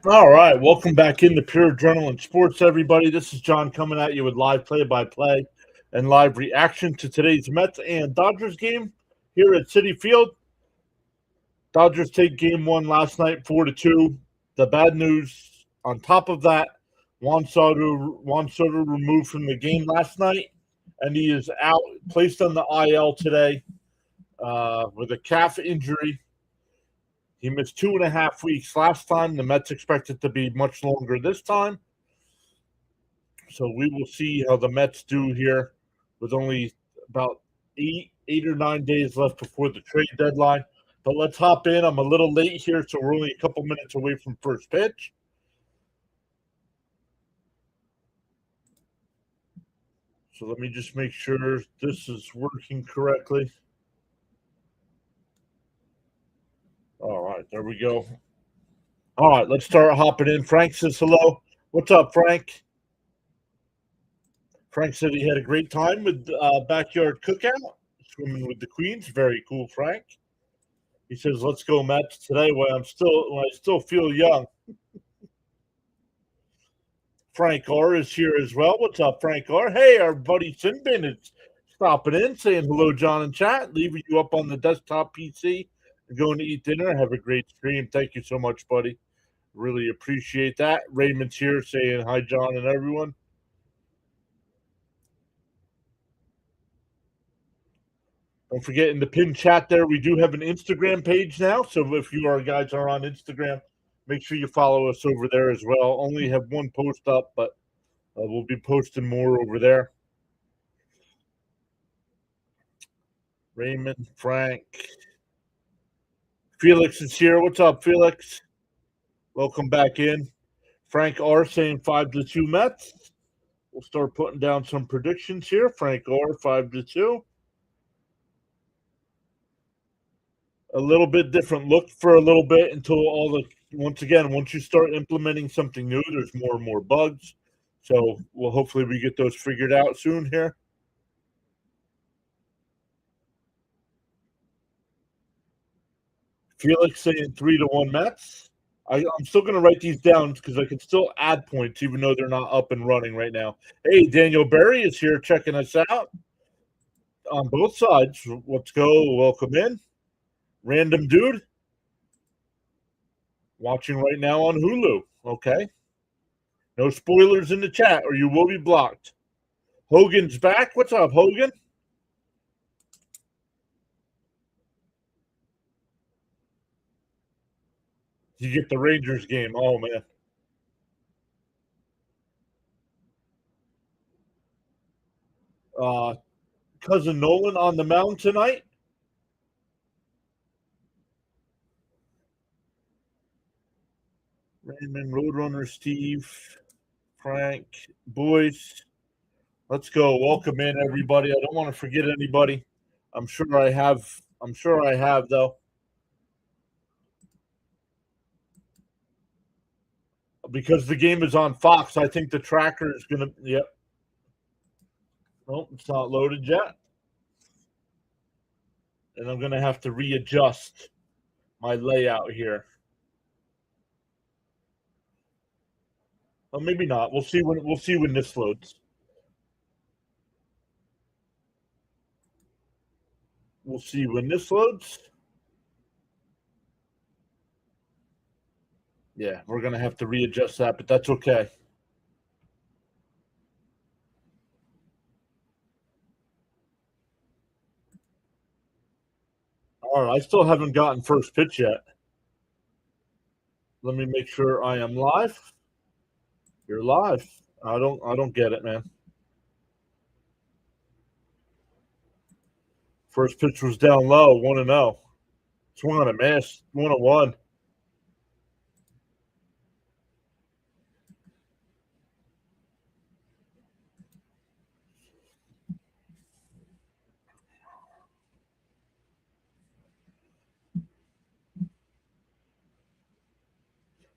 All right, welcome back into Pure Adrenaline Sports, everybody. This is John coming at you with live play-by-play and live reaction to today's Mets and Dodgers game here at Citi Field. Dodgers take game one last night, 4-2. The bad news on top of that, Juan Soto removed from the game last night, and he is out, placed on the IL today with a calf injury. He missed 2.5 weeks last time. The Mets expect it to be much longer this time. So we will see how the Mets do here with only about eight or 9 days left before the trade deadline. But let's hop in. I'm a little late here, so we're only a couple minutes away from first pitch. So let me just make sure this is working correctly. All right, there we go. All right, let's start hopping in. Frank says hello. What's up, Frank? Frank said he had a great time with backyard cookout, swimming with the Queens. Very cool, Frank. He says, "Let's go Mets today." When I still feel young. Frank R is here as well. What's up, Frank R? Hey, our buddy Sinbin is stopping in, saying hello, John and chat, leaving you up on the desktop PC and going to eat dinner. Have a great stream. Thank you so much, buddy. Really appreciate that. Raymond's here saying hi, John and everyone. Don't forget in the pin chat there, we do have an Instagram page now. So if you guys are on Instagram, make sure you follow us over there as well. Only have one post up, but we'll be posting more over there. Raymond, Frank, Felix is here. What's up, Felix? Welcome back in. Frank R saying 5-2 Mets. We'll start putting down some predictions here. Frank R 5-2. A little bit different look for a little bit until once you start implementing something new, there's more and more bugs. So hopefully we get those figured out soon here. Felix saying 3-1 Mets. I'm still going to write these down because I can still add points even though they're not up and running right now. Hey, Daniel Berry is here checking us out on both sides. Let's go. Welcome in. Random dude watching right now on Hulu. Okay. No spoilers in the chat or you will be blocked. Hogan's back. What's up, Hogan? You get the Rangers game. Oh, man. Cousin Nolan on the mound tonight. Raymond, Roadrunner, Steve, Frank, boys. Let's go. Welcome in, everybody. I don't want to forget anybody. I'm sure I have, though. Because the game is on Fox, I think the tracker is going to. Yep. Nope, it's not loaded yet. And I'm going to have to readjust my layout here. Well, maybe not. We'll see when this loads. We'll see when this loads. Yeah, we're going to have to readjust that, but that's okay. All right, I still haven't gotten first pitch yet. Let me make sure I am live. You're live. I don't get it, man. First pitch was down low, 1-0. Swung on a miss, 1-1.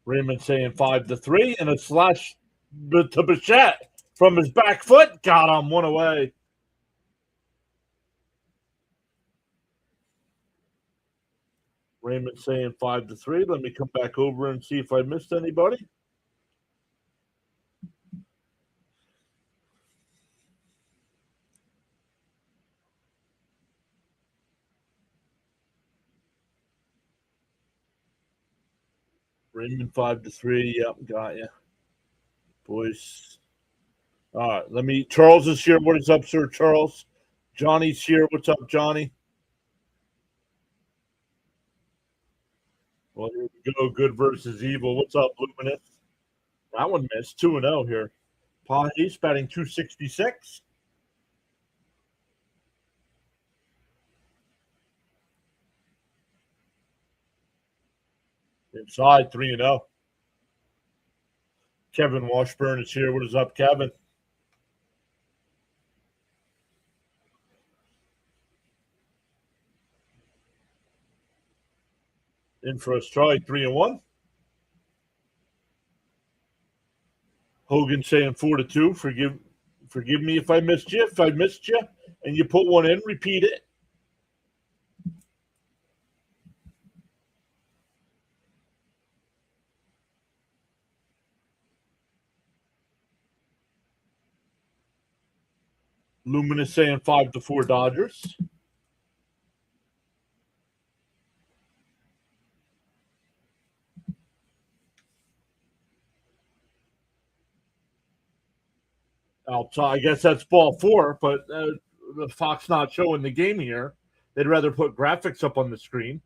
Raymond saying 5-3, and a slash to Bichette from his back foot. Got him, one away. Raymond saying 5-3. Let me come back over and see if I missed anybody. Raymond 5-3. Yep, got you, boys. All right, let me. Charles is here. What is up, Sir Charles? Johnny's here. What's up, Johnny? Well, here we go. Good versus evil. What's up, Luminous? That one missed. 2-0 here. Paul Ace batting 266. Inside 3-0. Kevin Washburn is here. What is up, Kevin? In for a strike, 3-1. Hogan saying 4-2. Forgive me if I missed you. If I missed you and you put one in, repeat it. Luminous saying 5-4 Dodgers. I guess that's ball 4, but the Fox not showing the game here. They'd rather put graphics up on the screen.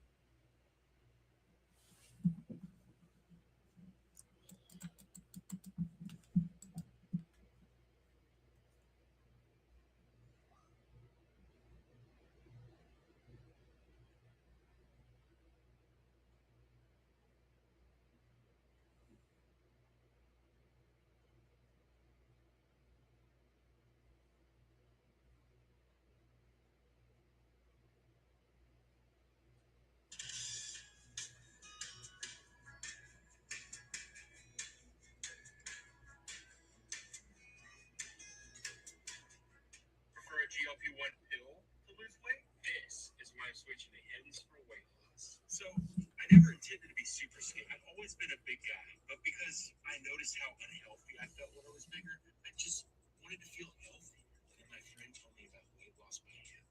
GLP-1 pill to lose weight. This is why I'm switching to Hims for weight loss. So I never intended to be super skinny. I've always been a big guy, but because I noticed how unhealthy I felt when I was bigger, I just wanted to feel healthy. And my friend told me about weight loss by Hims.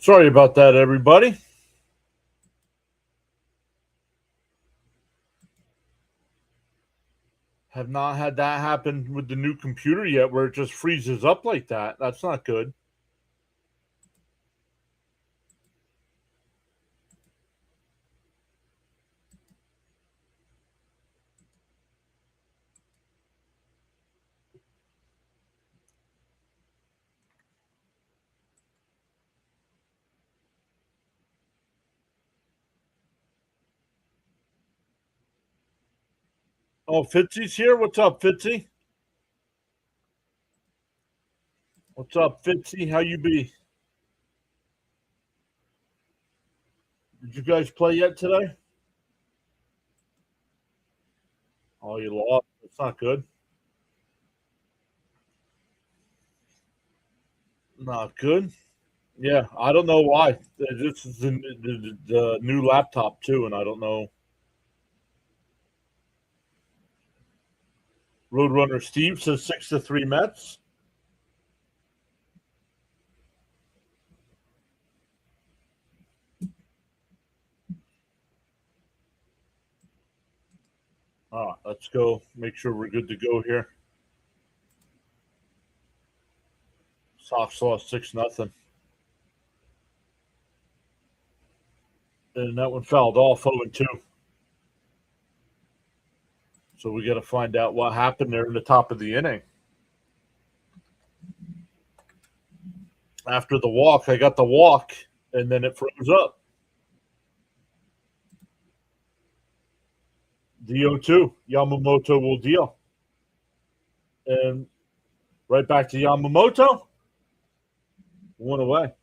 Sorry about that, everybody. Have not had that happen with the new computer yet where it just freezes up like that. That's not good. Oh, Fitzy's here. What's up, Fitzy? What's up, Fitzy? How you be? Did you guys play yet today? Oh, you lost. It's not good. Not good. Yeah, I don't know why. This is the new laptop too, and I don't know. Roadrunner Steve says 6-3 Mets. All right, let's go. Make sure we're good to go here. Sox lost 6-0. And that one fouled off 0-2. So we got to find out what happened there in the top of the inning. After the walk, I got the walk, and then it froze up. DO2, Yamamoto will deal. And right back to Yamamoto. One away.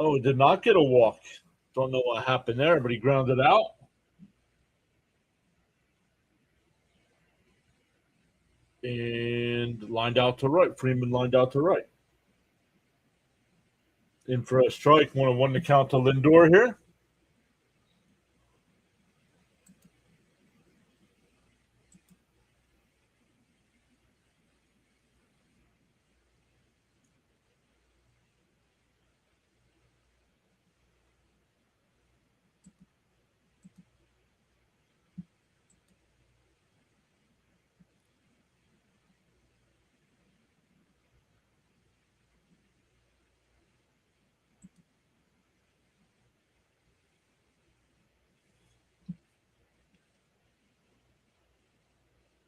Oh, did not get a walk. Don't know what happened there, but he grounded out. And lined out to right. Freeman lined out to right. In for a strike. 1-1 to count to Lindor here.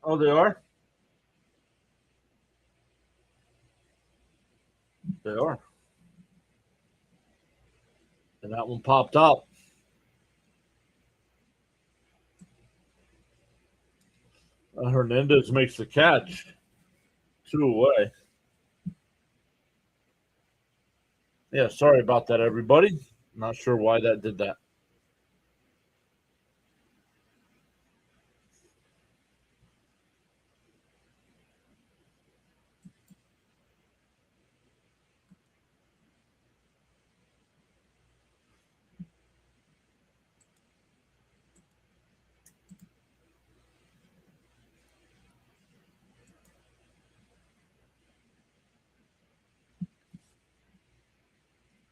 Oh, they are? They are. And that one popped up. Hernandez makes the catch. 2 away. Yeah, sorry about that, everybody. Not sure why that did that.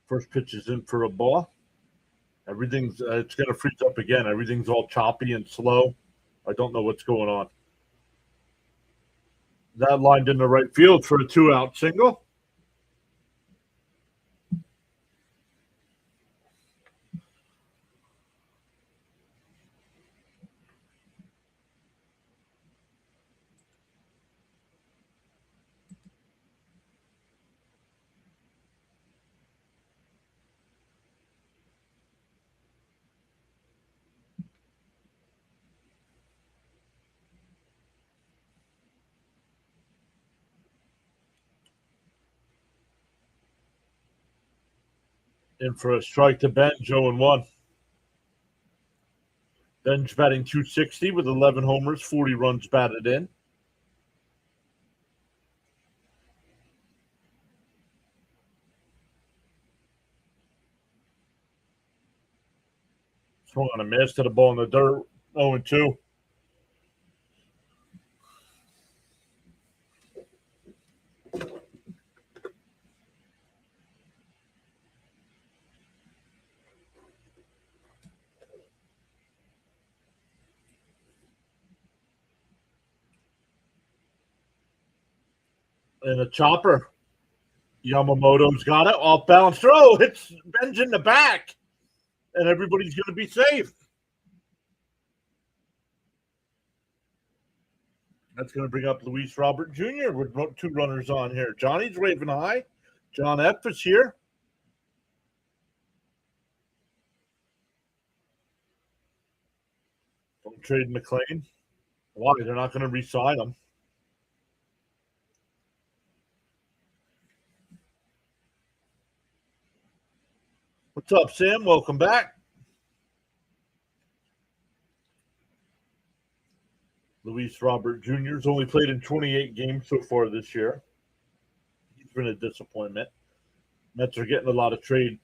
First pitch is in for a ball. Everything's it's going to freeze up again. Everything's all choppy and slow. I don't know what's going on. That lined in the right field for a 2-out single. In for a strike to Benj, 0-1. Benj batting .260 with 11 homers, 40 runs batted in. Swung on a miss to the ball in the dirt, 0-2. And a chopper. Yamamoto's got it. Off balance throw. Hits Benj in the back. and everybody's going to be safe. That's going to bring up Luis Robert Jr. with 2 runners on here. Johnny's waving high. John F. is here. Don't trade McLean. Why? They're not going to re-sign him. What's up, Sam? Welcome back. Luis Robert Jr.'s only played in 28 games so far this year. He's been a disappointment. Mets are getting a lot of trade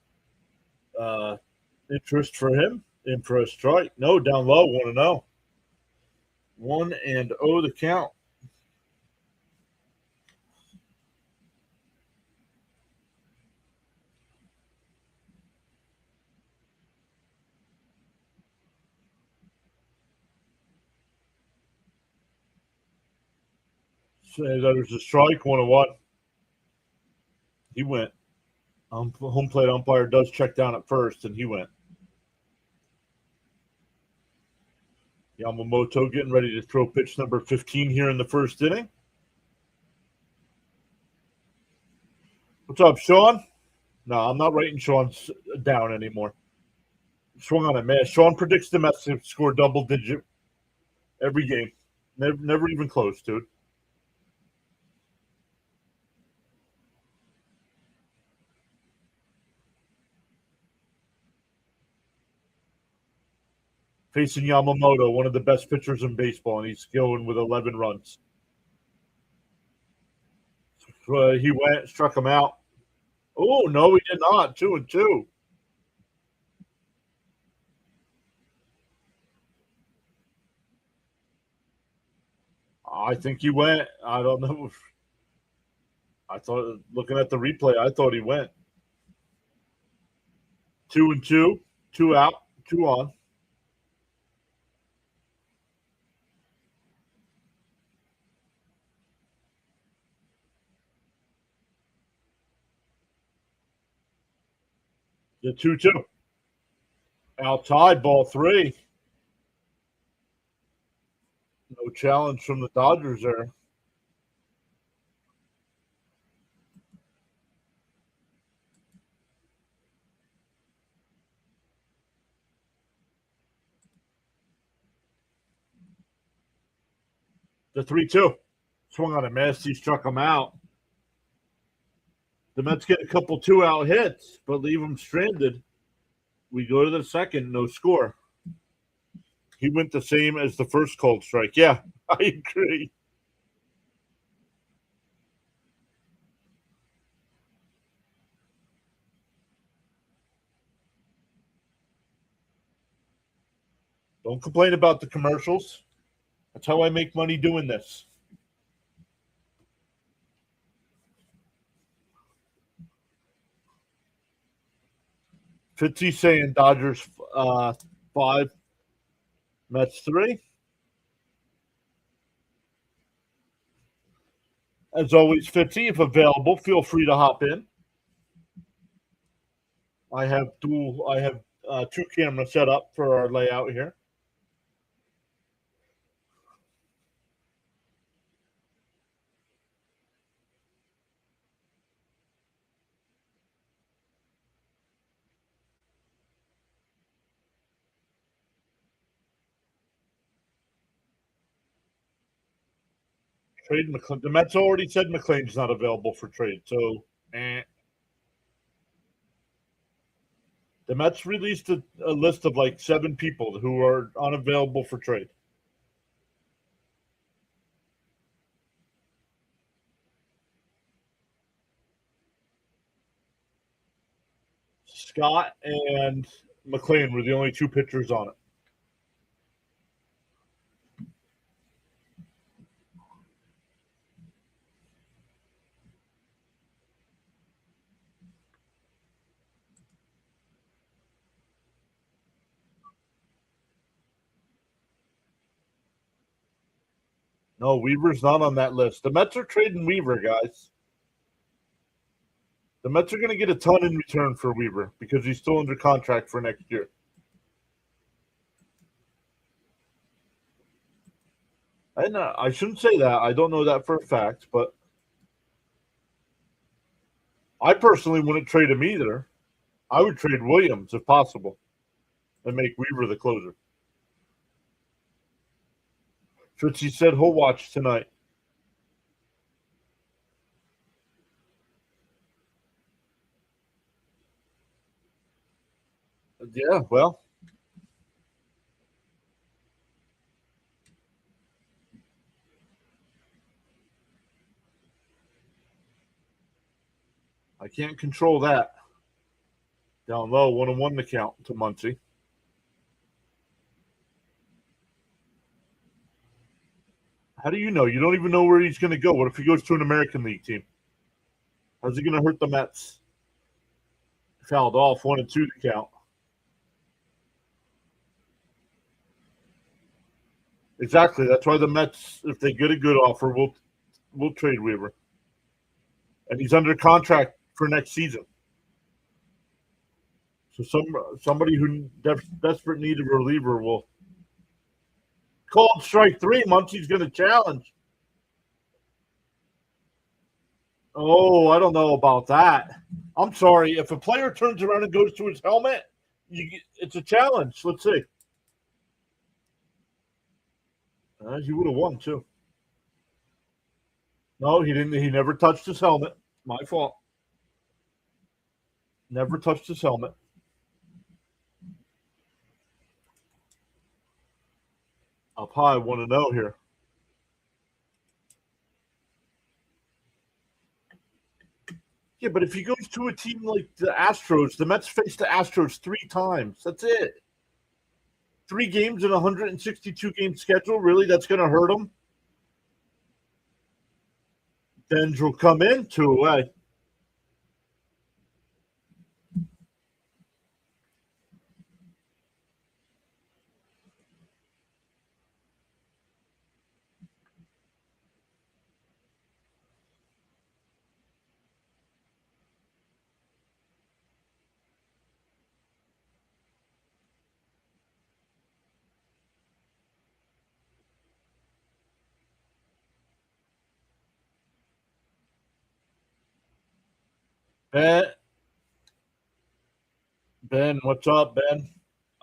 interest for him. In for a strike. No, down low, 1-0. 1-0 the count. So there's a strike, 1-1. He went. Home plate umpire does check down at first, and he went. Yamamoto getting ready to throw pitch number 15 here in the first inning. What's up, Sean? No, I'm not writing Sean's down anymore. Swung on a miss. Sean predicts the Mets to score double-digit every game. Never even close, dude. Facing Yamamoto, one of the best pitchers in baseball, and he's going with 11 runs. He went, struck him out. Oh, no, he did not. 2-2. I think he went. I don't know. I thought, looking at the replay, I thought he went. 2-2, 2 out, 2 on. The 2-2. Outside, ball 3. No challenge from the Dodgers there. The 3-2. Swung on a miss. He struck him out. The Mets get a couple 2-out hits, but leave them stranded. We go to the second, no score. He went the same as the first called strike. Yeah, I agree. Don't complain about the commercials. That's how I make money doing this. Fitzy saying Dodgers 5, Mets 3. As always, Fitzy, if available, feel free to hop in. I have 2 cameras set up for our layout here. Trade McLean. The Mets already said McLean's not available for trade, so The Mets released a list of like 7 people who are unavailable for trade. Scott and McLean were the only 2 pitchers on it. No, Weaver's not on that list. The Mets are trading Weaver, guys. The Mets are going to get a ton in return for Weaver because he's still under contract for next year. And I shouldn't say that. I don't know that for a fact, but I personally wouldn't trade him either. I would trade Williams if possible and make Weaver the closer. Fritzy said he'll watch tonight. Yeah, well, I can't control that. Down low, 1-1 the count to Muncie. How do you know? You don't even know where he's going to go. What if he goes to an American League team? How's he going to hurt the Mets? Fouled off, 1-2 the count. Exactly. That's why the Mets, if they get a good offer, will trade Weaver, and he's under contract for next season. So somebody who desperate need of a reliever will call strike three. Munchie's going to challenge. Oh, I don't know about that. I'm sorry. If a player turns around and goes to his helmet, it's a challenge. Let's see. He would have won too. No, he didn't. He never touched his helmet. My fault. Never touched his helmet. Up high, 1-0 here. Yeah, but if he goes to a team like the Astros, the Mets faced the Astros 3 times. That's it. 3 games in a 162 game schedule. Really, that's going to hurt him. Benj will come in 2 away. Ben, Ben, what's up, Ben?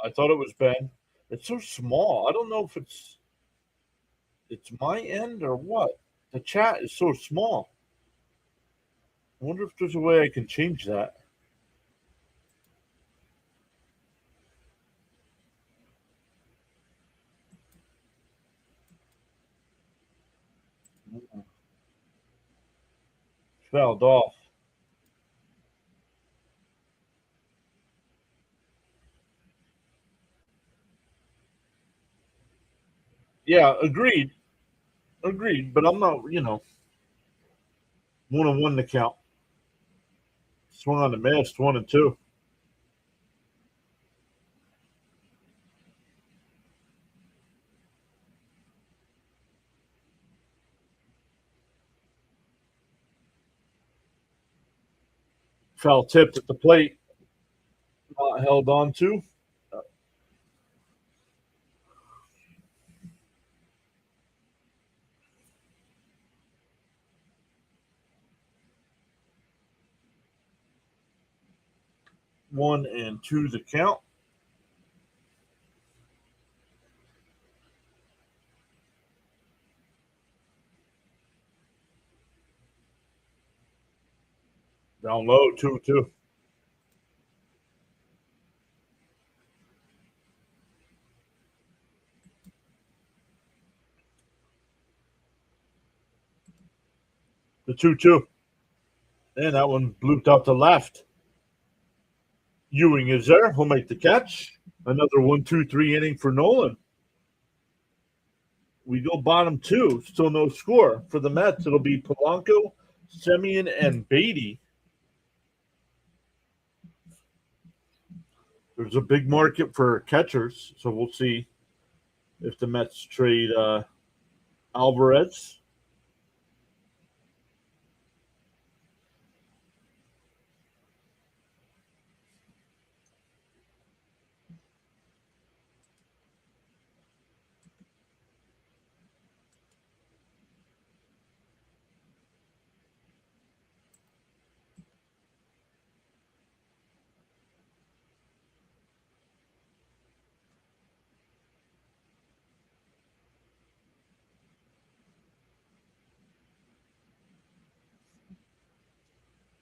I thought it was Ben. It's so small. I don't know if it's my end or what. The chat is so small. I wonder if there's a way I can change that. Fouled off. Yeah, agreed. Agreed. But I'm not, 1-1 the count. Swung on the mist, 1-2. Foul tipped at the plate. Not held on to. One and two the count. Down low, 2-2. The 2-2. And that one blooped out to left. Ewing is there. He'll make the catch. Another 1-2-3 inning for Nolan. We go bottom two. Still no score. For the Mets, it'll be Polanco, Semien, and Beatty. There's a big market for catchers, so we'll see if the Mets trade Alvarez.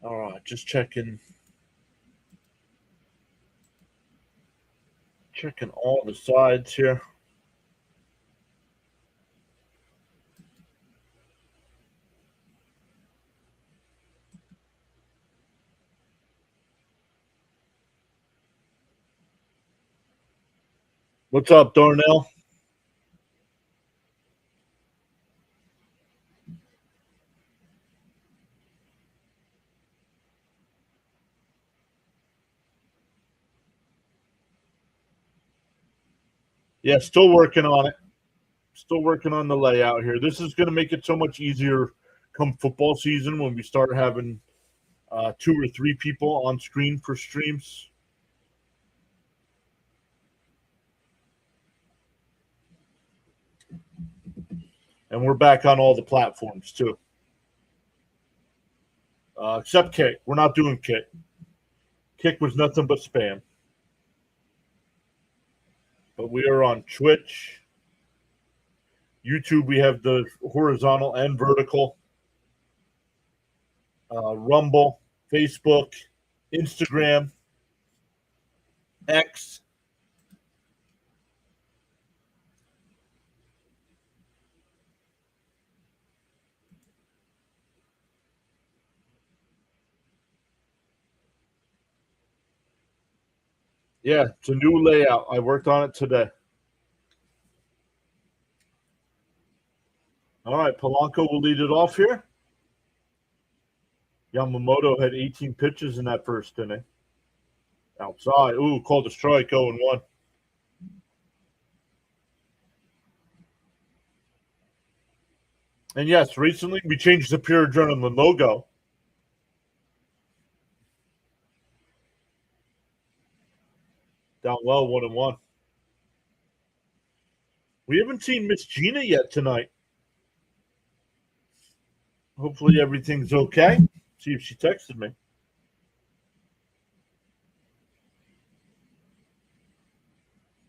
All right, just checking all the sides here. What's up, Darnell? Yeah, still working on it. Still working on the layout here. This is going to make it so much easier come football season when we start having 2 or 3 people on screen for streams. And we're back on all the platforms too, except Kick. We're not doing Kick. Kick was nothing but spam. But we are on Twitch, YouTube. We have the horizontal and vertical. Rumble, Facebook, Instagram, X. Yeah, it's a new layout. I worked on it today. All right, Polanco will lead it off here. Yamamoto had 18 pitches in that first inning. Outside. Ooh, called a strike, 0-1. And yes, recently we changed the Pure Adrenaline logo. Down low, 1-1. We haven't seen Miss Gina yet tonight. Hopefully everything's okay. See if she texted me.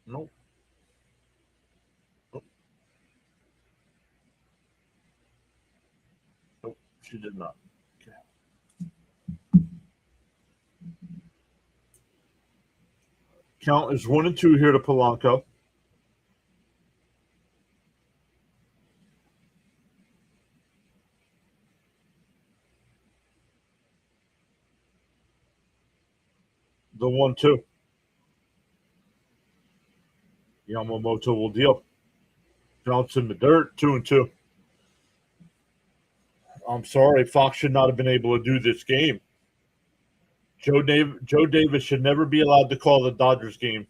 Nope. Nope, she did not. Okay. Count is 1-2 here to Polanco. The 1-2. Yamamoto will deal. Bounce in the dirt, 2-2. I'm sorry, Fox should not have been able to do this game. Joe Davis should never be allowed to call the Dodgers game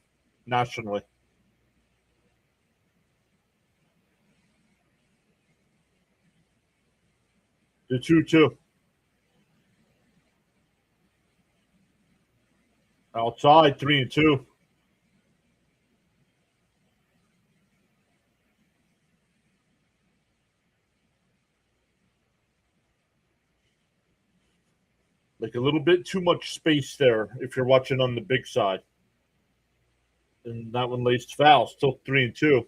nationally. The 2-2. Outside, 3-2. Like a little bit too much space there if you're watching on the big side. And that one laced foul, still 3-2.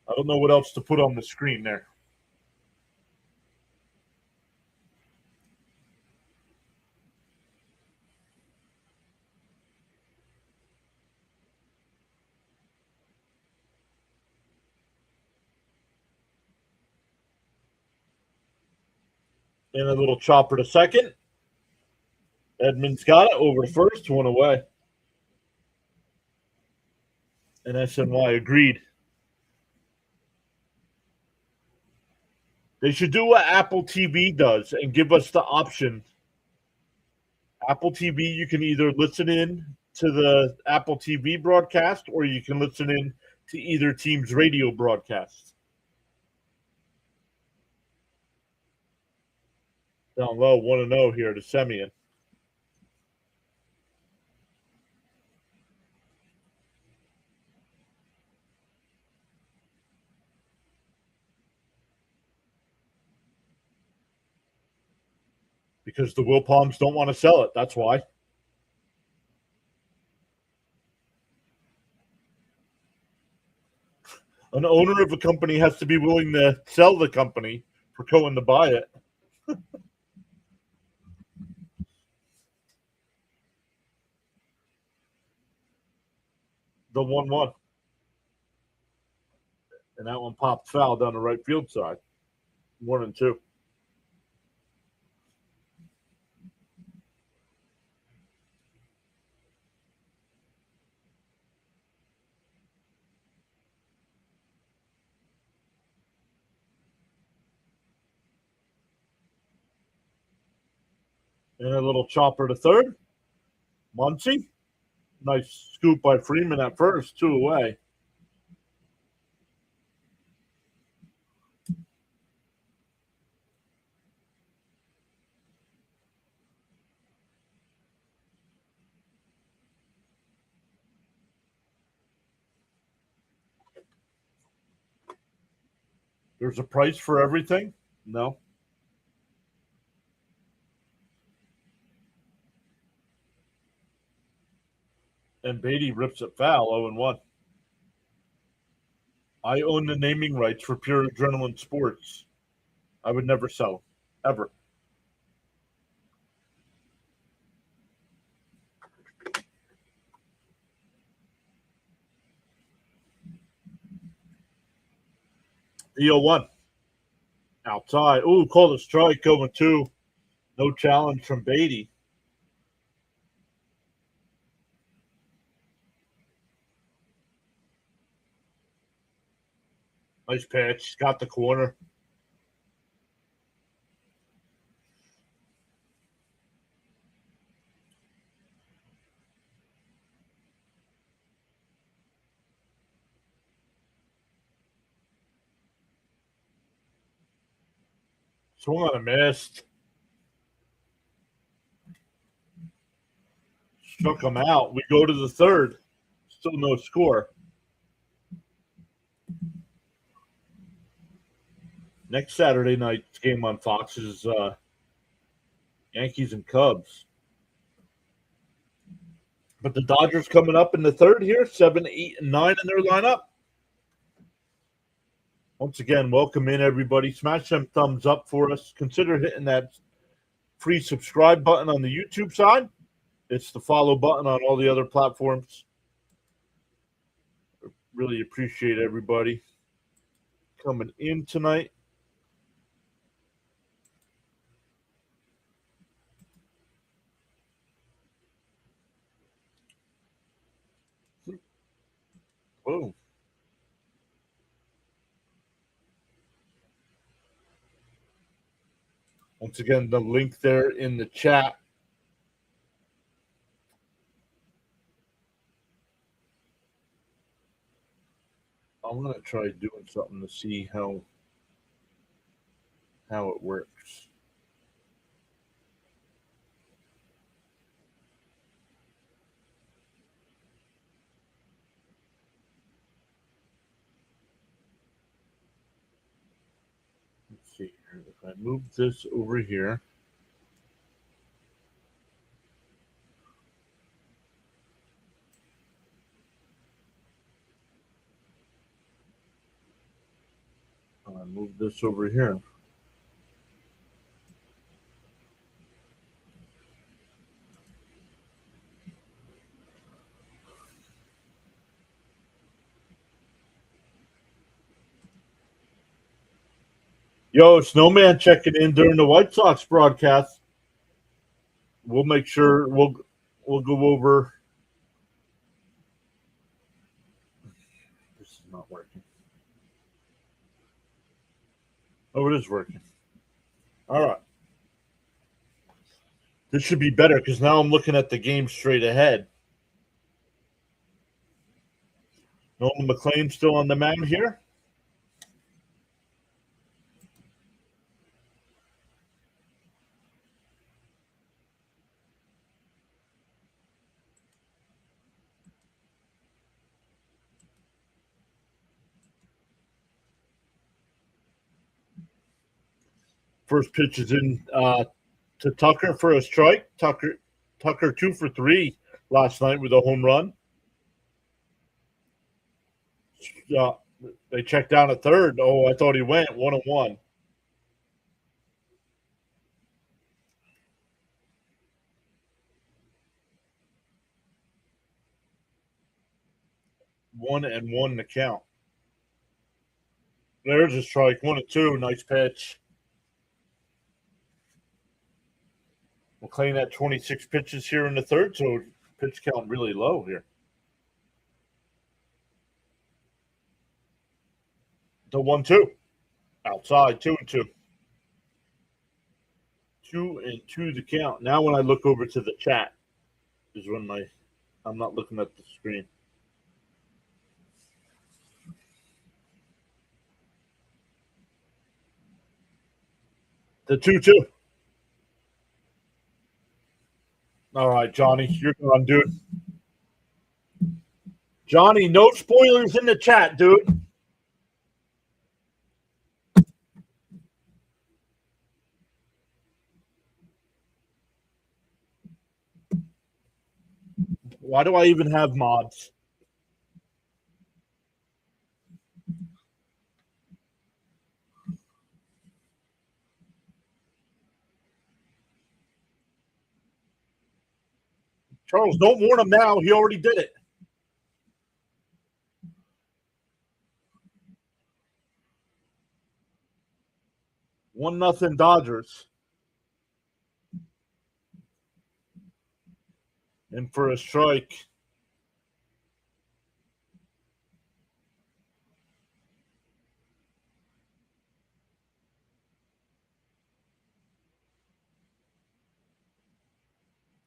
I don't know what else to put on the screen there. And a little chopper to second. Edmonds got it over to first, 1 away. And SNY agreed. They should do what Apple TV does and give us the option. Apple TV, you can either listen in to the Apple TV broadcast or you can listen in to either team's radio broadcast. Down low, 1-0 here to Semien. Because the Wilpalms don't want to sell it. That's why. An owner of a company has to be willing to sell the company for Cohen to buy it. the 1-1. And that one popped foul down the right field side. 1-2. And a little chopper to third. Muncy. Nice scoop by Freeman at first, 2 away. There's a price for everything? No. And Beatty rips it foul, 0-1. I own the naming rights for Pure Adrenaline Sports. I would never sell, ever. E01. Outside. Ooh, called a strike, 0-2. No challenge from Beatty. Nice pitch. Got the corner. Swung on a missed. Struck him out. We go to the third. Still no score. Next Saturday night's game on Fox is Yankees and Cubs. But the Dodgers coming up in the third here, 7, 8, and 9 in their lineup. Once again, welcome in everybody. Smash them thumbs up for us. Consider hitting that free subscribe button on the YouTube side. It's the follow button on all the other platforms. Really appreciate everybody coming in tonight. Boom. Once again, the link there in the chat. I'm going to try doing something to see how it works. Let's see here. If I move this over here. I move this over here. Yo, Snowman checking in during the White Sox broadcast. We'll make sure we'll go over. This is not working. Oh, it is working. All right. This should be better because now I'm looking at the game straight ahead. Nolan McLean still on the mound here. First pitch is in to Tucker for a strike. Tucker 2 for 3 last night with a home run. They checked down at third. Oh, I thought he went 1-1. 1-1 the count. There's a strike. 1-2. Nice pitch. McLean at 26 pitches here in the third, so pitch count really low here. The 1-2. Outside, 2-2. 2-2 the count. Now when I look over to the chat is when I'm not looking at the screen. The 2-2. All right, Johnny, you're gone, dude. Johnny, no spoilers in the chat, dude. Why do I even have mods? Charles, don't warn him now. He already did it. 1-0 Dodgers. In for a strike.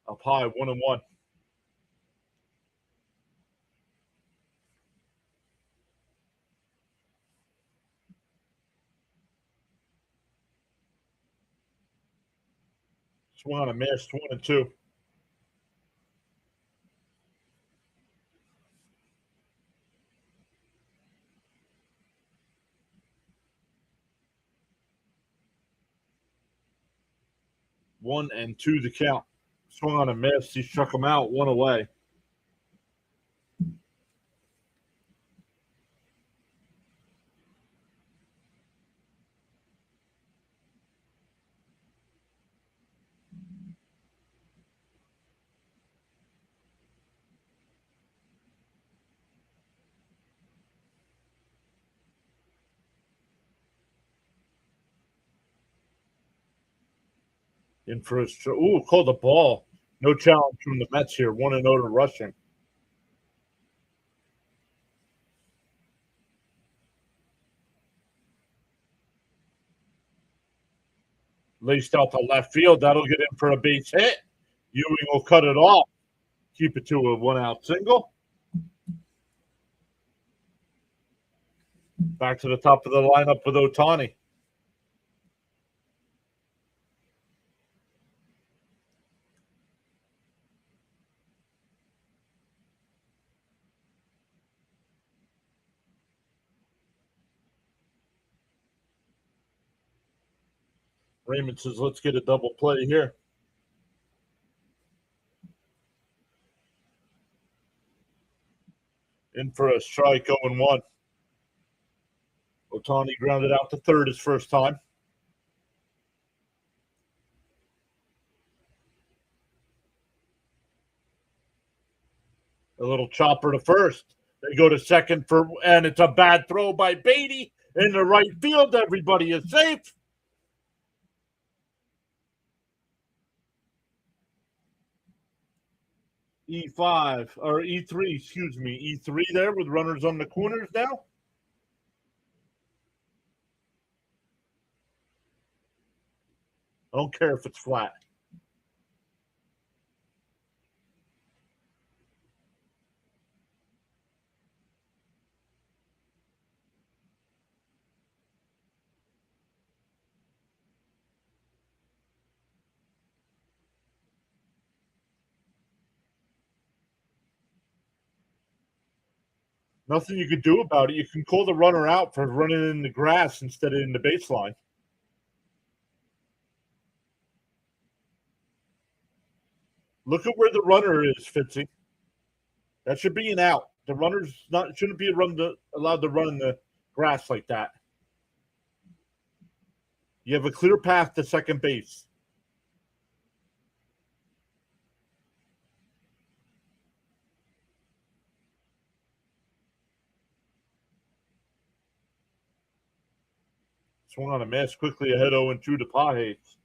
Up high, 1-1. Swung on a miss, 1-2. One and two the count. Swung on a miss. He struck him out, one away. In for his called the ball. No challenge from the Mets here. 1-0 to rushing. Laced out to left field. That'll get in for a base hit. Ewing will cut it off. Keep it to a 1-out single. Back to the top of the lineup with Ohtani. Raymond says, let's get a double play here. In for a strike, 0-1. Ohtani grounded out to third his first time. A little chopper to first. They go to second and it's a bad throw by Beatty in the right field. Everybody is safe. E5 or E3, excuse me. E3 there with runners on the corners now. I don't care if it's flat. Nothing you could do about it. You can call the runner out for running in the grass instead of in the baseline. Look at where the runner is, Fitzy. That should be an out. The runner's shouldn't be allowed to run in the grass like that. You have a clear path to second base. Swung on a miss, quickly ahead 0-2 to Pages.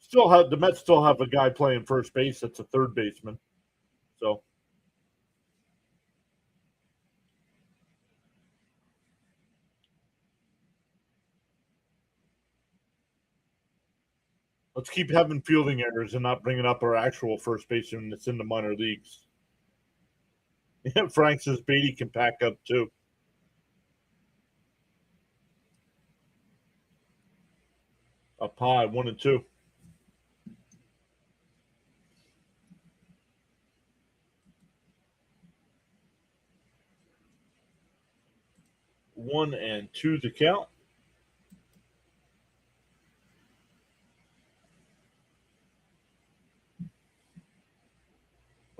The Mets still have a guy playing first base that's a third baseman. So let's keep having fielding errors and not bringing up our actual first baseman that's in the minor leagues. Yeah, Frank says Beatty can pack up too. Up high, 1-2. One and two to count.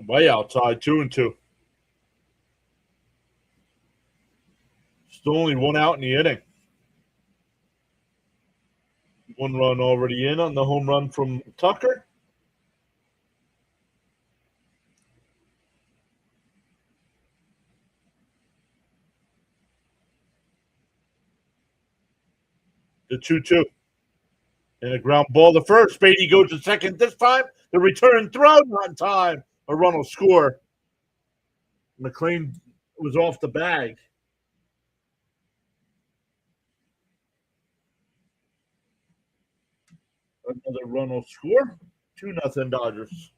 Way outside, 2-2. Still only one out in the inning. One run already in on the home run from Tucker. The 2-2. And a ground ball to first. Beatty goes to second this time. The return throw, not in time. A run will score. McLean was off the bag. Another run will score. 2-0 Dodgers.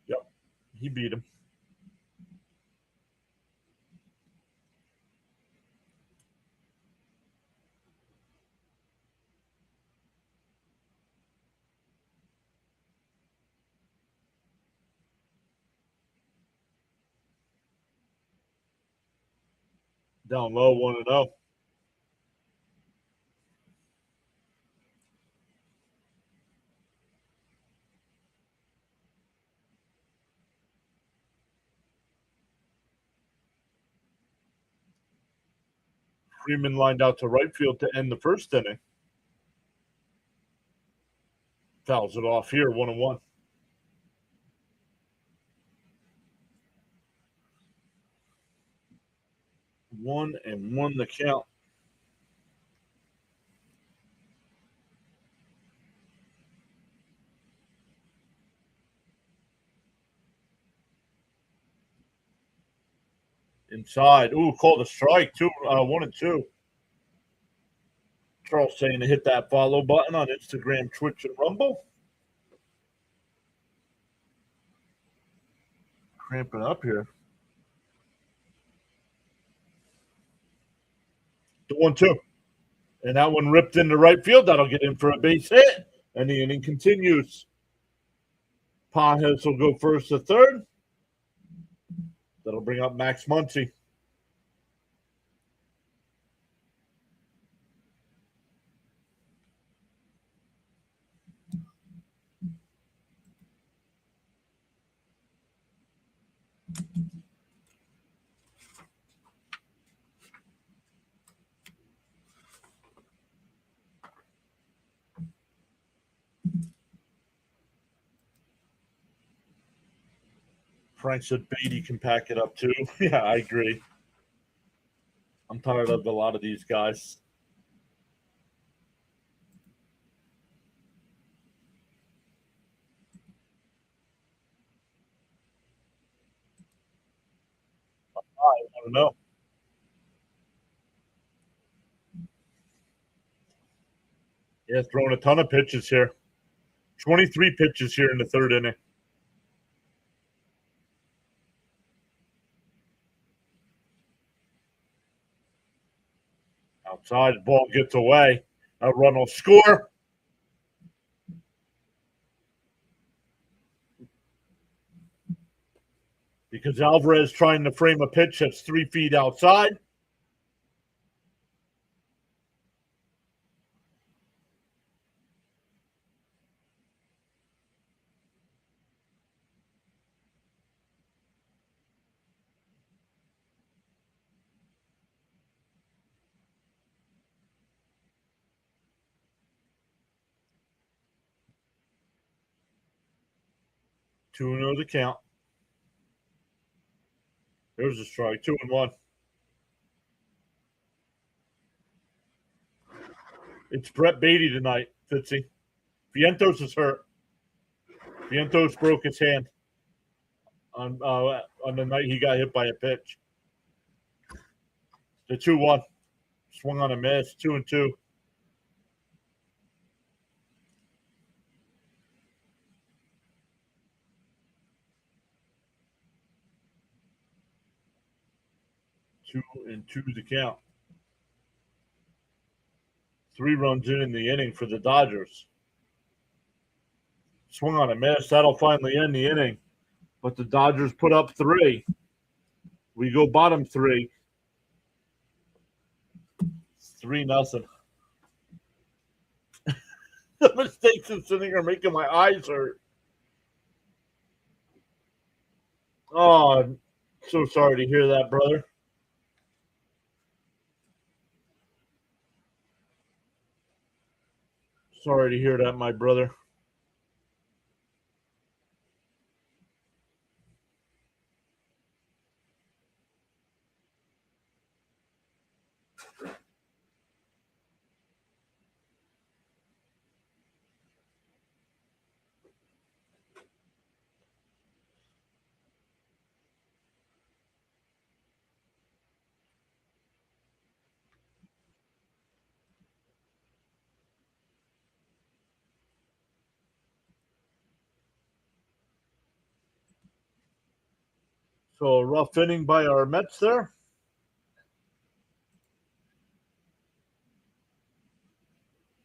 Yep. He beat him. Down low, 1-0. Freeman lined out to right field to end the first inning. Fouls it off here, 1-1. 1-1 the count. Inside. Ooh, called a strike. 1-2. Charles saying to hit that follow button on Instagram, Twitch, and Rumble. Cramping up here. The 1-2. And that one ripped into right field. That'll get in for a base hit. And the inning continues. Pages will go first to third. That'll bring up Max Muncy. Frank said Beatty can pack it up too. Yeah, I agree. I'm tired of a lot of these guys. I don't know. Yeah, throwing a ton of pitches here. 23 pitches here in the third inning. Outside, ball gets away. A run will score. Because Alvarez trying to frame a pitch that's 3 feet outside. Two 0 the count. There's a strike. 2-1. It's Brett Beatty tonight, Fitzy. Vientos is hurt. Vientos broke his hand on the night he got hit by a pitch. The 2-1. Swung on a miss. 2-2. Two and two to count. 3 runs in the inning for the Dodgers. Swung on a miss. That'll finally end the inning. But the Dodgers put up 3. We go bottom 3. 3-0. The mistakes in sitting are making my eyes hurt. Oh, I'm so sorry to hear that, brother. Sorry to hear that, my brother. So a rough inning by our Mets there.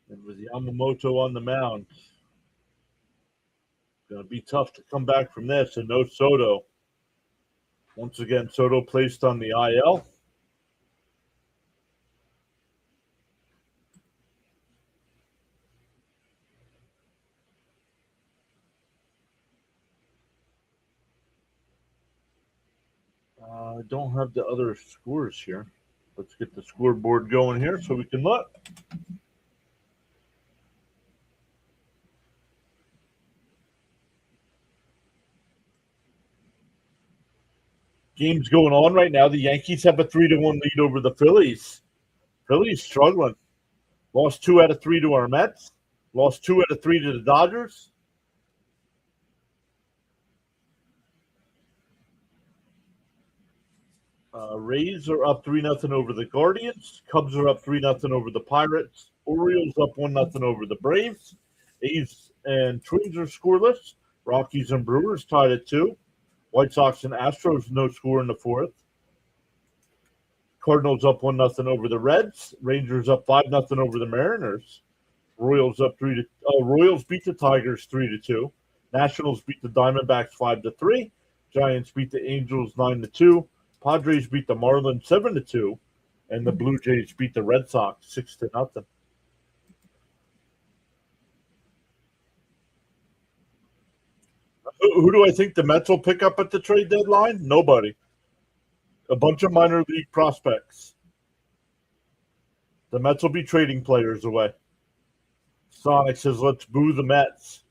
And with Yamamoto on the mound. Going to be tough to come back from this. And no Soto. Once again, Soto placed on the IL. I don't have the other scores here. Let's get the scoreboard going here so we can look. Game's going on right now. The Yankees have a 3-1 lead over the Phillies. Phillies struggling. Lost 2 out of 3 to our Mets. Lost 2 out of 3 to the Dodgers. Rays are up 3-0 over the Guardians. Cubs are up 3-0 over the Pirates. Orioles up 1-0 over the Braves. A's and Twins are scoreless. Rockies and Brewers tied at 2. White Sox and Astros no score in the 4th. Cardinals up 1-0 over the Reds. Rangers up 5-0 over the Mariners. Royals up 3 to Royals beat the Tigers 3-2. Nationals beat the Diamondbacks 5-3. Giants beat the Angels 9-2. Padres beat the Marlins 7-2, and the Blue Jays beat the Red Sox 6-0. Who do I think the Mets will pick up at the trade deadline? Nobody. A bunch of minor league prospects. The Mets will be trading players away. Sonic says, "Let's boo the Mets."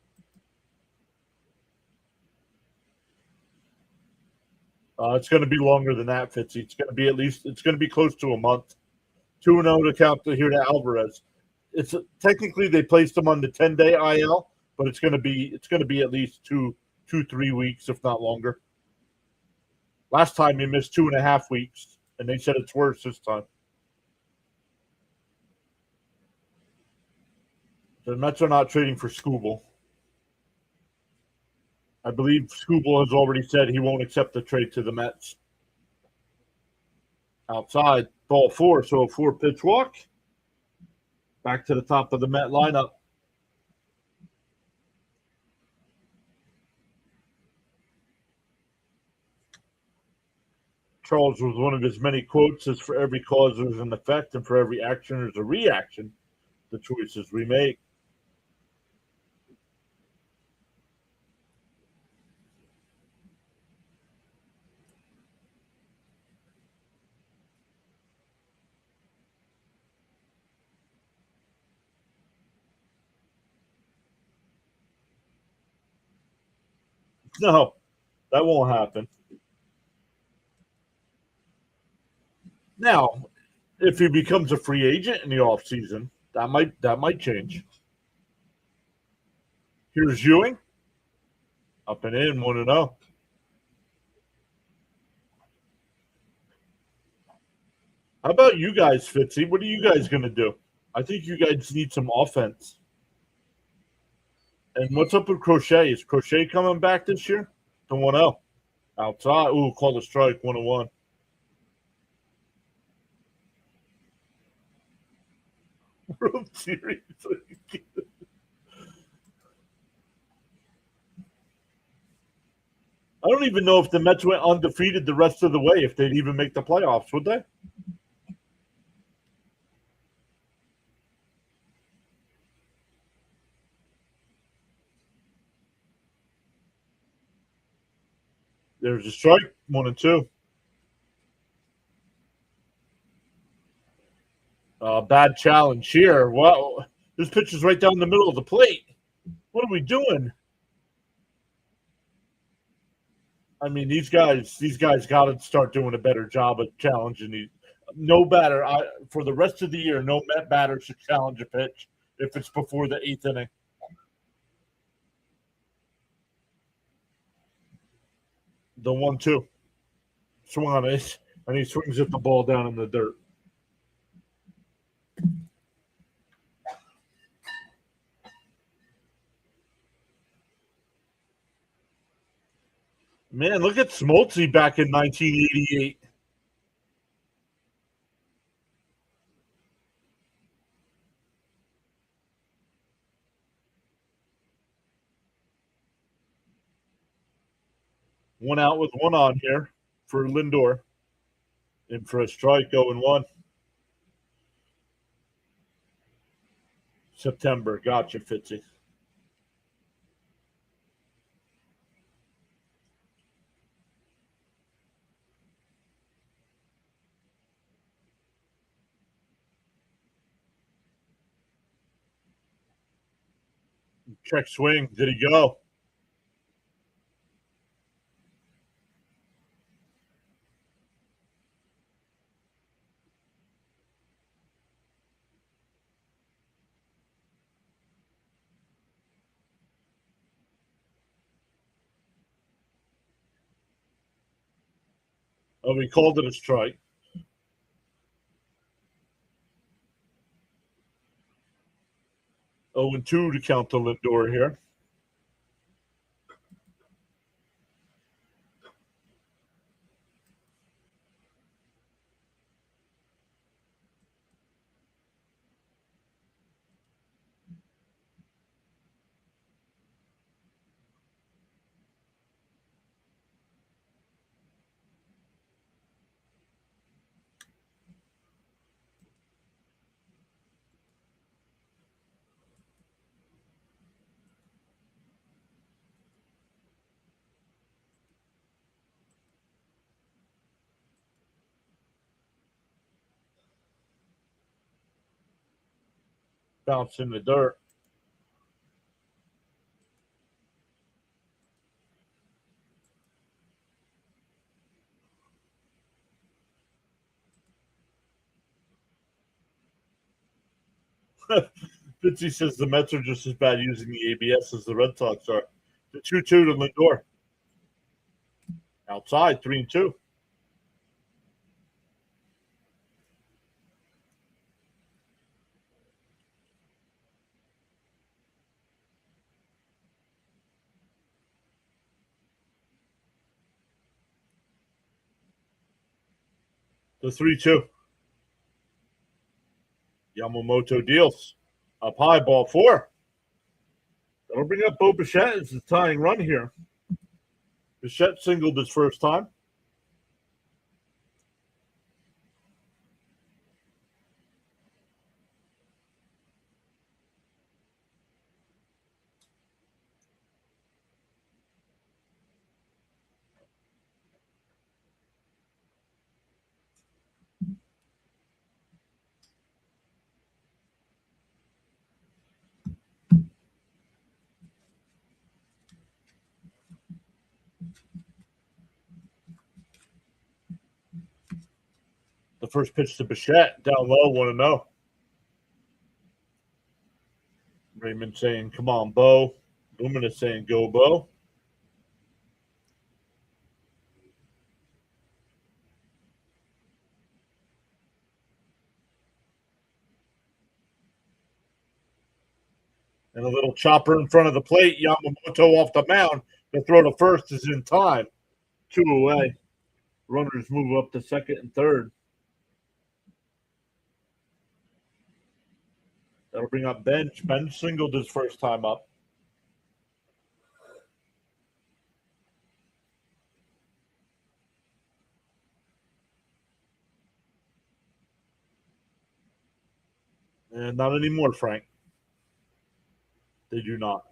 It's going to be longer than that, Fitzy. It's going to be it's going to be close to a month. 2-0 to count to here to Alvarez. It's technically they placed him on the 10-day IL, but it's going to be at least 3 weeks, if not longer. Last time he missed 2.5 weeks, and they said it's worse this time. The Mets are not trading for Skubal. I believe Skubal has already said he won't accept the trade to the Mets. Outside, ball 4, so a 4-pitch walk. Back to the top of the Met lineup. Charles was one of his many quotes as for every cause there's an effect, and for every action there's a reaction. The choices we make. No, that won't happen. Now, if he becomes a free agent in the offseason, that might change. Here's Ewing, up and in, 1-0. How about you guys, Fitzy? What are you guys going to do? I think you guys need some offense. And what's up with Crochet? Is Crochet coming back this year? The 1-0. Outside. Ooh, call the strike, 1-1. World Series. I don't even know if the Mets went undefeated the rest of the way, if they'd even make the playoffs, would they? There's a strike, 1-2. Bad challenge here. Wow. This pitch is right down the middle of the plate. What are we doing? I mean, these guys got to start doing a better job of challenging these. No batter for the rest of the year. No Met batter should challenge a pitch if it's before the eighth inning. The 1-2 swung on it, and he swings at the ball down in the dirt. Man, look at Smoltzy back in 1988. One out with one on here for Lindor. In for a strike, 0-1. September. Gotcha, Fitzy. Check swing. Did he go? Oh, he called it a strike. 0-2 to count to Lindor here. Bounce in the dirt. Fitzy says the Mets are just as bad using the ABS as the Red Sox are. The 2-2 to Lindor. Outside, 3-2. The 3-2. Yamamoto deals. Up high, ball 4. That'll bring up Bo Bichette as the tying run here. Bichette singled his first time. first pitch to Bichette. Down low, 1-0. Raymond saying, come on, Bo. Luminous saying, go, Bo. And a little chopper in front of the plate. Yamamoto off the mound. The throw to first is in time. 2 away. Runners move up to second and third. That'll bring up Bench. Bench singled his first time up. And not anymore, Frank. They do not.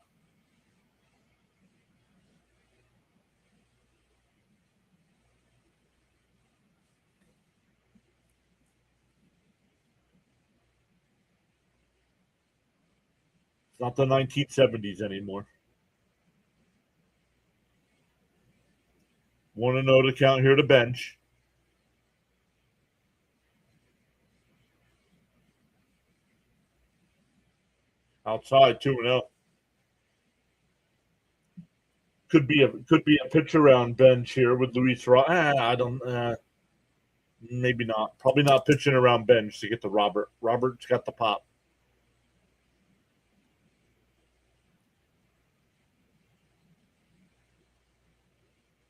It's not the 1970s anymore. 1-0 to count here to Bench. Outside, 2-0. Could be a pitch around Bench here with Luis Ross. I don't. Maybe not. Probably not pitching around Bench to get to Robert. Robert's got the pop.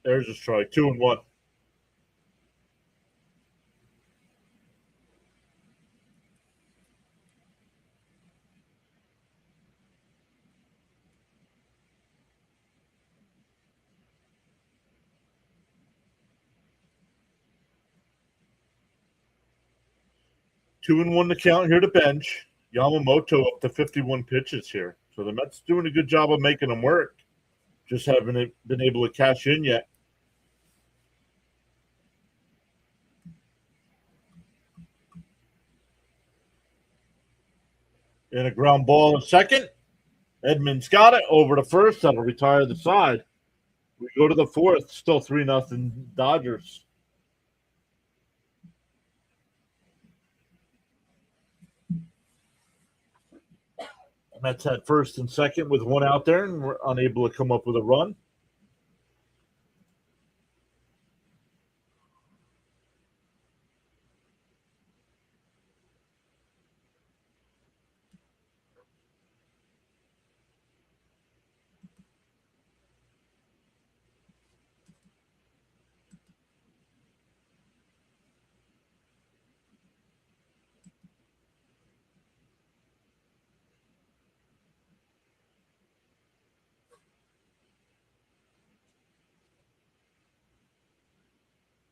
There's a strike. 2-1. Two and 1 to count here to Bench. Yamamoto up to 51 pitches here. So the Mets doing a good job of making them work. Just haven't been able to cash in yet. And a ground ball in second. Edmonds got it over to first. That'll retire the side. We go to the fourth. Still 3-0 Dodgers. Mets had first and second with one out there and were unable to come up with a run.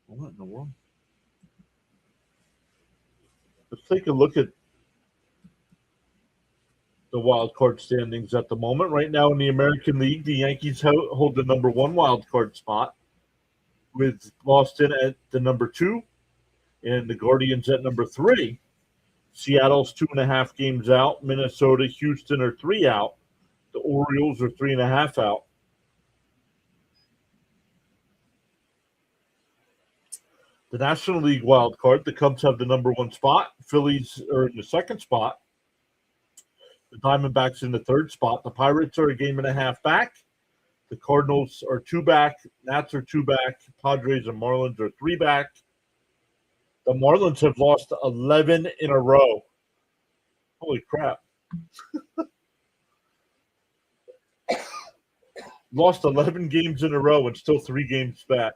What in the world? Let's take a look at the wild card standings at the moment. Right now in the American League, the Yankees hold the number 1 wild card spot with Boston at the number 2 and the Guardians at number 3. Seattle's 2.5 games out. Minnesota, Houston are 3 out. The Orioles are 3.5 out. The National League wild card, the Cubs have the number 1 spot. Phillies are in the 2nd spot. The Diamondbacks in the 3rd spot. The Pirates are a game and a half back. The Cardinals are 2 back. Nats are 2 back. Padres and Marlins are 3 back. The Marlins have lost 11 in a row. Holy crap. Lost 11 games in a row and still 3 games back.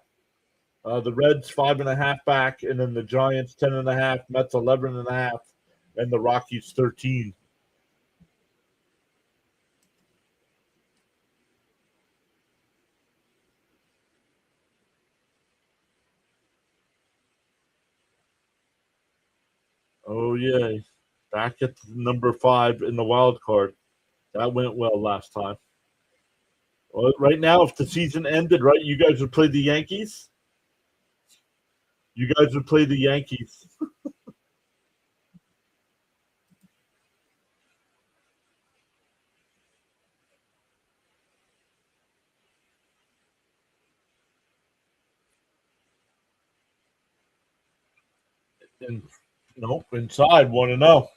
The Reds 5.5 back, and then the Giants 10.5, Mets 11.5, and the Rockies 13. Oh yeah, back at number 5 in the wild card. That went well last time. Well, right now, if the season ended, right, you guys would play the Yankees. You guys would play the Yankees. And nope, inside 1-0.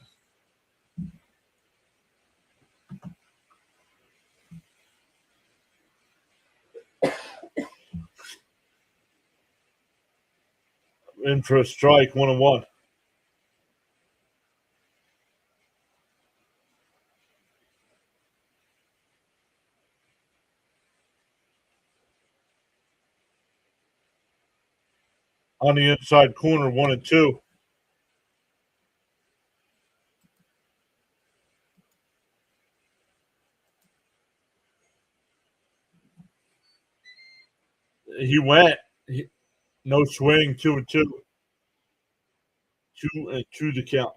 In for a strike, 1-1. On the inside corner, 1-2. He went. No swing, 2-2. 2-2 to count.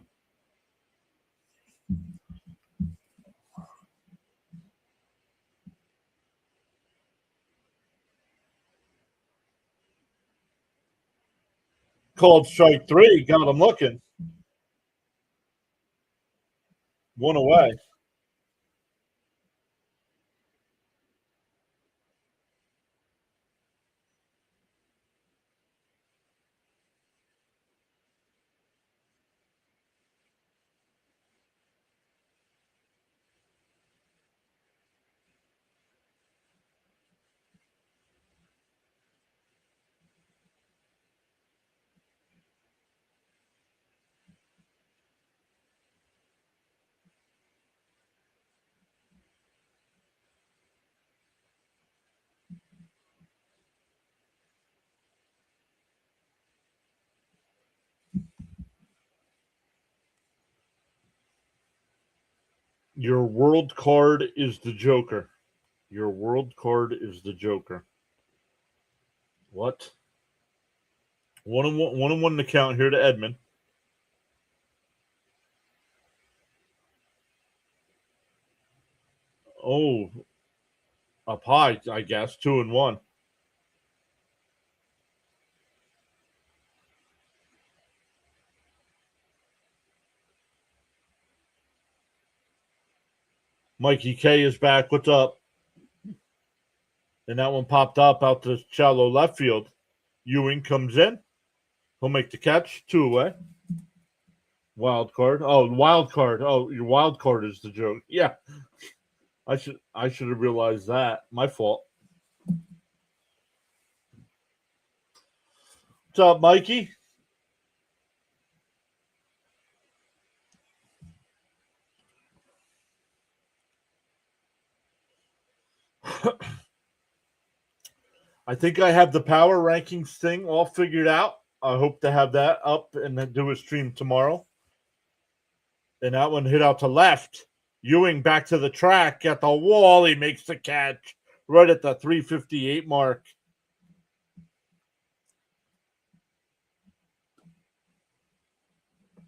Called strike 3. Got him looking. 1 away. Your world card is the Joker. Your world card is the Joker. What? 1-1, 1-1 to count here to Edmund. Oh, up high, I guess. 2-1. Mikey K is back. What's up? And that one popped up out to shallow left field. Ewing comes in. He'll make the catch. 2 away. Wild card. Oh, wild card. Oh, your wild card is the joke. Yeah. I should have realized that. My fault. What's up, Mikey? I think I have the power rankings thing all figured out. I hope to have that up and then do a stream tomorrow. And that one hit out to left. Ewing back to the track at the wall. He makes the catch right at the 3:58 mark.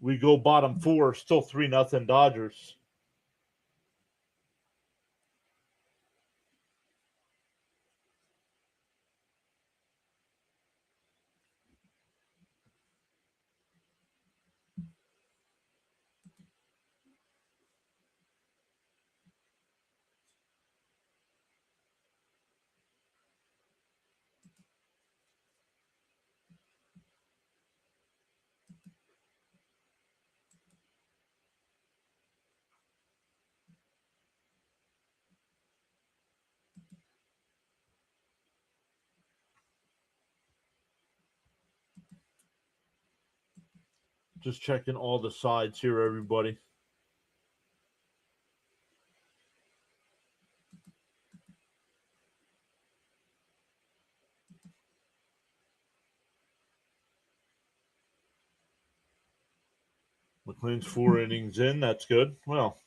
We go bottom 4, still 3-0 Dodgers. Just checking all the sides here, everybody. McLean's 4 innings in. That's good. Well,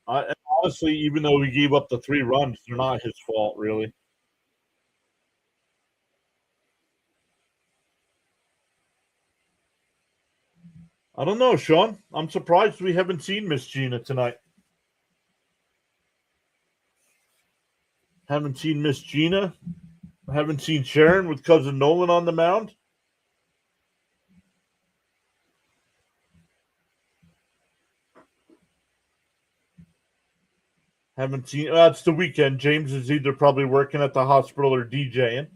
honestly, even though he gave up the 3 runs, they're not his fault, really. I don't know, Sean. I'm surprised we haven't seen Miss Gina tonight. Haven't seen Miss Gina. Haven't seen Sharon with cousin Nolan on the mound. Haven't seen. It's the weekend. James is either probably working at the hospital or DJing.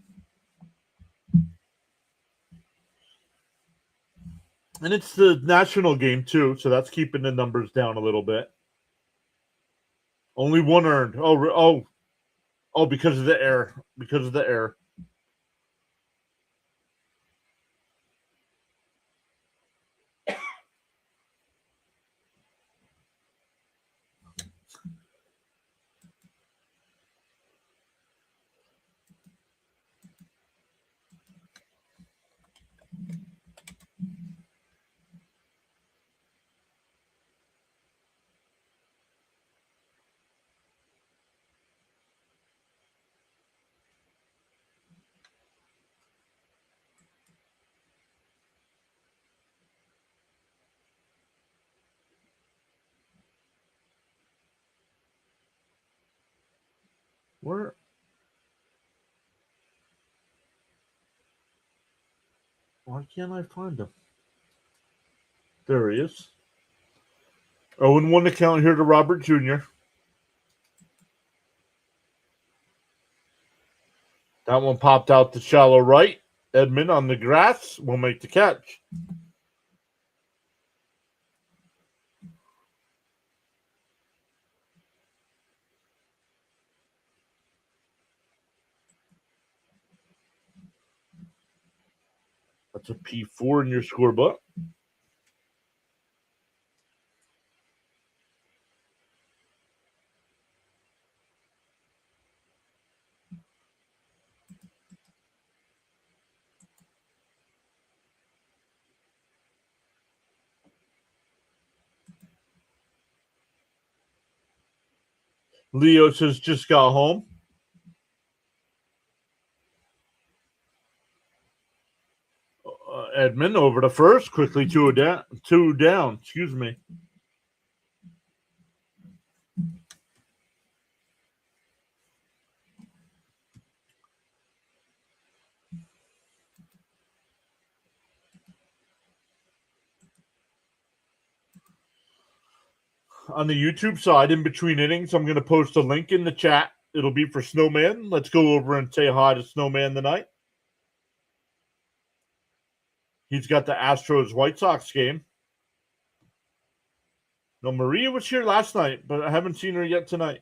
And it's the national game, too, so that's keeping the numbers down a little bit. Only one earned. Oh, because of the air. Because of the air. Where? Why can't I find him? There he is. 0-1 to count here to Robert Jr. That one popped out to shallow right. Edmund on the grass will make the catch. That's a P4 in your scorebook. Leos has just got home. Edmund over to first, quickly two down. Excuse me. On the YouTube side, in between innings, I'm going to post a link in the chat. It'll be for Snowman. Let's go over and say hi to Snowman tonight. He's got the Astros White Sox game. No, Maria was here last night, but I haven't seen her yet tonight.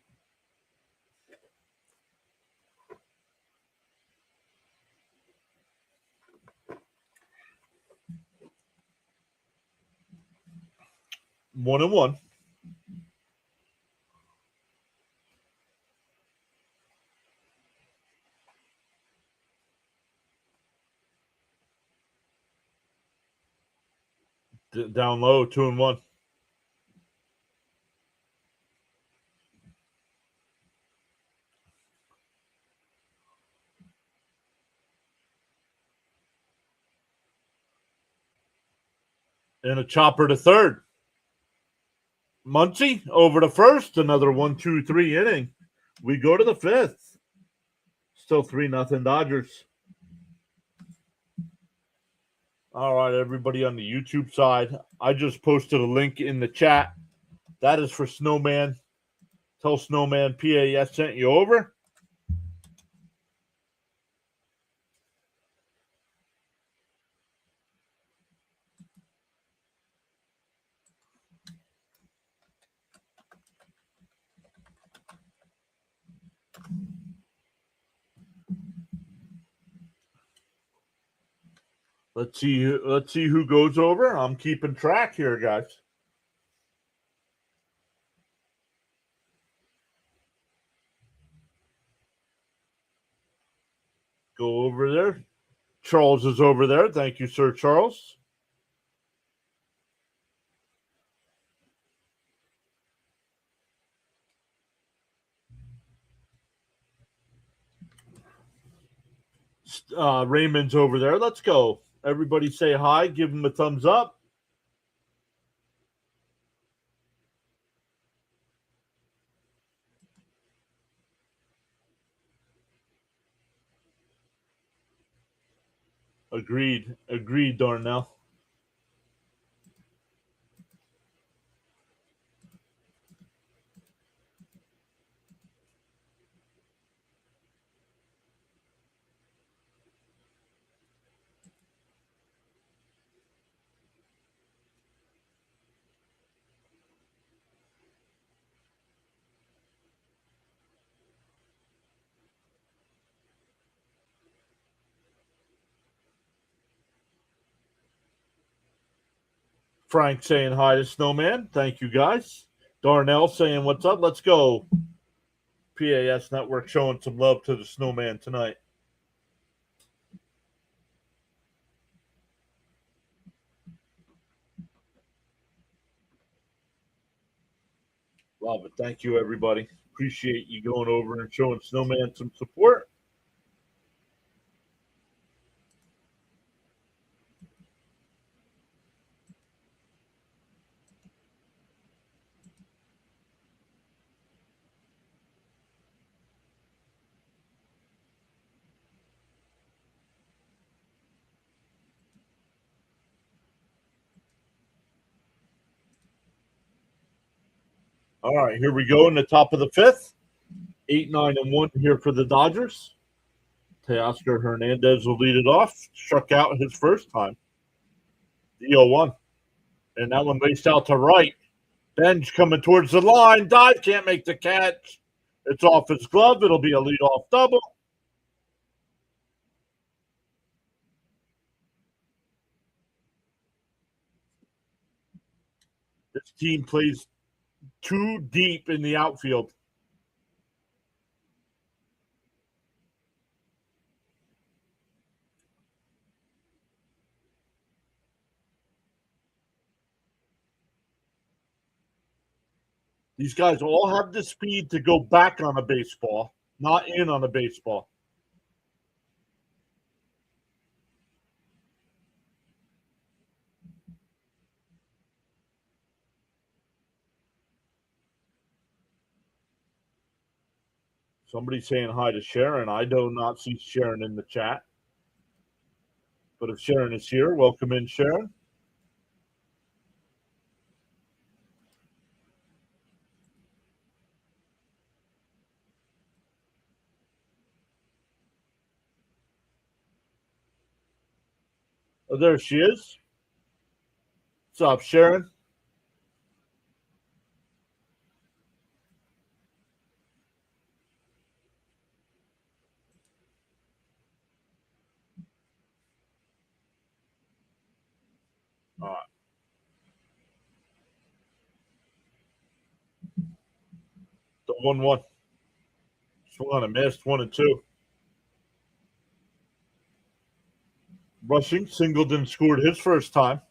One and one. Down low, 2-1. And a chopper to third. Muncie over to first. Another 1-2-3 inning. We go to the fifth. Still 3-0 Dodgers. All right, everybody on the YouTube side. I just posted a link in the chat. That is for Snowman. Tell Snowman PAS sent you over. Let's see who goes over. I'm keeping track here, guys. Go over there. Charles is over there. Thank you, Sir Charles. Raymond's over there. Let's go. Everybody say hi. Give him a thumbs up. Agreed, Darnell. Frank saying hi to Snowman. Thank you, guys. Darnell saying what's up. Let's go. PAS Network showing some love to the Snowman tonight. Love it. Thank you, everybody. Appreciate you going over and showing Snowman some support. All right, here we go in the top of the fifth. 8-9-1 here for the Dodgers. Teoscar Hernandez will lead it off. Struck out his first time. The 0-1. And that one raced out to right. Benj coming towards the line. Dive can't make the catch. It's off his glove. It'll be a leadoff double. This team plays too deep in the outfield. These guys all have the speed to go back on a baseball, not in on a baseball. Somebody's saying hi to Sharon. I do not see Sharon in the chat. But if Sharon is here, welcome in, Sharon. Oh, there she is. What's up, Sharon? All right. The 1-1. Swung on a missed 1-2. Rushing, Singleton scored his first time.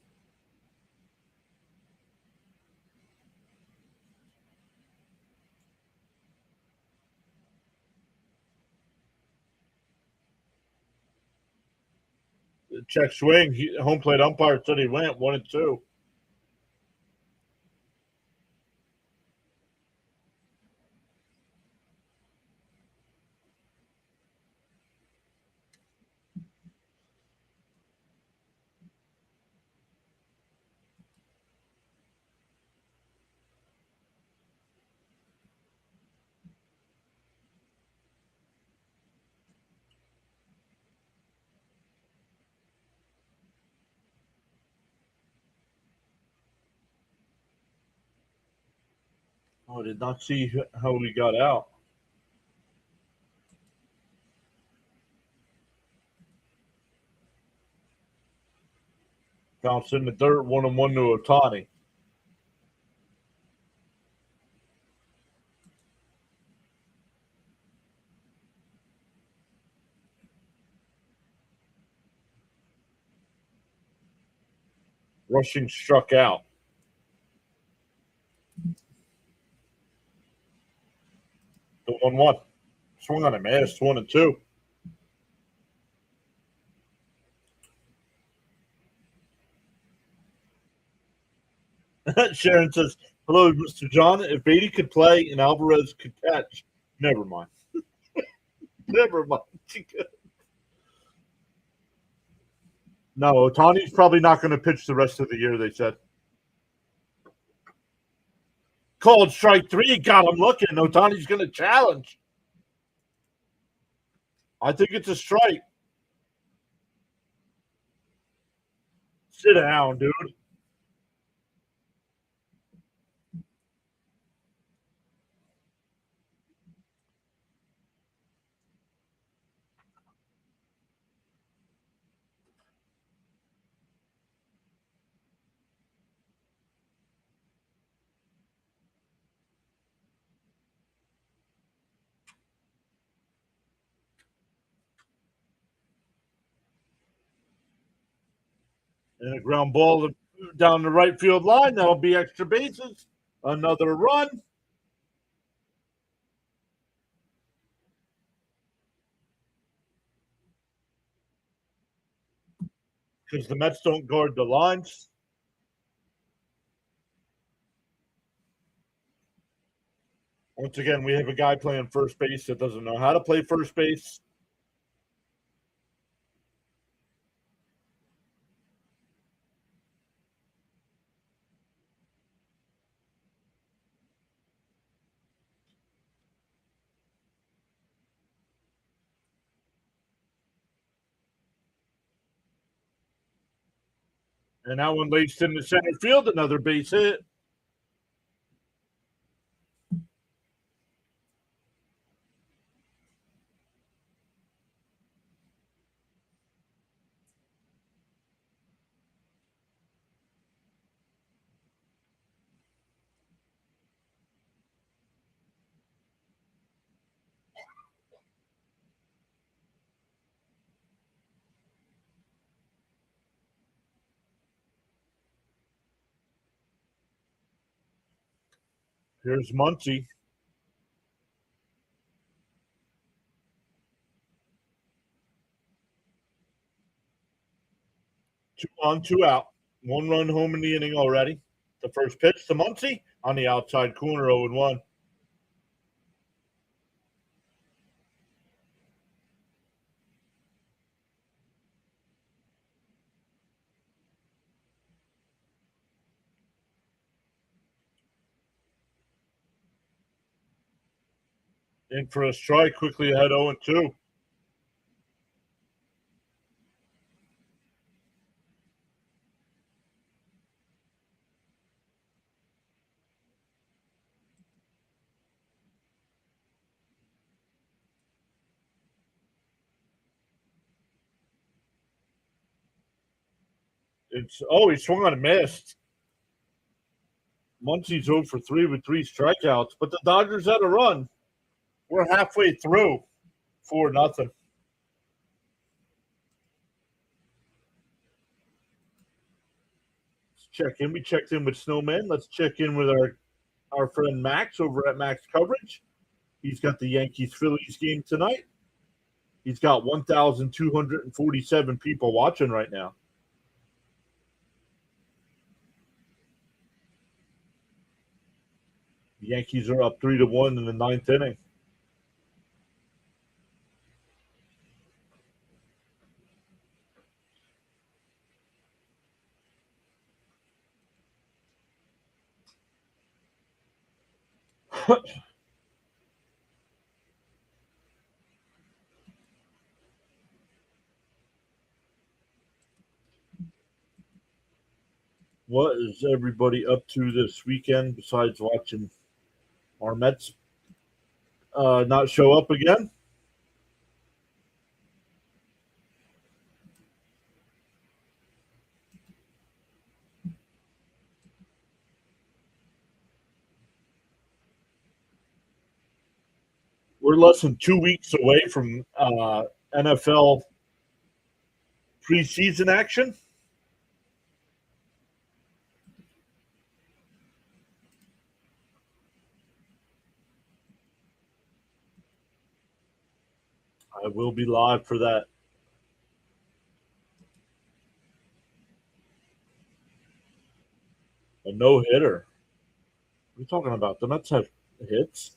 Check swing. Home plate umpire said he went 1-2. Oh, I did not see how he got out. Bounce in the dirt, 1-1 to Otani. Rushing struck out. The 1-1. Swung on a miss, 1-2. Sharon says, hello, Mr. John. If Beatty could play and Alvarez could catch, never mind. Never mind. No, Otani's probably not going to pitch the rest of the year, they said. Called strike 3. Got him looking. Otani's going to challenge. I think it's a strike. Sit down, dude. And a ground ball down the right field line. That'll be extra bases. Another run. Because the Mets don't guard the lines. Once again, we have a guy playing first base that doesn't know how to play first base. And that one laced into center field, another base hit. Here's Muncy. Two on, two out. One run home in the inning already. The first pitch to Muncy on the outside corner, 0-1. In for a strike, quickly ahead 0-2. He swung on and missed. Muncy's 0 for 3 with 3 strikeouts, but the Dodgers had a run. We're halfway through, 4-0. Check in. We checked in with Snowman. Let's check in with our friend Max over at Max Coverage. He's got the Yankees-Phillies game tonight. He's got 1,247 people watching right now. The Yankees are up 3-1 in the 9th inning. What is everybody up to this weekend besides watching our Mets not show up again? We're less than 2 weeks away from NFL preseason action. I will be live for that. A no-hitter. What are you talking about? The Mets have hits.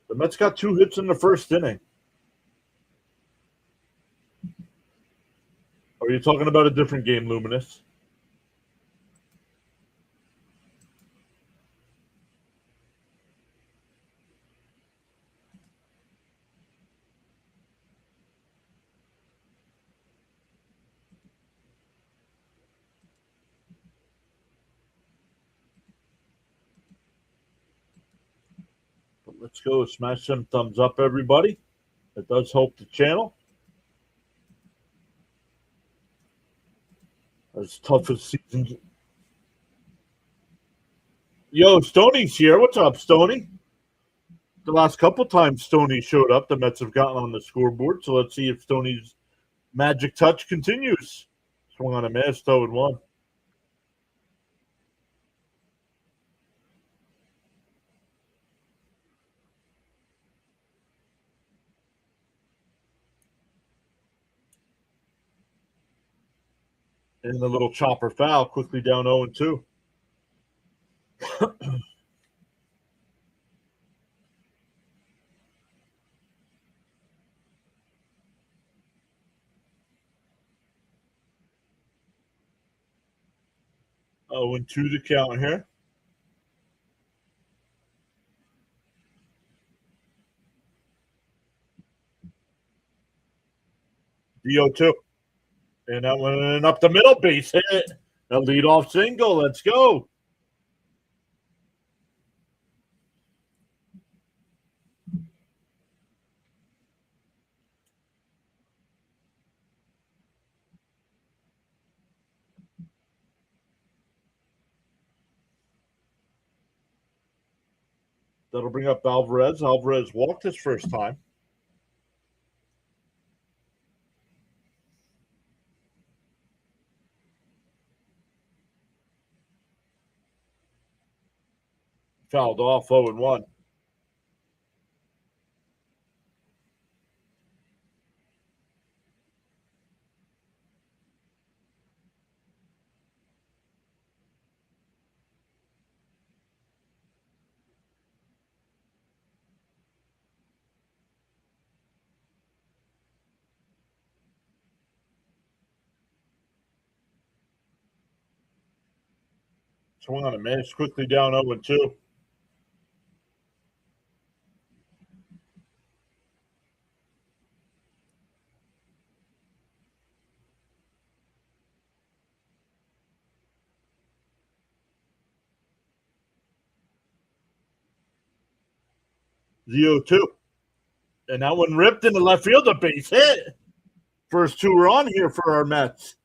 The Mets got 2 hits in the first inning. Are you talking about a different game, Luminous? But let's go. Smash some thumbs up, everybody. It does help the channel. As tough as season. Yo, Stoney's here. What's up, Stoney? The last couple times Stoney showed up, the Mets have gotten on the scoreboard. So let's see if Stoney's Magic touch continues. Swung on a miss, 0-1. And the little chopper foul quickly down 0-2. Oh, and 2 to count here. The 0-2. And that went up the middle, base hit. A leadoff single. Let's go. That'll bring up Alvarez. Alvarez walked his first time. Fouled off 0-1. Swung on a miss, quickly down 0-2. The 0-2. And that one ripped in the left field, a base hit. First 2 are on here for our Mets.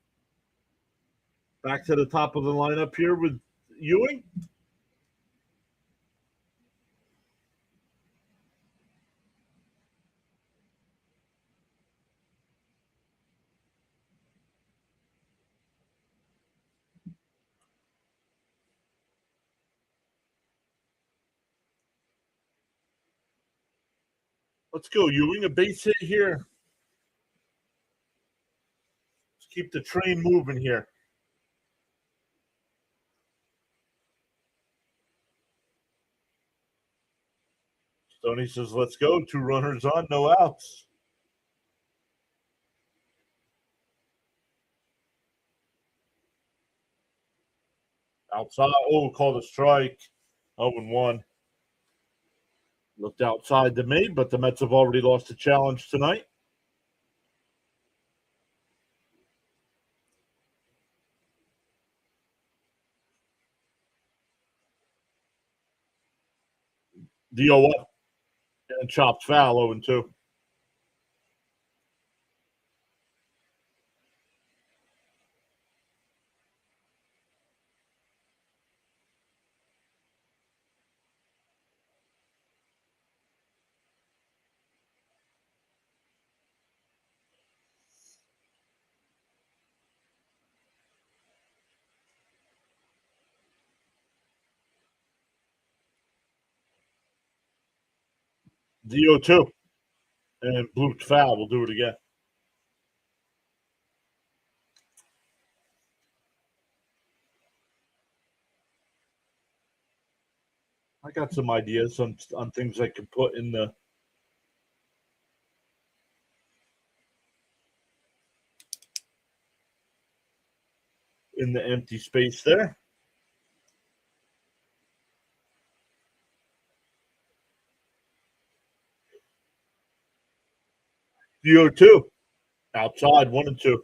Back to the top of the lineup here with Ewing. Let's go, Ewing. A base hit here. Let's keep the train moving here. Stoney says, let's go. 2 runners on, no outs. Outside. Oh, called a strike. 0-1. Looked outside to me, but the Mets have already lost a challenge tonight. The 0-1. And chopped foul, 0-2. The 0-2. And blooped foul. We'll do it again. I got some ideas on things I could put in the empty space there. The 0-2. Outside, 1-2.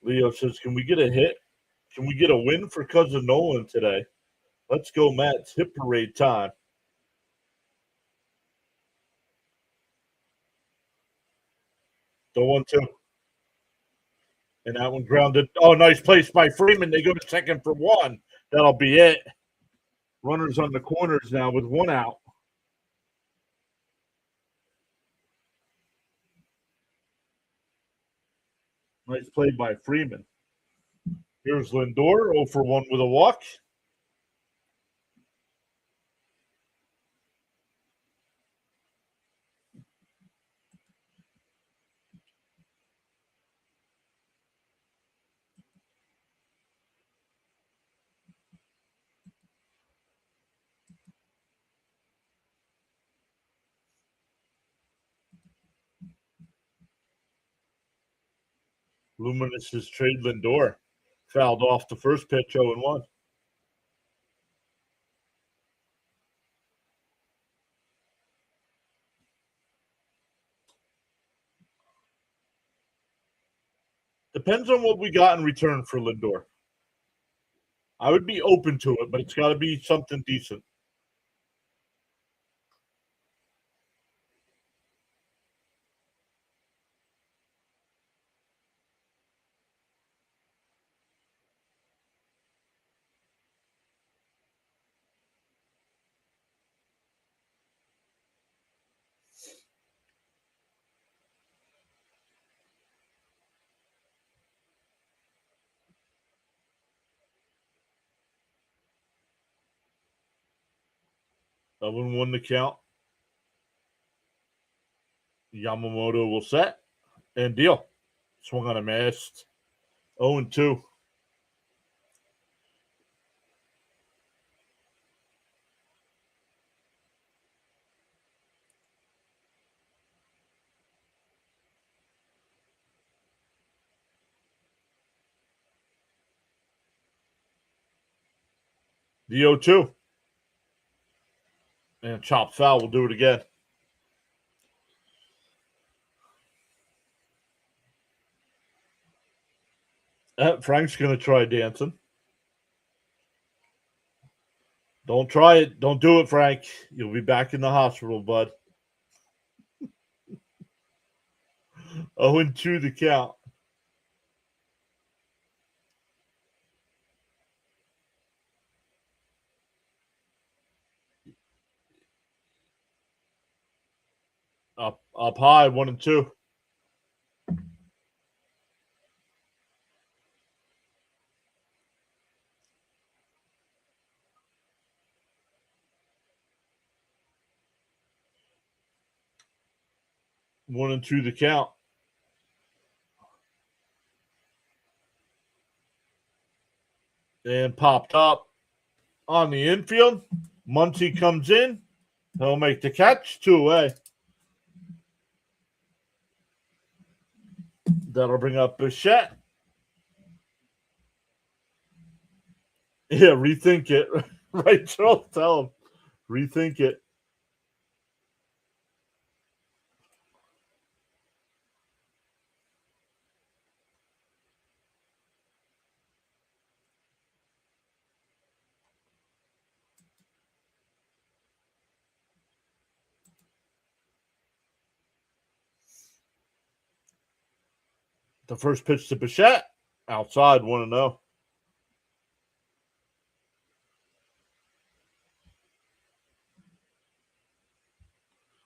Leo says, can we get a hit? Can we get a win for Cousin Nolan today? Let's go, Mets. Hit parade time. The 1-2. And that one grounded. Oh, nice place by Freeman. They go to second for 1. That'll be it. Runners on the corners now with 1 out. Nice play by Freeman. Here's Lindor, 0 for 1 with a walk. Luminous' trade Lindor. Fouled off the first pitch, 0 1. Depends on what we got in return for Lindor. I would be open to it, but it's got to be something decent. Owen won the count. Yamamoto will set and deal. Swung on a missed. 0 2. The 0 2. And chop foul will do it again. Frank's going to try dancing. Don't try it. Don't do it, Frank. You'll be back in the hospital, bud. 0 2 the count. Up high, 1 2. One and two the count. And popped up on the infield. Muncy comes in. He'll make the catch. 2 away. That'll bring up Bichette. Yeah, rethink it. Right, Charles? Tell him. Rethink it. The first pitch to Bichette. Outside, 1 0.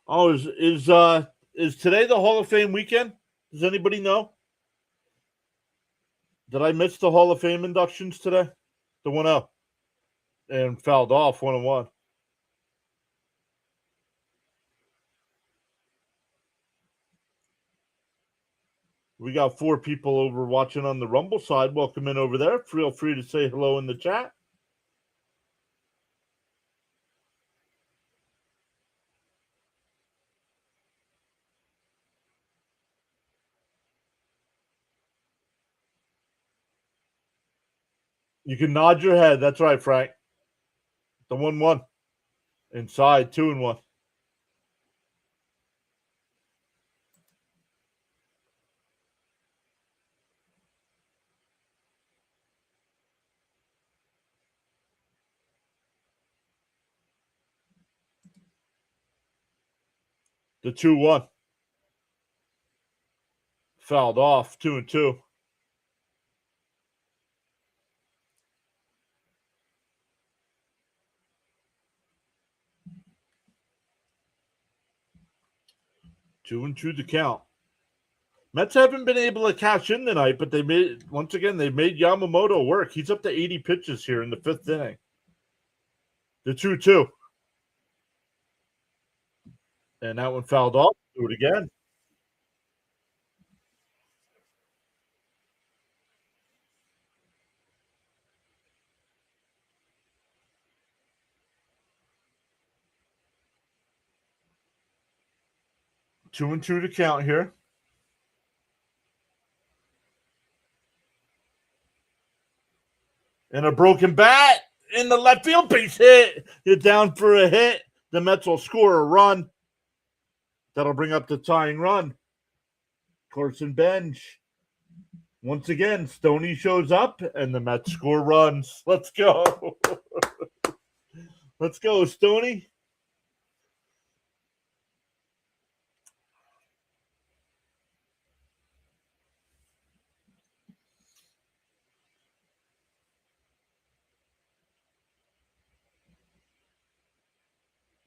Oh, is today the Hall of Fame weekend? Does anybody know? Did I miss the Hall of Fame inductions today? The 1 0. And fouled off 1 1. We got 4 people over watching on the Rumble side. Welcome in over there. Feel free to say hello in the chat. You can nod your head. That's right, Frank. The 1 1. Inside, 2 1. The 2 1. Fouled off, 2 2. Two and two to count. Mets haven't been able to cash in tonight, but they made Yamamoto work. He's up to 80 pitches here in the 5th inning. The 2-2. And that one fouled off. Do it again. Two and two to count here. And a broken bat in the left field base hit. You're down for a hit. The Mets will score a run. That'll bring up the tying run. Carson Bench. Once again, Stoney shows up and the Mets score runs. Let's go. Let's go, Stoney.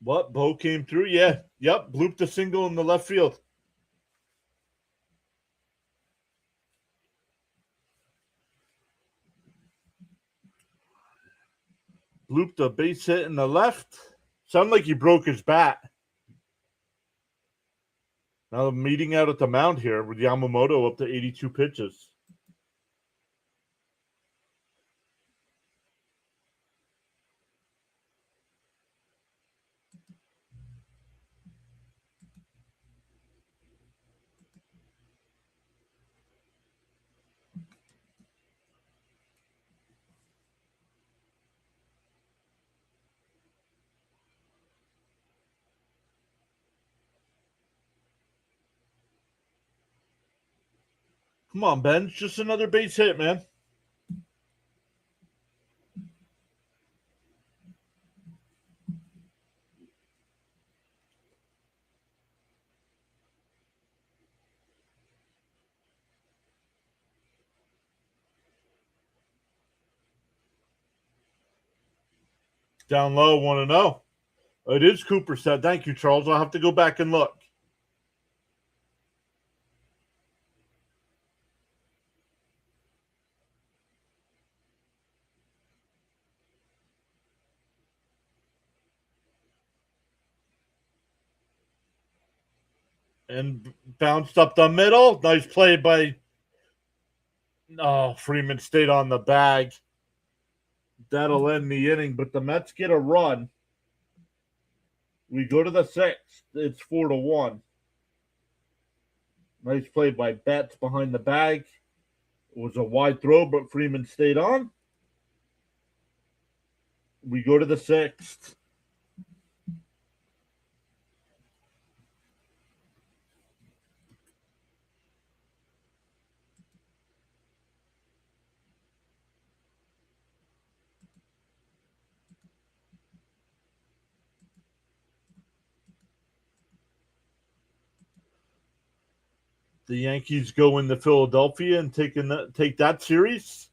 What? Bo came through? Yeah. Yep. Blooped a single in the left field. Blooped a base hit in the left. Sounded like he broke his bat. Now the meeting out at the mound here with Yamamoto up to 82 pitches. Come on, Ben. It's just another base hit, man. Down low, 1-0. It is Cooper said. Thank you, Charles. I'll have to go back and look. And bounced up the middle. Nice play by Freeman stayed on the bag. That'll end the inning, but the Mets get a run. We go to the 6th. It's 4-1. Nice play by Betts behind the bag. It was a wide throw, but Freeman stayed on. We go to the 6th. The Yankees go into Philadelphia and take that series.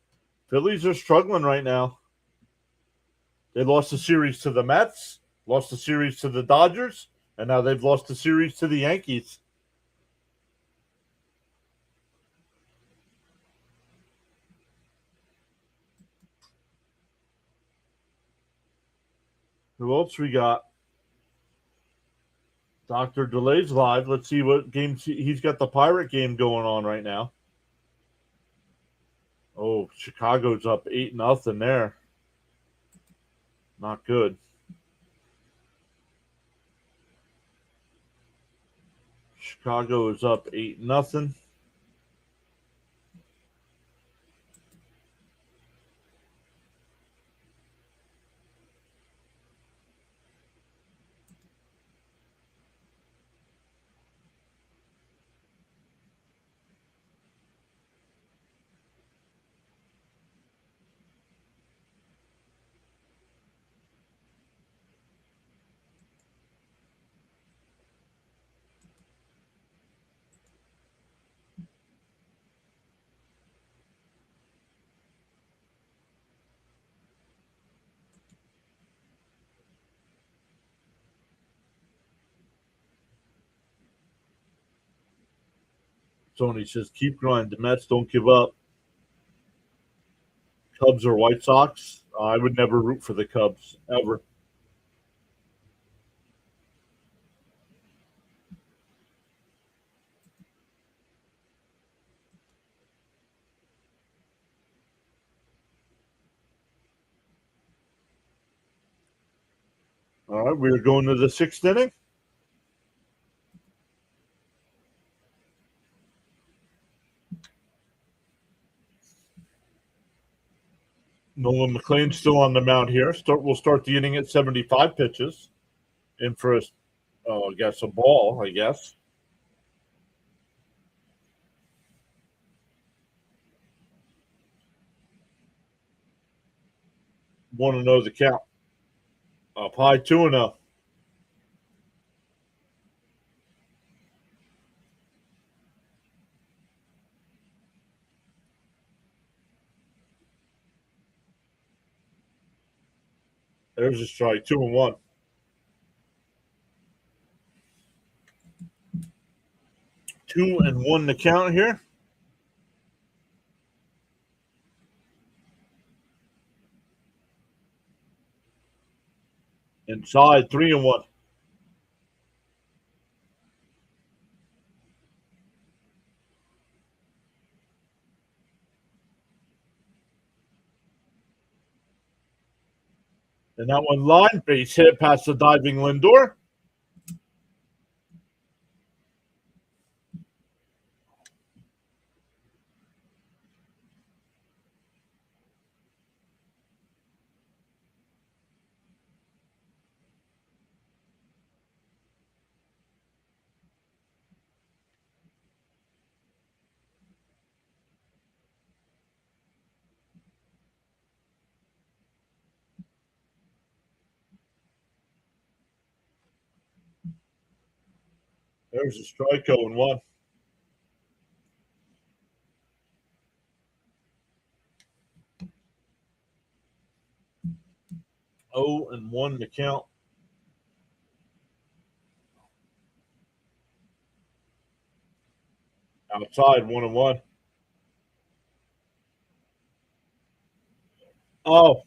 Phillies are struggling right now. They lost the series to the Mets, lost the series to the Dodgers, and now they've lost the series to the Yankees. Who else we got? Dr. Delay's live. Let's see what games he's got. The Pirate game going on right now. Oh, Chicago's up 8-0 there. Not good. Chicago is up 8-0. Tony says, keep grinding. Mets, don't give up. Cubs or White Sox? I would never root for the Cubs, ever. All right, we're going to the sixth inning. Nolan McLean still on the mound here. We'll start the inning at 75 pitches. In for a, I guess, a ball, I guess. Want to know the count. Up high 2-0. There's a strike. 2-1. 2-1 the count here. Inside 3-1. And that one line base hit past the diving Lindor. There's a strike 0-1. 0-1 the count. Outside 1-1. Oh,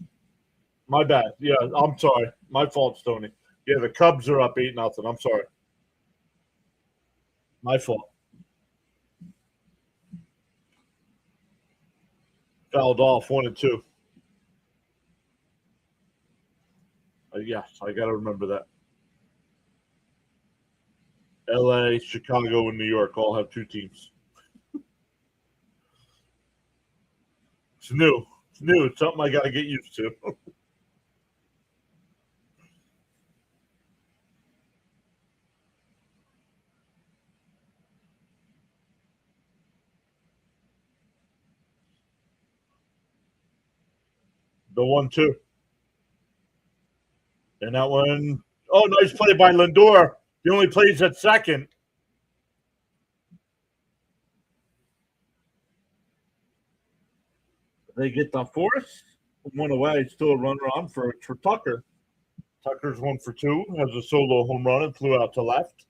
my bad. Yeah, I'm sorry. My fault, Stoney. Yeah, the Cubs are up 8-0. I'm sorry. My fault. Fouled off 1-2. Yes, I got to remember that. LA, Chicago, and New York all have two teams. It's new. It's new. It's something I got to get used to. The 1-2. And that one, oh, nice play by Lindor. He only plays at second. They get the fourth. One away. Still a runner on for Tucker. Tucker's 1-for-2. Has a solo home run and flew out to left.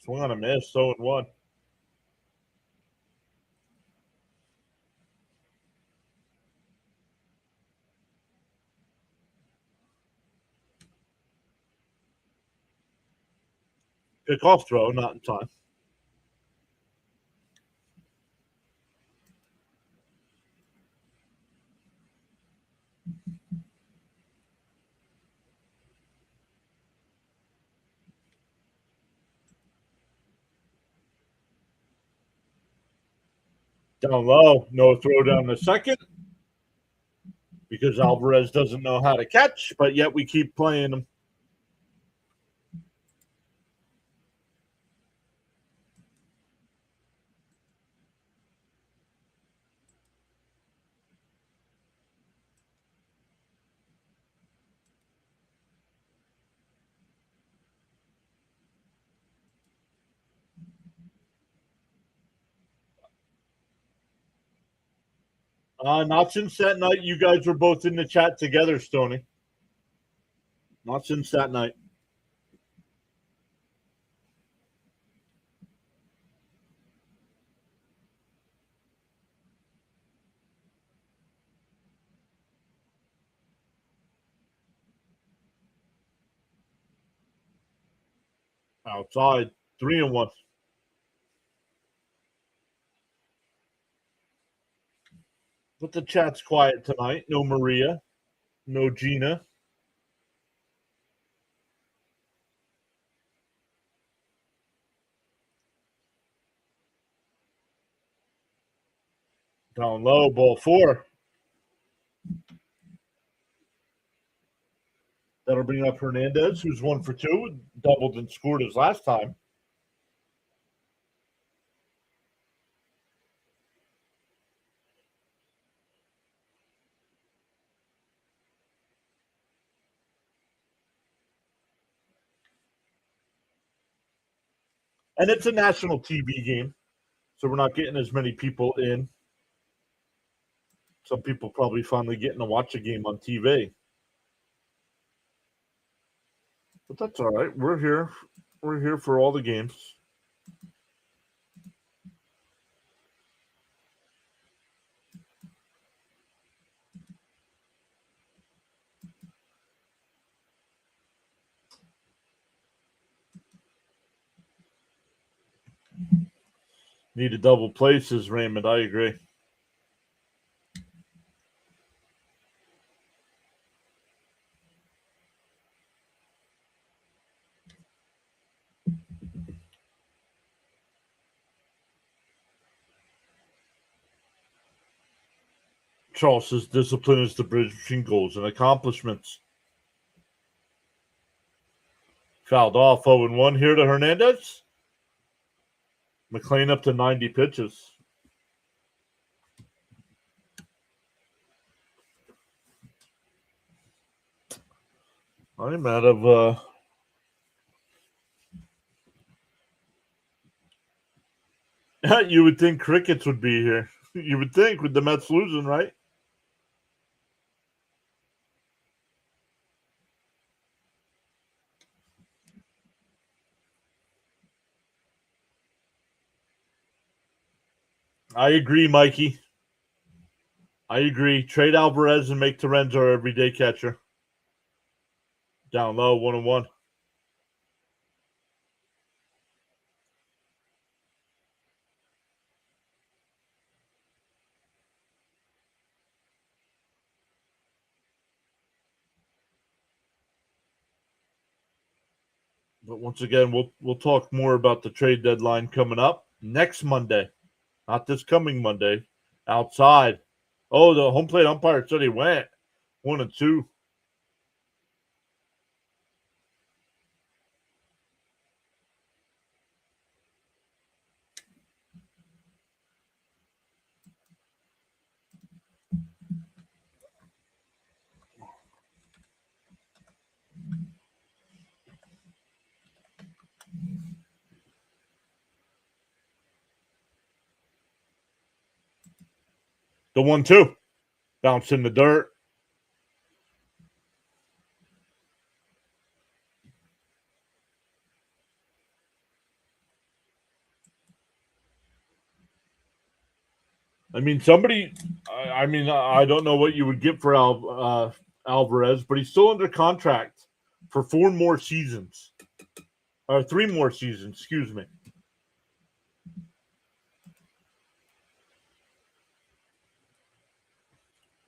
Swung on a miss. 0-1. Pick-off throw, not in time. Down low. No throw down the second because Alvarez doesn't know how to catch, but yet we keep playing him. Not since that night you guys were both in the chat together, Stoney. Not since that night. Outside, 3-1. But the chat's quiet tonight. No Maria, no Gina. Down low, ball 4. That'll bring up Hernandez, who's 1 for 2, doubled and scored his last time. And it's a national TV game, so we're not getting as many people in. Some people probably finally getting to watch a game on TV. But that's all right. We're here. We're here for all the games. Need a double play, says Raymond. I agree. Charles says discipline is the bridge between goals and accomplishments. Fouled off 0-1 here to Hernandez. McLean up to 90 pitches. I'm out of you would think crickets would be here. You would think with the Mets losing, right? I agree, Mikey. I agree. Trade Alvarez and make Terenz our everyday catcher. Down low, 1-1. But once again, we'll talk more about the trade deadline coming up next Monday, not this coming Monday. Outside. Oh, the home plate umpire said he went 1-2. The 1-2. Bounce in the dirt. I mean, I don't know what you would get for Alvarez, but he's still under contract for 4 more seasons. Or 3 more seasons, excuse me.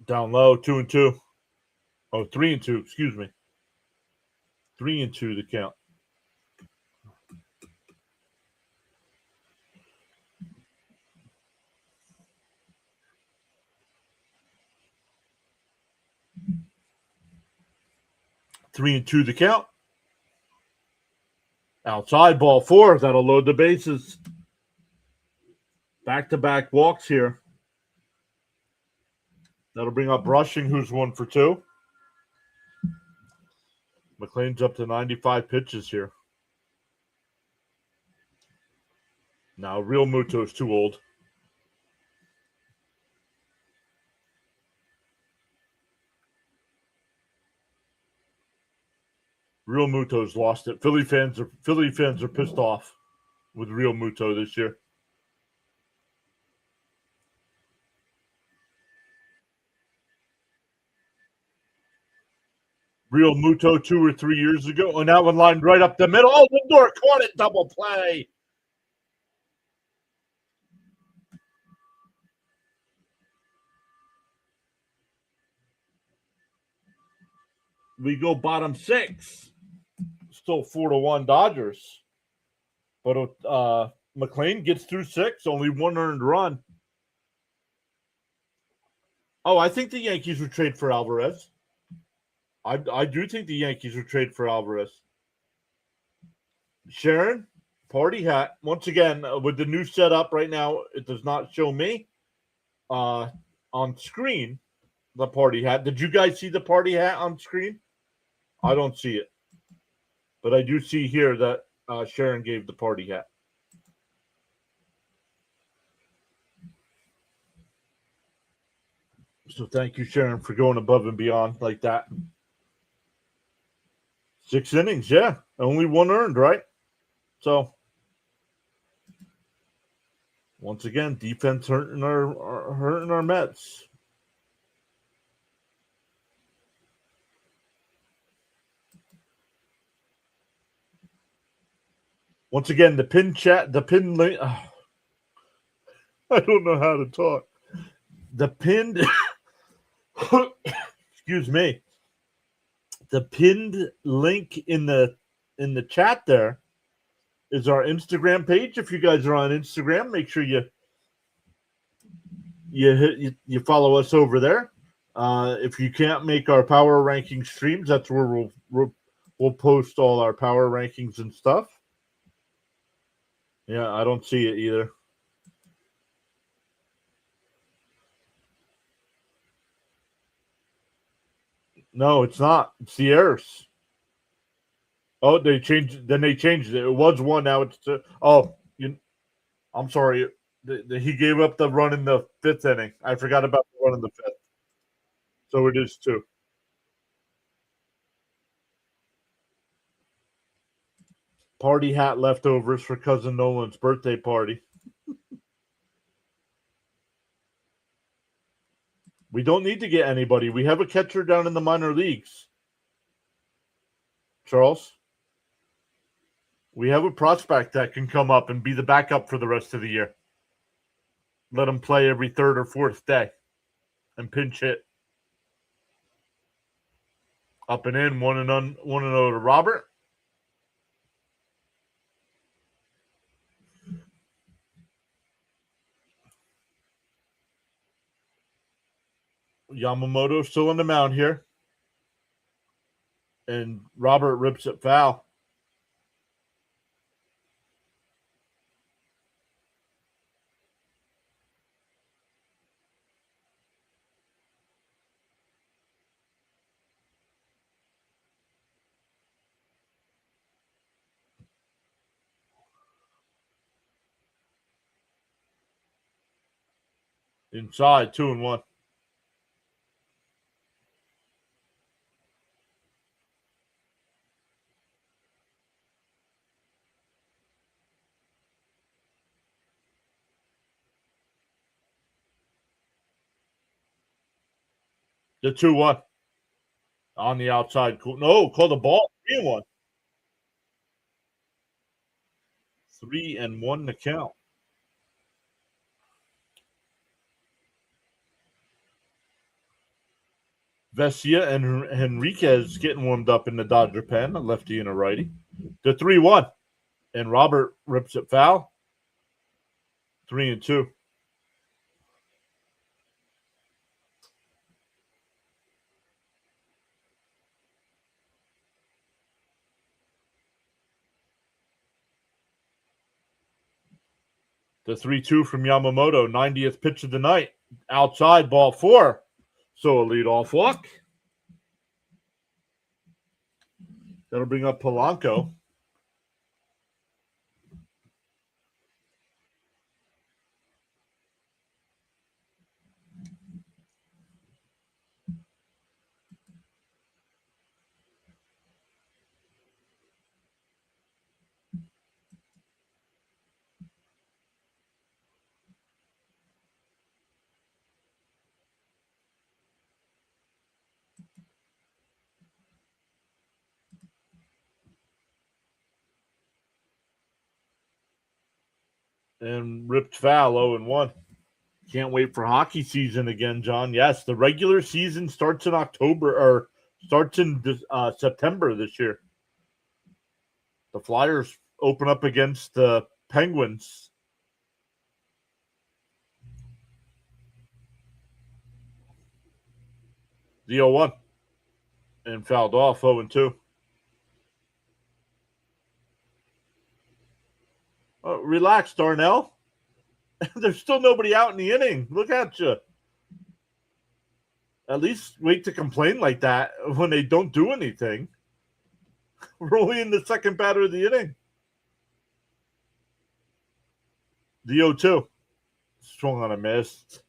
Down low, 2-2. Oh, 3-2, excuse me. 3-2 the count. Three and two the count. Outside ball 4. That'll load the bases. Back-to-back walks here. That'll bring up Rushing, who's 1 for 2. McLean's up to 95 pitches here. Now, Real Muto's too old. Real Muto's lost it. Philly fans are pissed off with Real Muto this year. Real Muto 2 or 3 years ago. Oh, that one lined right up the middle. Oh, Lindor caught it. Double play. We go bottom 6. Still 4-1 Dodgers. But McLean gets through 6. Only 1 earned run. Oh, I think the Yankees would trade for Alvarez. I do think the Yankees would trade for Alvarez. Sharon, party hat. Once again, with the new setup right now, it does not show me on screen the party hat. Did you guys see the party hat on screen? I don't see it. But I do see here that Sharon gave the party hat. So thank you, Sharon, for going above and beyond like that. 6 innings, yeah. Only 1 earned, right? So once again, defense hurting our Mets. Once again, the pin link. Oh, I don't know how to talk. The pinned, excuse me. The pinned link in the chat there is our Instagram page. If you guys are on Instagram, make sure you follow us over there. If you can't make our power ranking streams, that's where we'll post all our power rankings and stuff. Yeah, I don't see it either. No, it's not. It's the errors. Oh, they changed. Then they changed it. It was 1. Now it's 2. Oh, I'm sorry. He gave up the run in the 5th inning. I forgot about the run in the 5th. So it is 2. Party hat leftovers for cousin Nolan's birthday party. We don't need to get anybody. We have a catcher down in the minor leagues. Charles, we have a prospect that can come up and be the backup for the rest of the year. Let him play every 3rd or 4th day and pinch hit. Up and in, 1-0 to Robert. Yamamoto still on the mound here. And Robert rips it foul. Inside, 2-1. The 2-1 on the outside. No, call the ball. 3-1. 3-1 to count. Vesia and Henriquez getting warmed up in the Dodger pen, a lefty and a righty. The 3-1. And Robert rips it foul. 3-2. The 3-2 from Yamamoto, 90th pitch of the night. Outside, ball 4. So a leadoff walk. That'll bring up Polanco. and ripped foul 0-1. Can't wait for hockey season again, John. Yes, the regular season starts in October or starts in September this year. The Flyers open up against the Penguins. The 0-1 and fouled off 0-2. Relax, Darnell. There's still nobody out in the inning. Look at you. At least wait to complain like that when they don't do anything. We're only in the second batter of the inning. The 0-2. Swung on a miss.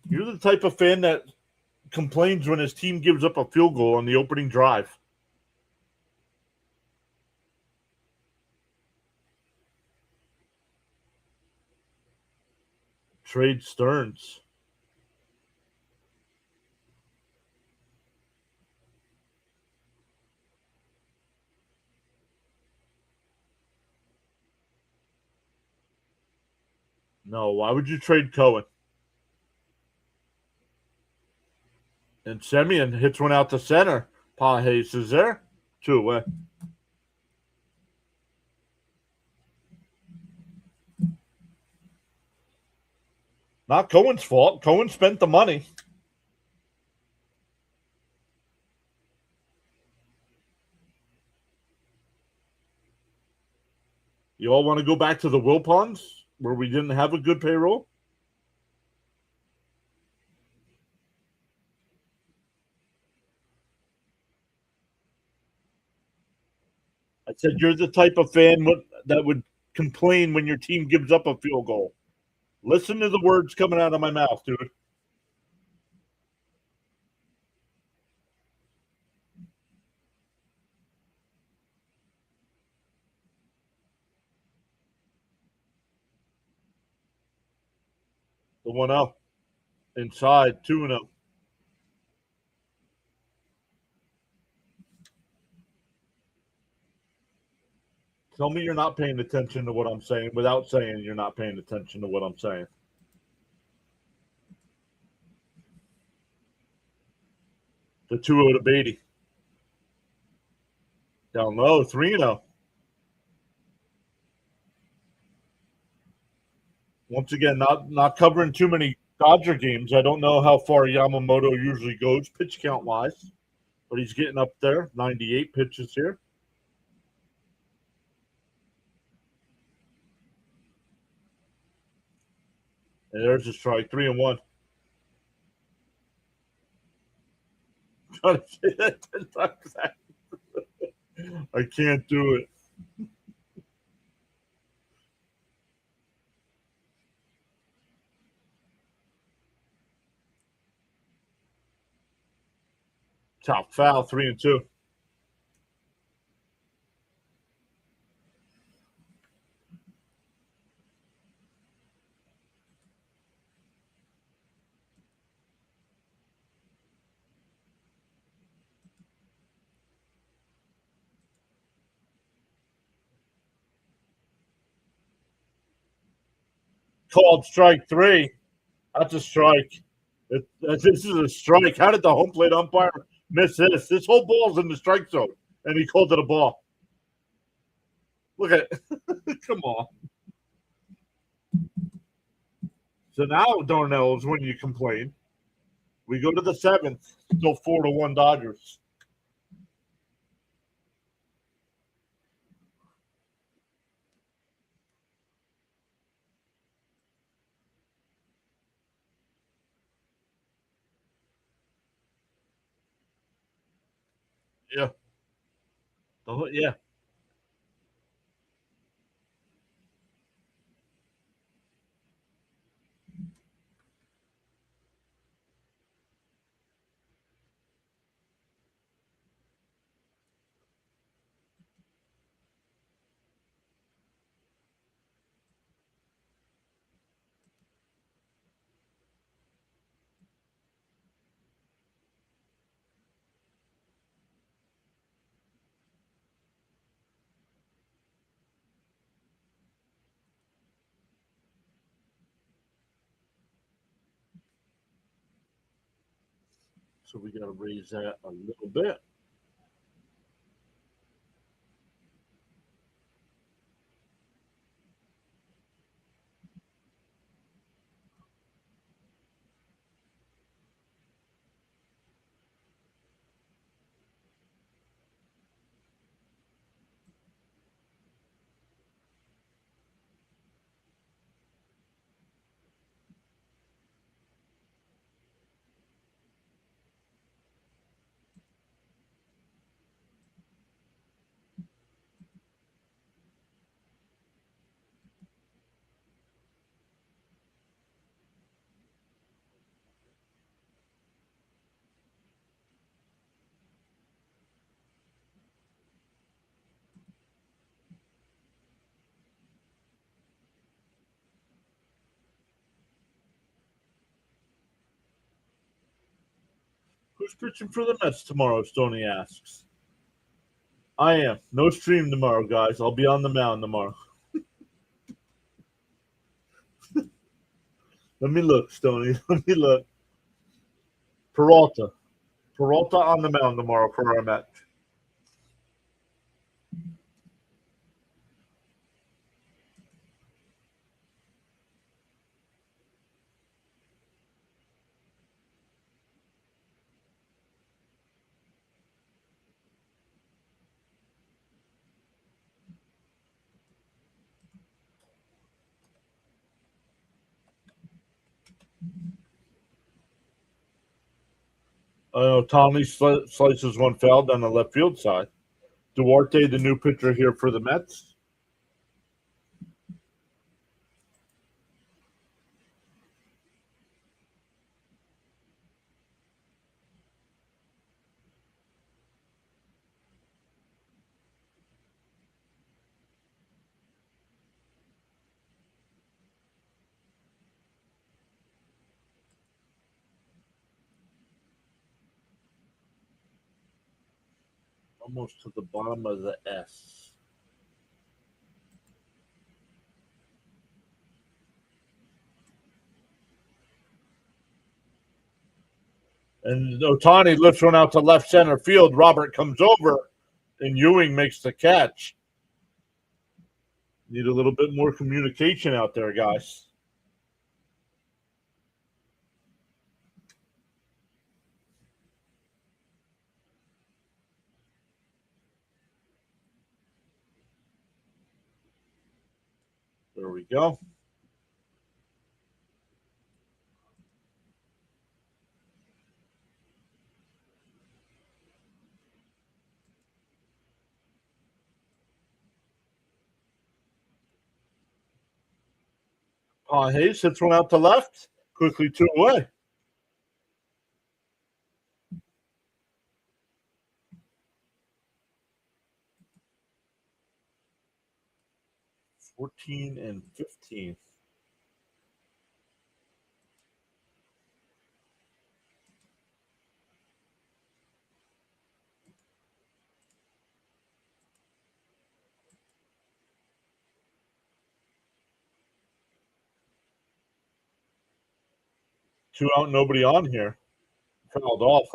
You're the type of fan that complains when his team gives up a field goal on the opening drive. Trade Stearns. No, why would you trade Cohen? And Semyon hits one out to center. Pages is there. 2 away. Not Cohen's fault. Cohen spent the money. You all want to go back to the Wilpons where we didn't have a good payroll? I said you're the type of fan that would complain when your team gives up a field goal. Listen to the words coming out of my mouth, dude. The 1-0. Inside, 2-0. Tell me you're not paying attention to what I'm saying without saying you're not paying attention to what I'm saying. The 2-0 to Beatty. Down low, 3-0. Once again, not covering too many Dodger games. I don't know how far Yamamoto usually goes pitch count wise, but he's getting up there. 98 pitches here. And there's a strike, 3-1. Trying to say that 10 times. I can't do it. Top foul, 3-2. Called strike 3. That's a strike. This is a strike. How did the home plate umpire miss this? This whole ball's in the strike zone, and he called it a ball. Look at it. Come on. So now, Darnell, is when you complain. We go to the 7th, still 4-1 Dodgers. Yeah. Yeah. So we got to raise that a little bit. Who's pitching for the Mets tomorrow? Stoney asks. I am. No stream tomorrow, guys. I'll be on the mound tomorrow. Let me look, Stoney. Let me look. Peralta. Peralta on the mound tomorrow for our Mets. Tommy slices one foul down the left field side. Duarte, the new pitcher here for the Mets. Almost to the bottom of the S. And Otani lifts one out to left center field. Robert comes over, and Ewing makes the catch. Need a little bit more communication out there, guys. There we go. Hayes hits one out to left. Quickly 2 away. $14 and $15. Two out, nobody on here. Fouled off.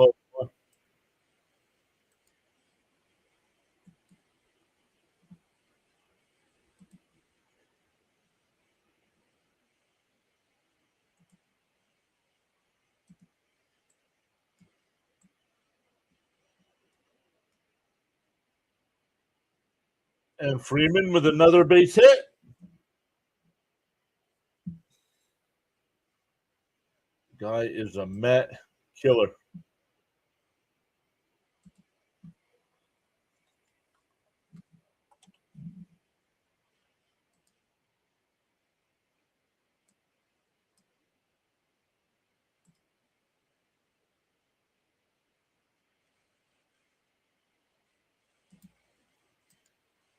And Freeman with another base hit. Guy is a Met killer.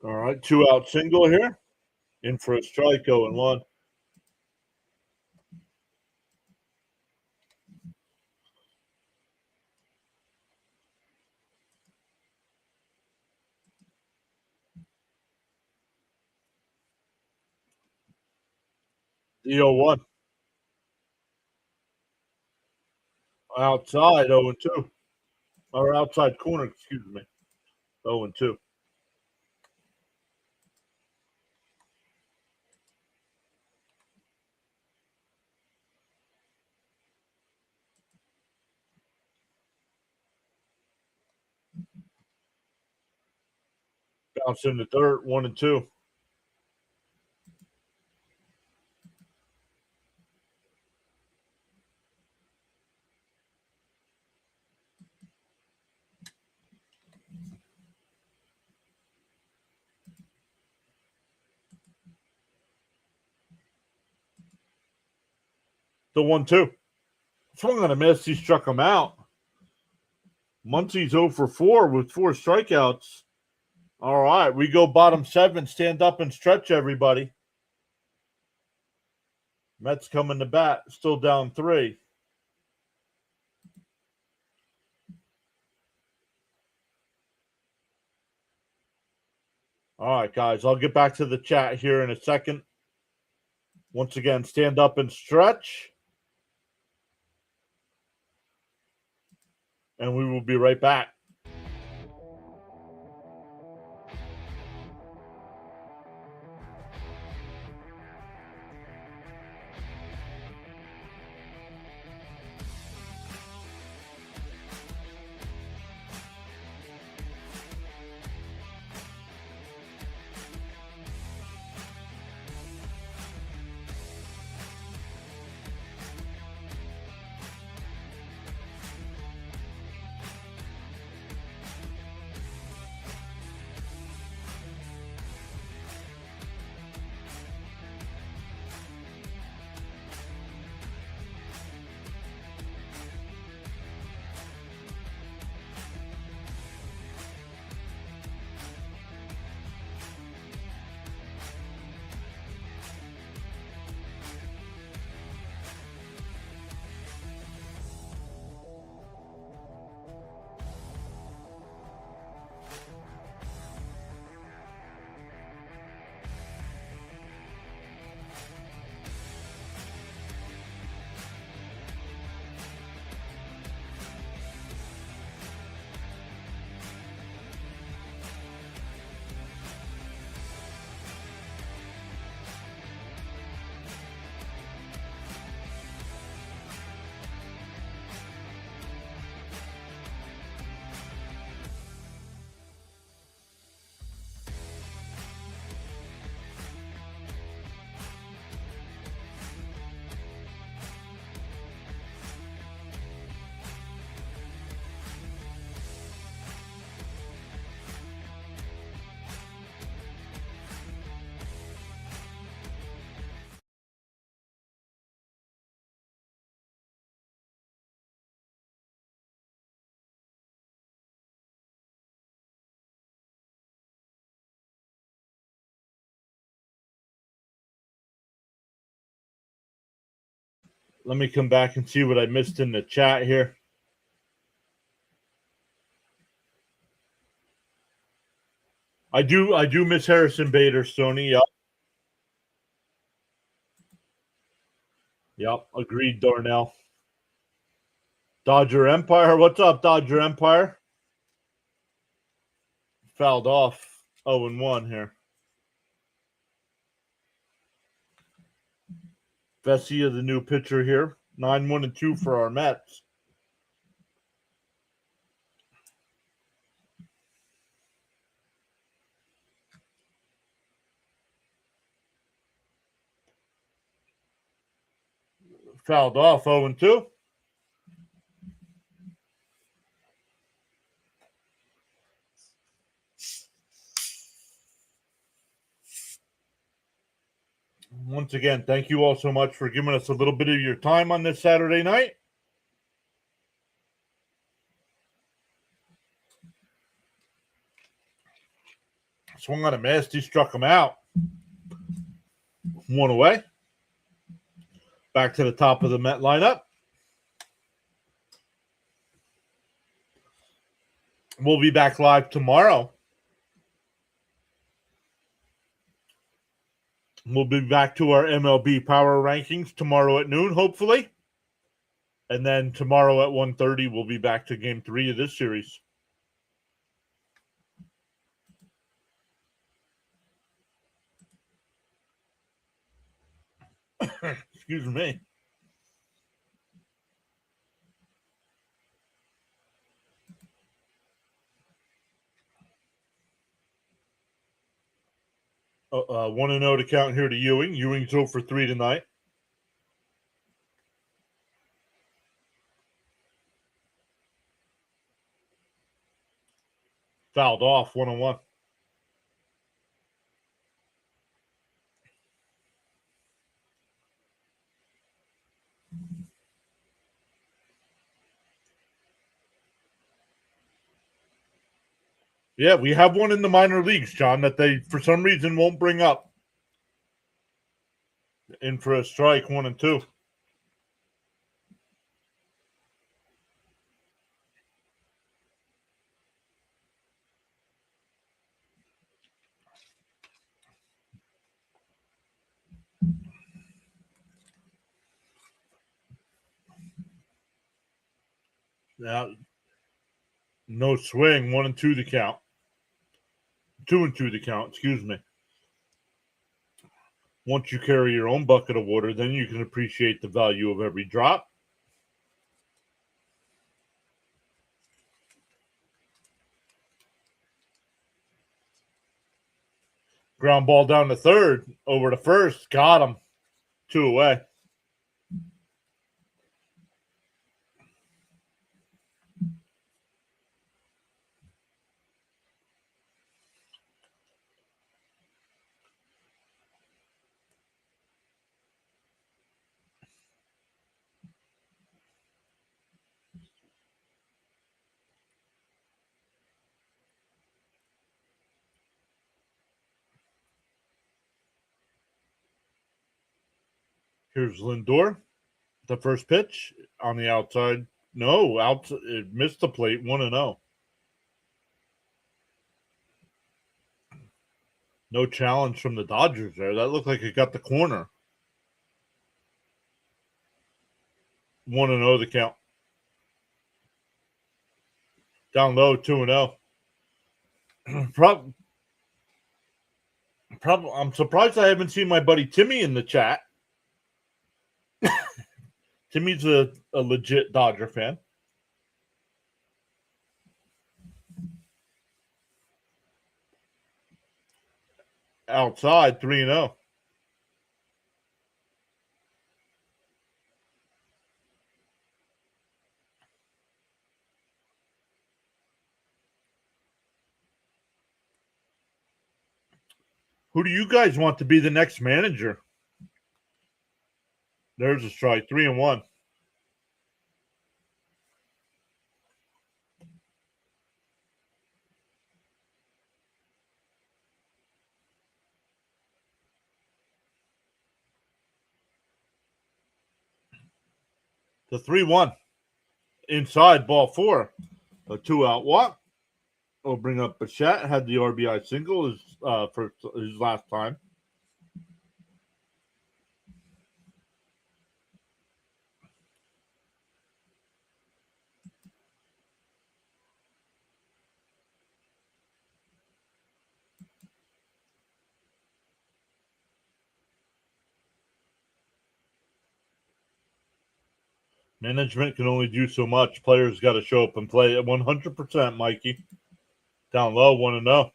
All right, 2 out single here. In for a strike, 0-1. The 0-1. Outside, 0-2. Or outside corner, excuse me. 0-2. Bounce in the dirt, 1-2. The 1-2. Swung on a miss. He struck him out. Muncie's 0 for 4 with 4 strikeouts. All right, we go bottom 7. Stand up and stretch, everybody. Mets coming to bat. Still down 3. All right, guys, I'll get back to the chat here in a second. Once again, stand up and stretch. And we will be right back. Let me come back and see what I missed in the chat here. I do miss Harrison Bader, Stoney. Yep. Yep. Agreed, Darnell. Dodger Empire. What's up, Dodger Empire? Fouled off. 0-1 here. Vesia, the new pitcher here. 9-1-2 for our Mets. Fouled off. 0-2. Once again, thank you all so much for giving us a little bit of your time on this Saturday night. Swung on a miss. He struck him out. 1 away. Back to the top of the Met lineup. We'll be back live tomorrow. We'll be back to our MLB power rankings tomorrow at noon, hopefully. And then tomorrow at 1:30, we'll be back to game 3 of this series. Excuse me. Oh, 1-0 to count here to Ewing. Ewing's 0 for 3 tonight. Fouled off, 1-1. Yeah, we have one in the minor leagues, John, that they, for some reason, won't bring up. In for a strike, 1-2. Now, no swing, 1-2 to count. 2-2 to count, excuse me. Once you carry your own bucket of water, then you can appreciate the value of every drop. Ground ball down to third, over to first, got him. 2 away. Here's Lindor. The first pitch on the outside. No, it missed the plate, 1-0. No challenge from the Dodgers there. That looked like it got the corner. 1-0 the count. Down low, 2-0. I'm surprised I haven't seen my buddy Timmy in the chat. Timmy's a legit Dodger fan. Outside, 3-0. Who do you guys want to be the next manager? There's a strike, 3-1. The 3-1. Inside, ball 4. A 2-out walk. We'll bring up Bichette. Had the RBI single for his last time. Management can only do so much. Players got to show up and play at 100%, Mikey. Down low, 1-0.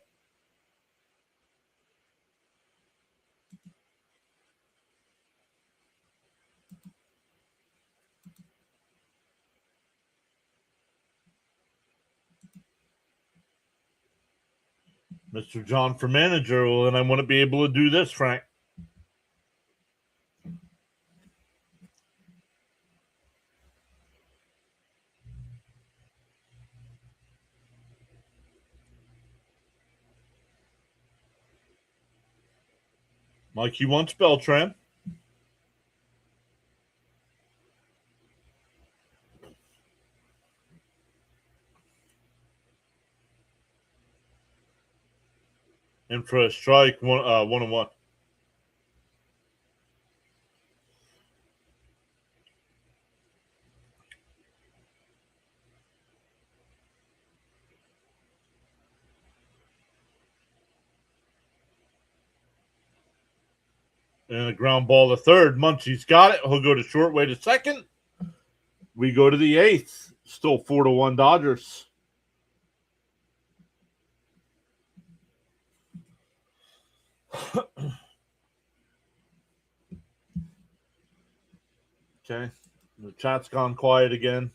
Mr. John for manager. Well, then I want to be able to do this, Frank. Mikey wants Beltran. And for a strike, 1-1. And a ground ball to third. Munchie's got it. He'll go to short, way to second. We go to the eighth. Still 4-1 Dodgers. Okay. The chat's gone quiet again.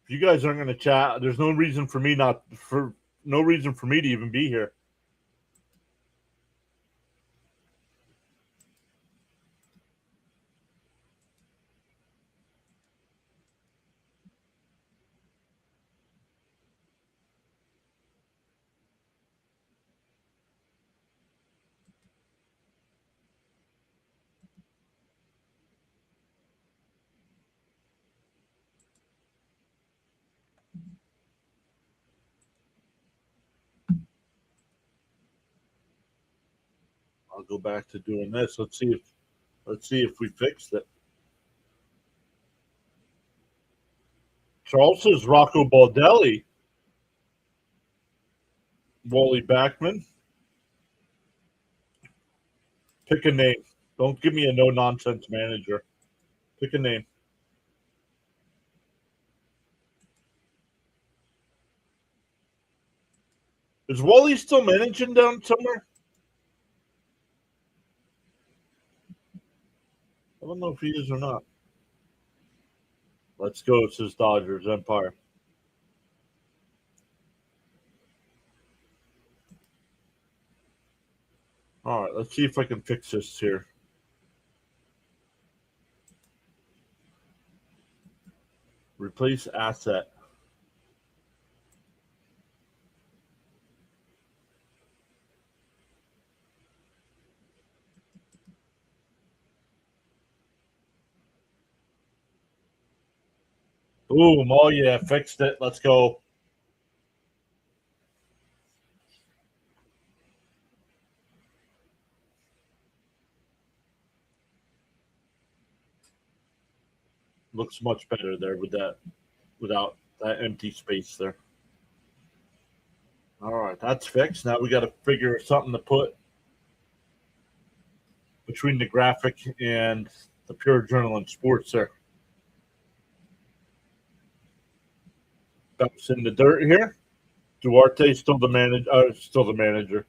If you guys aren't going to chat, there's no reason for me to even be here. I'll go back to doing this. Let's see if we fixed it. Charles says Rocco Baldelli. Wally Backman. Pick a name. Don't give me a no-nonsense manager. Pick a name. Is Wally still managing down somewhere? I don't know if he is or not. Let's go. It says Dodgers Empire. All right, let's see if I can fix this here. Replace asset. Boom. Oh, yeah, fixed it. Let's go. Looks much better there without that empty space there. All right, that's fixed. Now we got to figure something to put between the graphic and the pure adrenaline sports there. Ducks in the dirt here. Duarte still the manager. Still the manager.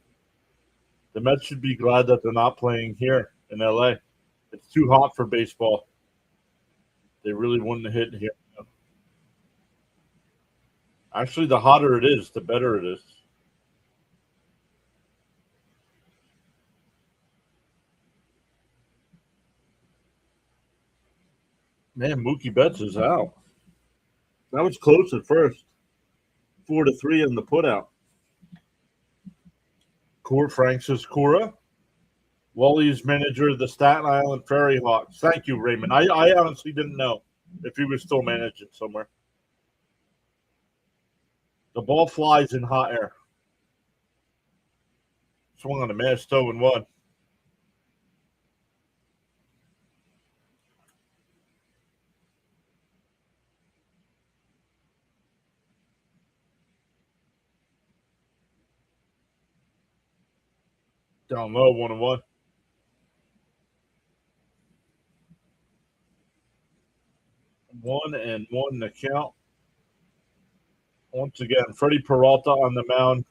The Mets should be glad that they're not playing here in LA. It's too hot for baseball. They really wouldn't have hit here. Actually, the hotter it is, the better it is. Man, Mookie Betts is out. That was close at first. 4-3 in the putout. Frank says Cora. Wally's manager of the Staten Island Ferry Hawks. Thank you, Raymond. I honestly didn't know if he was still managing somewhere. The ball flies in hot air. Swung on a miss, 0-1. Down low, 1-1. 1-1 the count. Once again, Freddie Peralta on the mound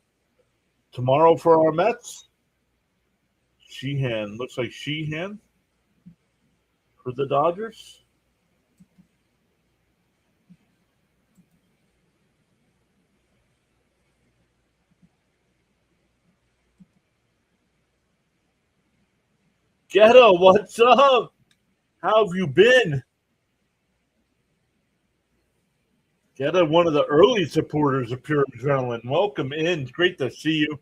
tomorrow for our Mets. Sheehan. Looks like Sheehan for the Dodgers. Ghetto, what's up? How have you been? Ghetto, one of the early supporters of Pure Adrenaline. Welcome in. Great to see you.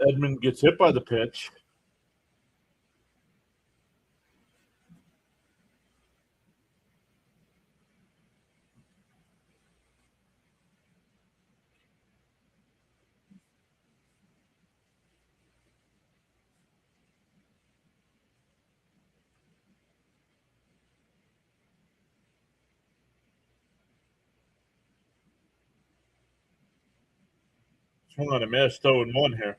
Edmund gets hit by the pitch. Swung on a miss, 0-1 here.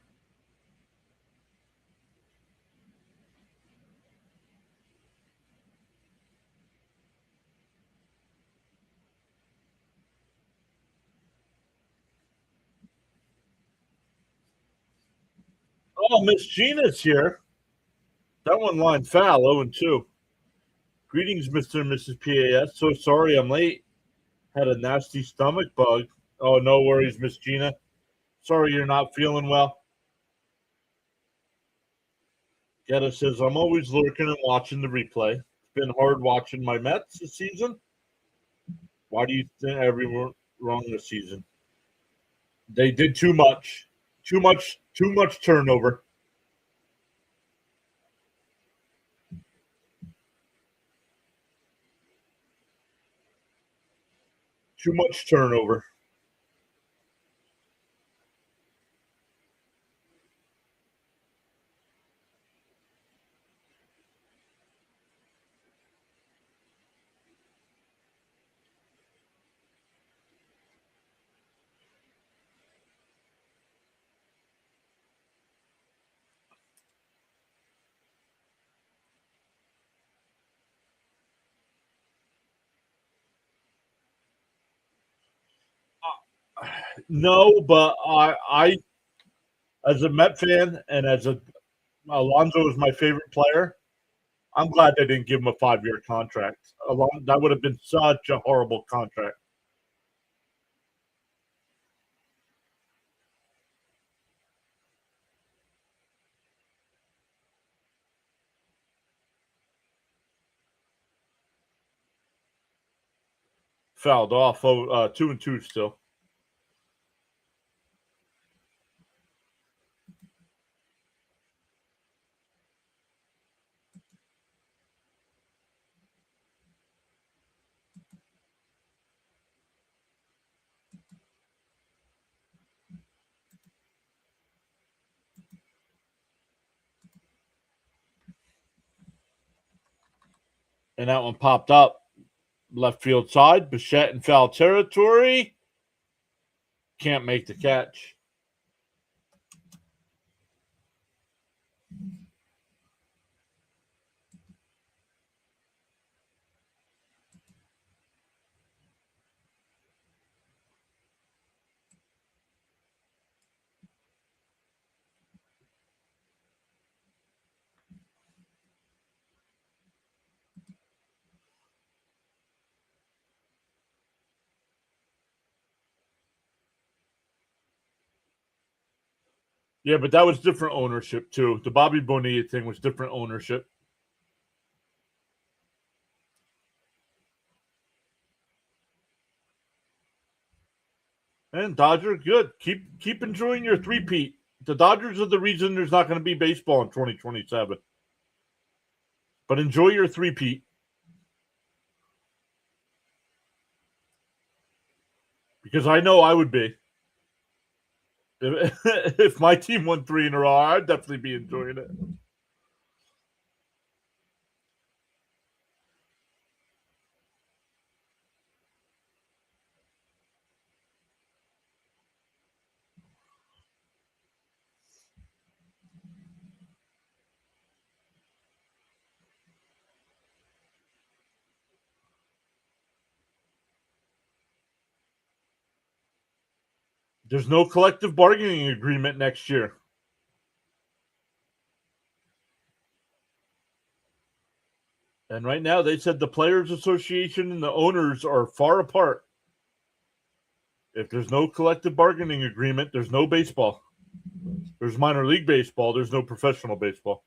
Oh, Miss Gina's here. That one line foul, 0-2. Greetings, Mr. and Mrs. PAS. So sorry I'm late. Had a nasty stomach bug. Oh, no worries, Miss Gina. Sorry you're not feeling well. Getta says, I'm always lurking and watching the replay. It's been hard watching my Mets this season. Why do you think everyone wrong this season? They did too much. Too much turnover. Too much turnover. No, but I as a Met fan and as Alonso is my favorite player, I'm glad they didn't give him a 5-year contract. That would have been such a horrible contract. Fouled off. 2-2 still. And that one popped up. Left field side. Bichette in foul territory. Can't make the catch. Yeah, but that was different ownership too. The Bobby Bonilla thing was different ownership. And Dodger, good. Keep enjoying your three-peat. The Dodgers are the reason there's not going to be baseball in 2027. But enjoy your three-peat. Because I know I would be. If my team won 3 in a row, I'd definitely be enjoying it. There's no collective bargaining agreement next year. And right now, they said the Players Association and the owners are far apart. If there's no collective bargaining agreement, there's no baseball. There's minor league baseball. There's no professional baseball.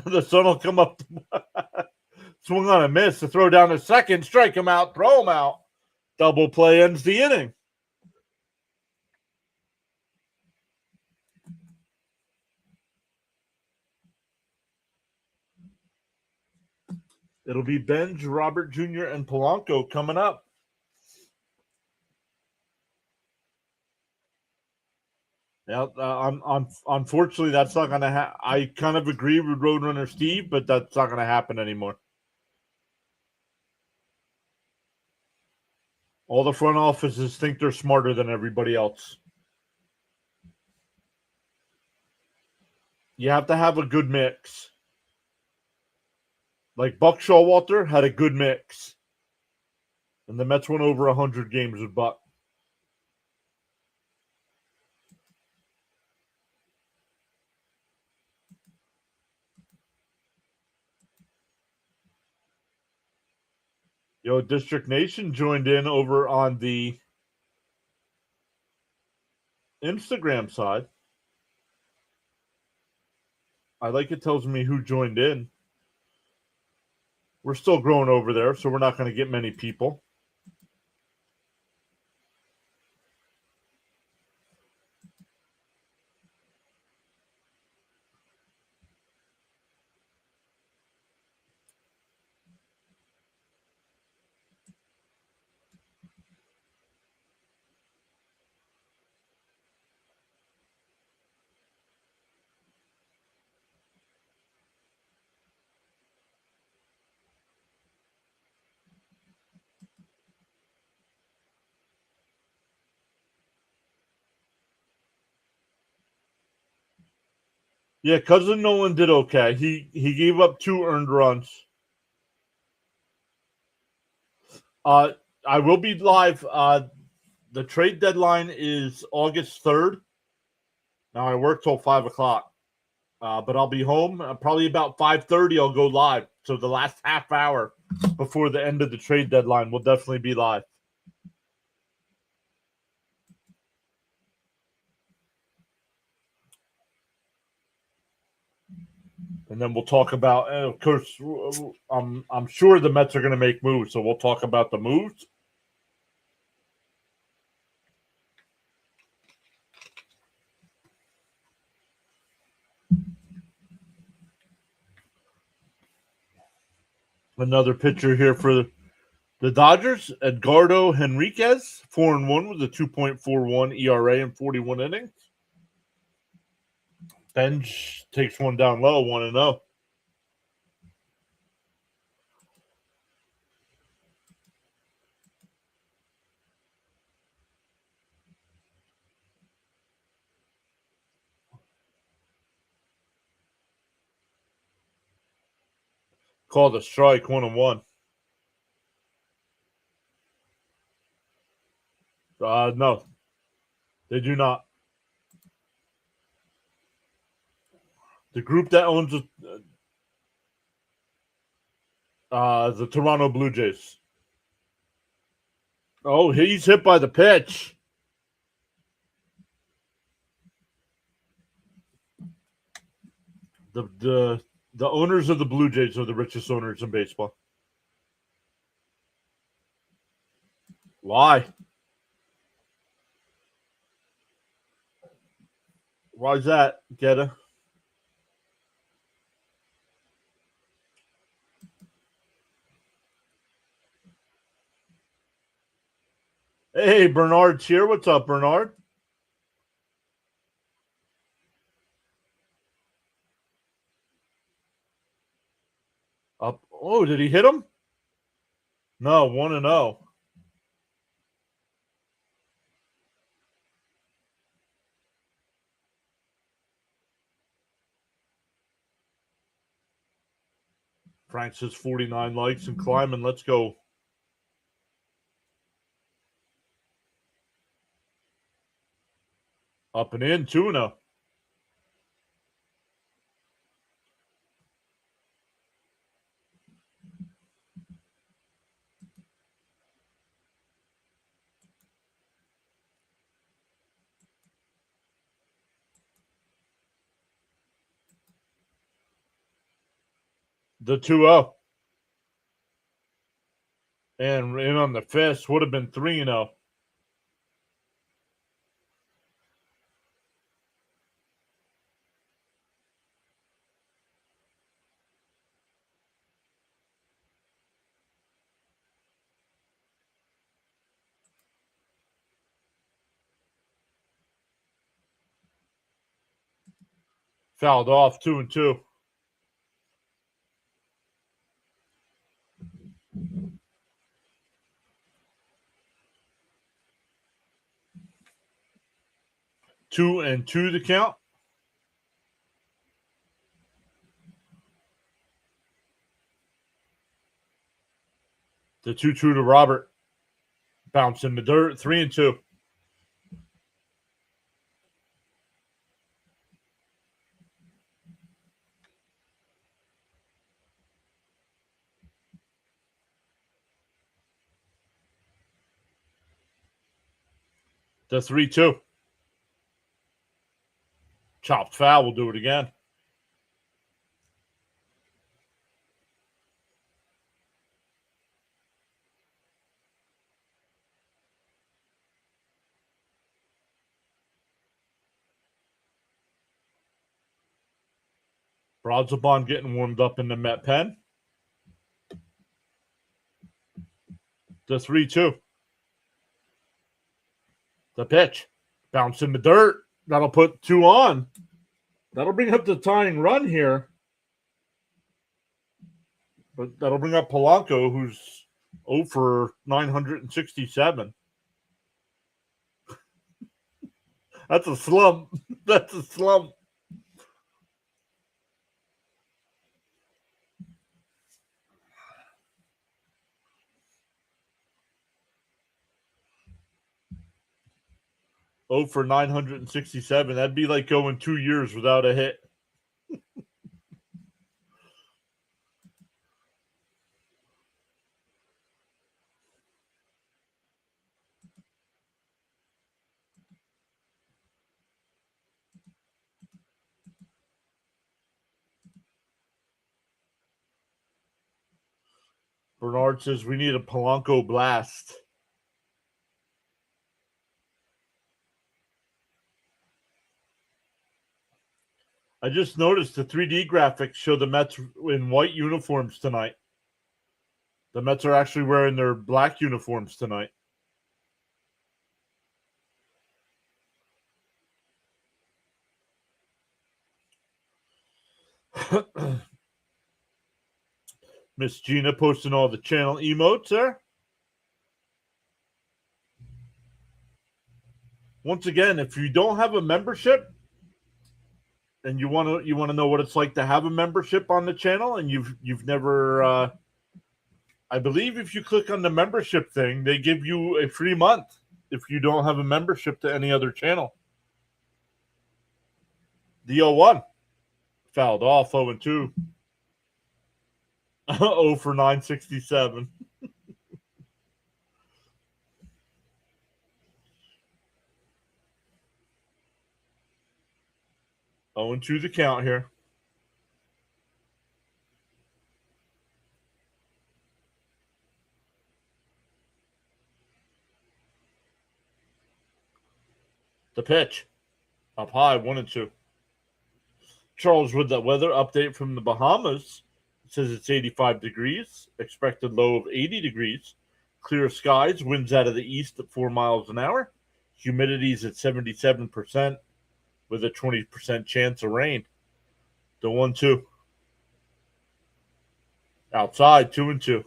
The sun will come up. Swung on a miss to throw down a second. Strike him out. Throw him out. Double play ends the inning. It'll be Benj, Robert Jr., and Polanco coming up. Yeah, unfortunately, that's not going to happen. I kind of agree with Roadrunner Steve, but that's not going to happen anymore. All the front offices think they're smarter than everybody else. You have to have a good mix. Like Buck Showalter had a good mix. And the Mets went over 100 games with Buck. Yo, District Nation joined in over on the Instagram side. I like it tells me who joined in. We're still growing over there, so we're not going to get many people. Yeah, Cousin Nolan did okay. He gave up 2 earned runs. I will be live. The trade deadline is August 3rd. Now I work till 5:00, but I'll be home probably about 5:30. I'll go live. So the last half hour before the end of the trade deadline, will definitely be live. And then we'll talk about, of course, I'm sure the Mets are going to make moves, so we'll talk about the moves. Another pitcher here for the Dodgers, Edgardo Henriquez, 4-1 with a 2.41 ERA in 41 innings. Benj takes one down low, 1-0. Called a strike, 1-1. No, they do not. The group that owns the Toronto Blue Jays. Oh, he's hit by the pitch. The owners of the Blue Jays are the richest owners in baseball. Why? Why's that, Geta? Hey, Bernard's here. What's up, Bernard? Up. Oh, did he hit him? No, 1-0. Frank says 49 likes and climbing. Let's go. Up and in, 2-0. The 2-0. And in on the fist would have been 3-0. Fouled off, 2-2. Two and two the count. The 2-2 to Robert. Bounce in the dirt, 3-2. The 3-2. Chopped foul. We'll do it again. Broadzabon getting warmed up in the Met pen. The 3-2. The pitch. Bounce in the dirt. That'll put 2 on. That'll bring up the tying run here. But that'll bring up Polanco, who's 0 for 967. That's a slump. That's a slump. Oh for 967. That'd be like going 2 years without a hit. Bernard says we need a Polanco blast. I just noticed the 3D graphics show the Mets in white uniforms tonight. The Mets are actually wearing their black uniforms tonight. Miss Gina posting all the channel emotes there. Once again, if you don't have a membership and you want to know what it's like to have a membership on the channel, and you've never, I believe if you click on the membership thing, they give you a free month if you don't have a membership to any other channel. The 0-1 fouled off, 0-2. 0 for 967. Oh, and 2 the count here. The pitch. Up high, 1-2. Charles with the weather update from the Bahamas. It says it's 85 degrees. Expected low of 80 degrees. Clear skies. Winds out of the east at 4 miles an hour. Humidity's at 77% with a 20% chance of rain. The 1-2. Outside, 2-2.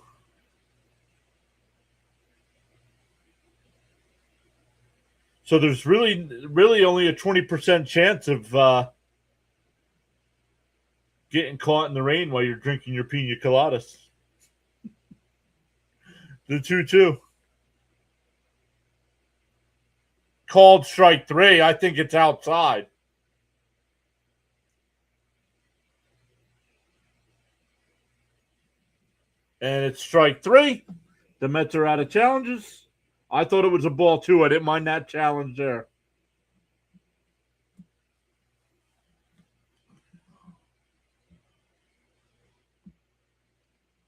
So there's really only a 20% chance of getting caught in the rain while you're drinking your pina coladas. The 2-2. Called strike 3. I think it's outside. And it's strike 3. The Mets are out of challenges. I thought it was a ball 2. I didn't mind that challenge there.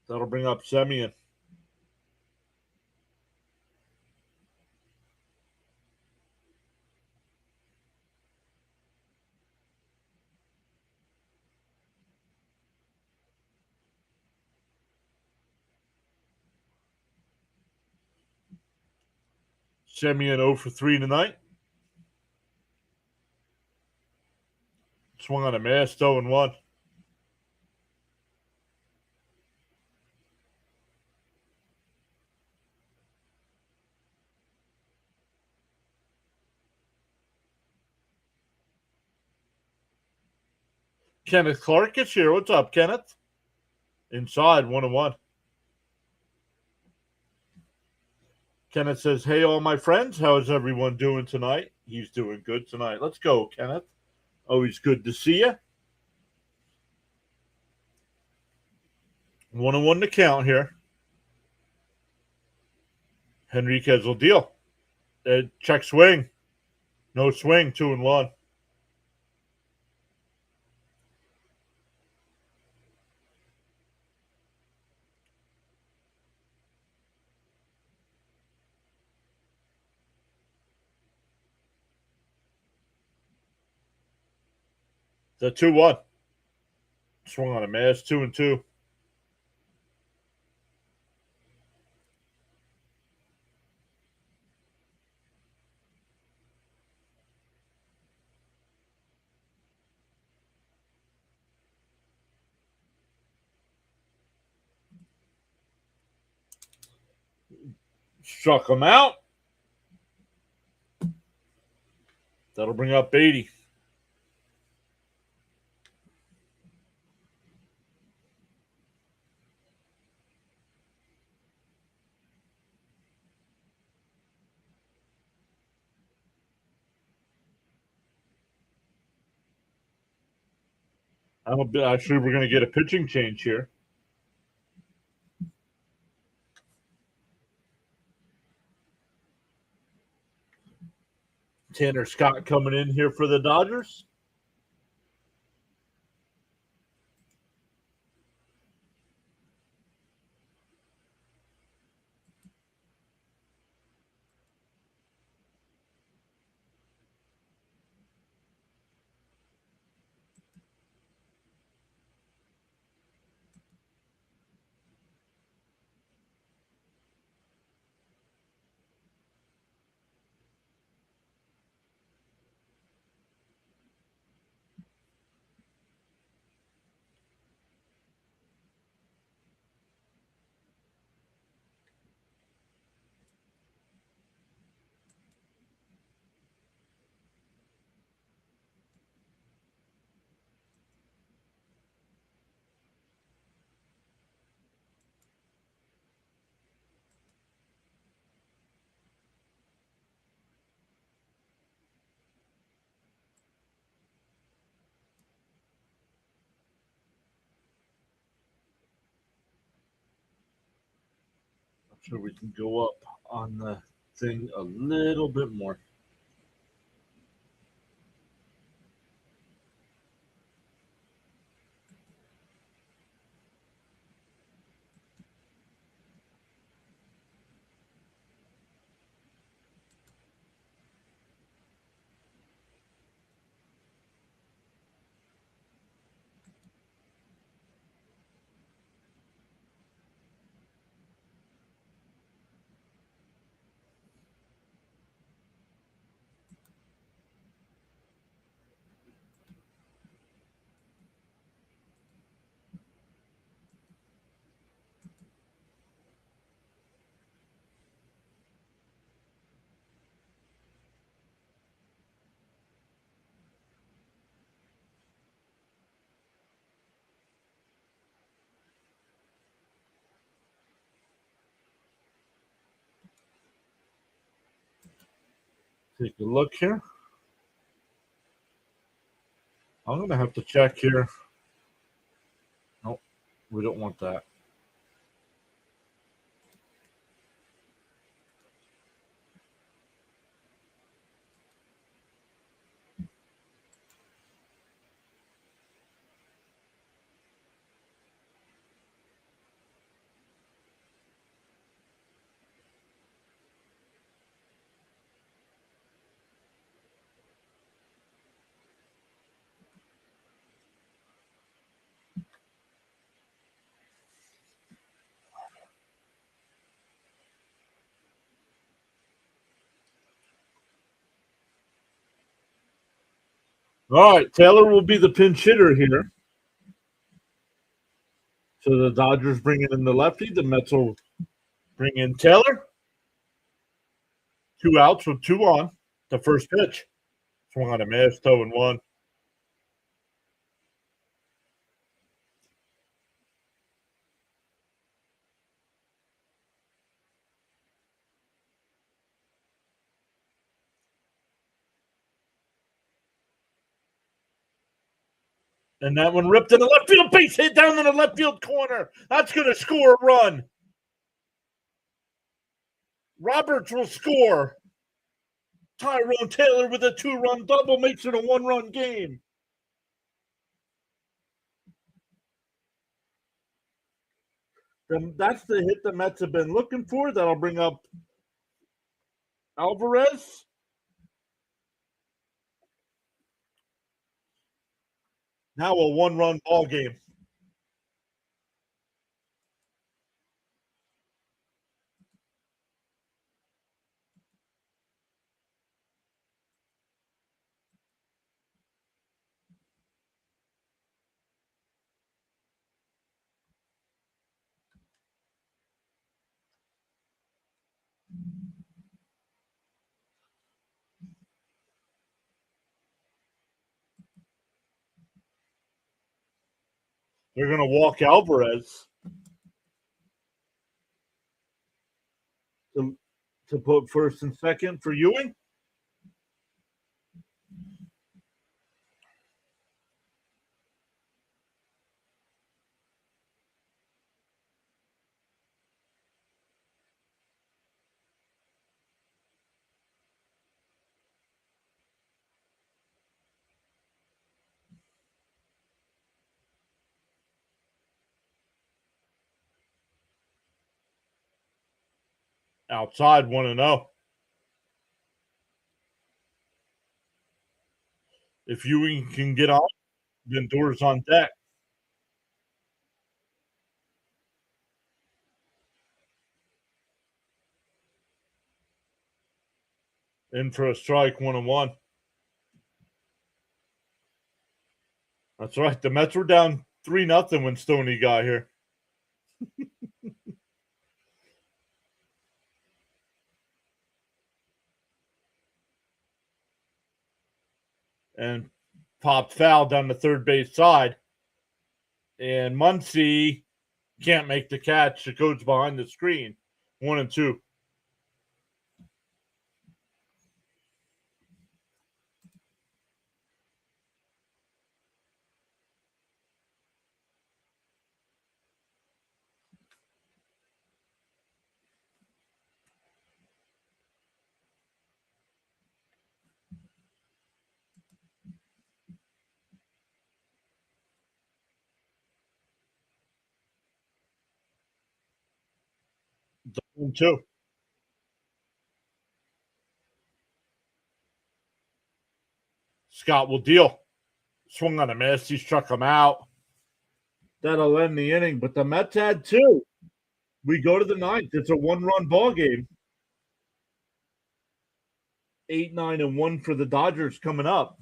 That'll bring up Semien. Semien 0 for 3 tonight. Swung on a miss, 0-1. Kenneth Clark is here. What's up, Kenneth? Inside, 1-1. Kenneth says, hey, all my friends. How is everyone doing tonight? He's doing good tonight. Let's go, Kenneth. Always good to see you. 1-1 to count here. Henriquez will deal. Check swing. No swing, 2-1. The 2-1. Swung on a miss, 2-2. Struck him out. That'll bring up Beatty. Actually, we're going to get a pitching change here. Tanner Scott coming in here for the Dodgers. I'm sure we can go up on the thing a little bit more. Take a look here. I'm going to have to check here. Nope, we don't want that. All right, Taylor will be the pinch hitter here. So the Dodgers bringing in the lefty. The Mets will bring in Taylor. 2 outs with 2 on. The first pitch. Swung on a miss, 0-1. And that one ripped in the left field, base hit down in the left field corner. That's going to score a run. Roberts will score. Tyrone Taylor with a 2-run double makes it a 1-run game. That's the hit the Mets have been looking for. That'll bring up Alvarez. Now a 1-run ball game. They're going to walk Alvarez to put first and second for Ewing. Outside 1-0. If Ewing can get on, then Doors on deck. In for a strike, 1-1. That's right. The Mets were down 3-0 when Stoney got here. And popped foul down the third base side. And Muncy can't make the catch. It goes behind the screen. 1-2. And 2. Scott will deal. Swung on a miss. He struck him out. That'll end the inning. But the Mets had 2. We go to the ninth. It's a 1-run ball game. 8-9-1 for the Dodgers coming up.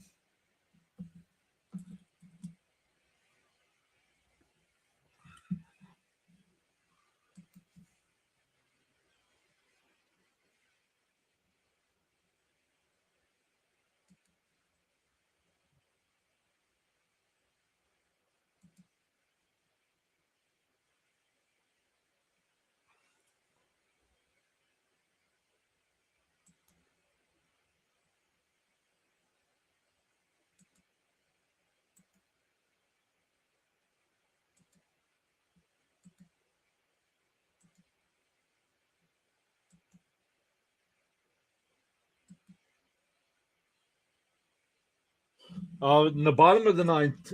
In the bottom of the ninth,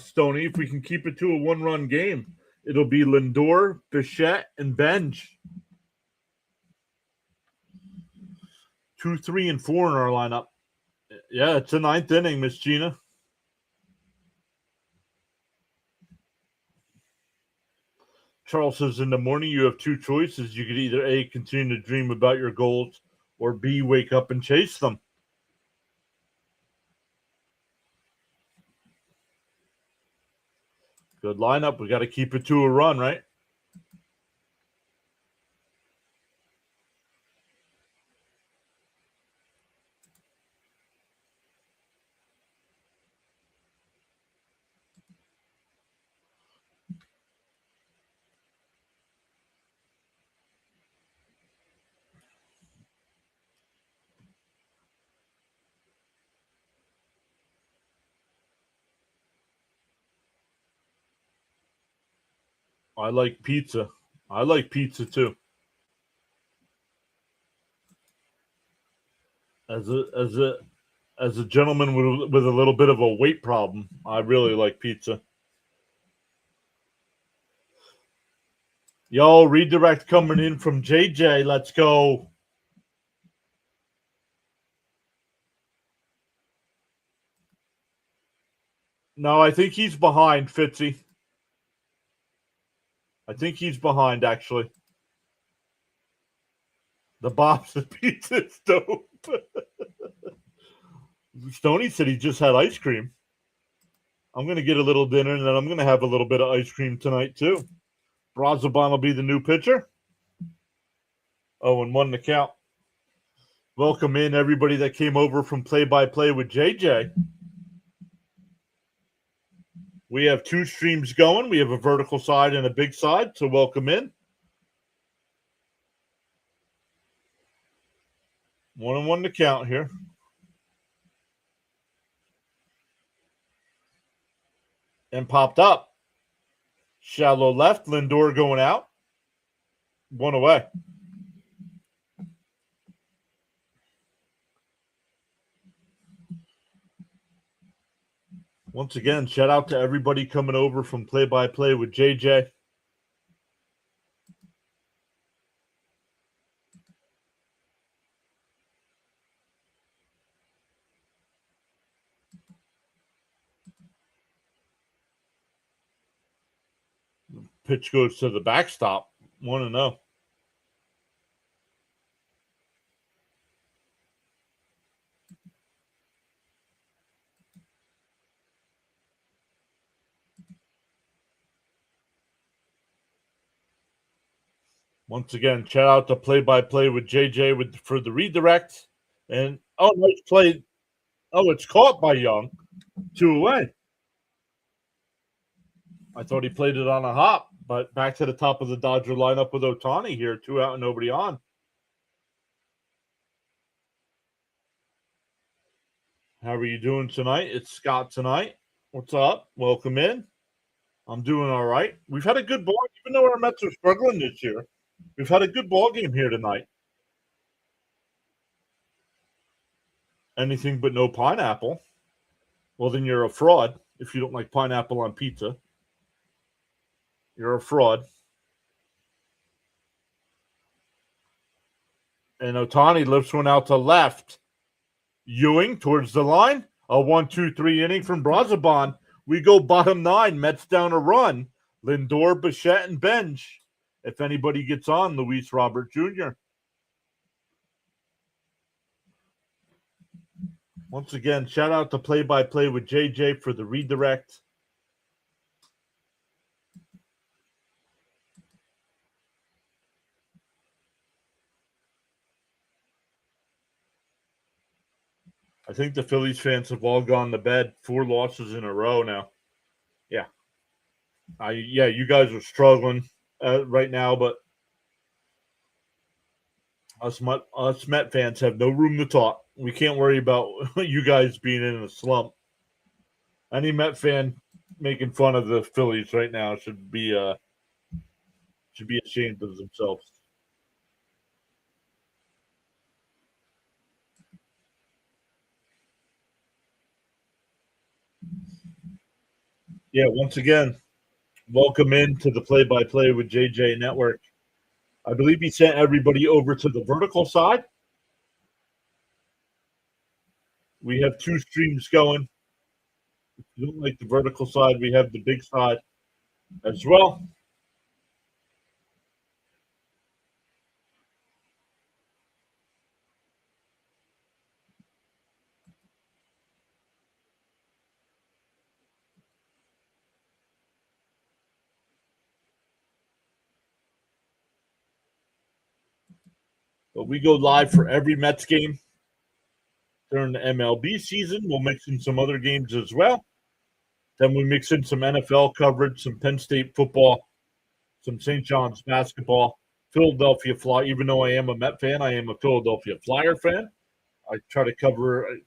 Stoney, if we can keep it to a 1-run game, it'll be Lindor, Bichette, and Benj. 2, 3, and 4 in our lineup. Yeah, it's a ninth inning, Miss Gina. Charles says in the morning you have 2 choices. You could either A, continue to dream about your goals, or B, wake up and chase them. Good lineup. We got to keep it to a run, right? I like pizza. I like pizza too. As a gentleman with a little bit of a weight problem, I really like pizza. Yo, redirect coming in from JJ. Let's go. No, I think he's behind, Fitzy. I think he's behind, actually. The Bob's pizza is dope. Stoney said he just had ice cream. I'm going to get a little dinner, and then I'm going to have a little bit of ice cream tonight, too. Brazoban will be the new pitcher. 0-1 to count. Welcome in, everybody that came over from Play-by-Play with JJ. We have two streams going. We have a vertical side and a big side, so welcome in. 1-1 to count here. And popped up. Shallow left. Lindor going out. 1 away. Once again, shout out to everybody coming over from Play-by-Play with JJ. Pitch goes to the backstop. 1-0. Once again, shout out to Play-by-Play with JJ for the redirect. And, nice play. Oh, it's caught by Young. 2 away. I thought he played it on a hop, but back to the top of the Dodger lineup with Ohtani here. 2 out and nobody on. How are you doing tonight? It's Scott tonight. What's up? Welcome in. I'm doing all right. We've had a good ball, even though our Mets are struggling this year. We've had a good ball game here tonight. Anything but no pineapple. Well, then you're a fraud if you don't like pineapple on pizza. You're a fraud. And Ohtani lifts one out to left. Ewing towards the line. A 1-2-3 inning from Brazoban. We go bottom 9. Mets down a run. Lindor, Bichette, and Benj. If anybody gets on, Luis Robert Jr. Once again, shout out to Play-by-Play with JJ for the redirect. I think the Phillies fans have all gone to bed. 4 losses in a row now. Yeah. You guys are struggling right now, but us Met fans have no room to talk. We can't worry about you guys being in a slump. Any Met fan making fun of the Phillies right now should be ashamed of themselves. Yeah, once again, welcome in to the Play-by-Play with JJ Network. I believe he sent everybody over to the vertical side. We have 2 streams going. If you don't like the vertical side, we have the big side as well. But we go live for every Mets game during the MLB season. We'll mix in some other games as well. Then we mix in some NFL coverage, some Penn State football, some St. John's basketball, Philadelphia Fly. Even though I am a Met fan, I am a Philadelphia Flyer fan. I try to cover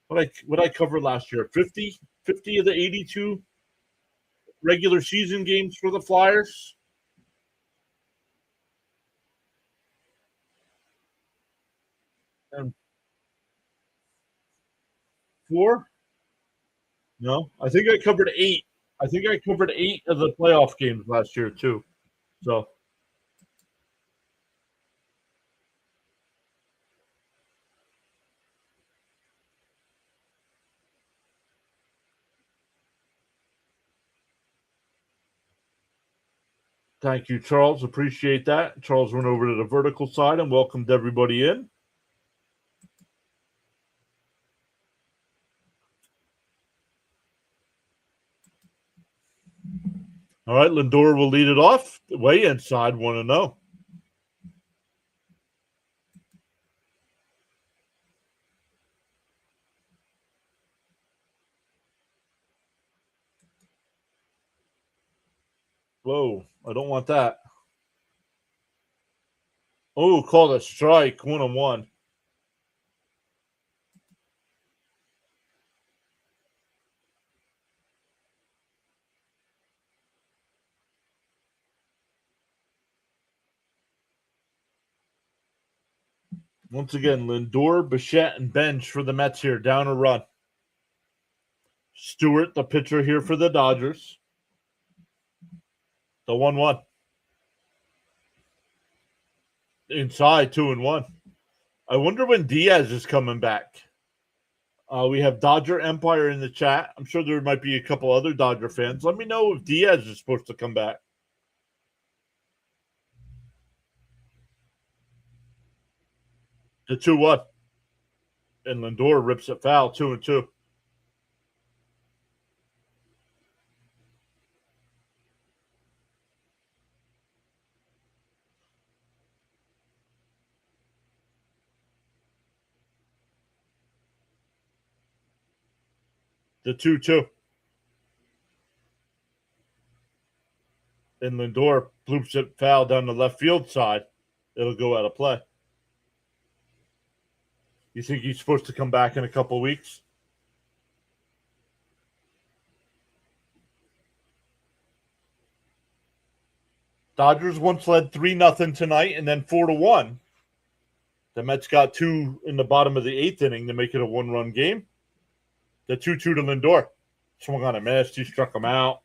what I covered last year, 50 of the 82 regular season games for the Flyers. And 4? No, I think I covered 8. I think I covered 8 of the playoff games last year too. So thank you, Charles. Appreciate that. Charles went over to the vertical side and welcomed everybody in. All right, Lindor will lead it off. Way inside, 1-0. Whoa, I don't want that. Oh, called a strike, 1-1. Once again, Lindor, Bichette, and Bench for the Mets here. Down a run. Stewart, the pitcher here for the Dodgers. The 1-1. Inside, 2-1. I wonder when Diaz is coming back. We have Dodger Empire in the chat. I'm sure there might be a couple other Dodger fans. Let me know if Diaz is supposed to come back. The 2-1. And Lindor rips it foul, 2-2. The 2-2. And Lindor bloops it foul down the left field side. It'll go out of play. You think he's supposed to come back in a couple weeks? Dodgers once led 3-0 tonight and then 4-1. The Mets got 2 in the bottom of the 8th inning to make it a 1-run game. The 2-2 to Lindor. Swung on a miss. He struck him out.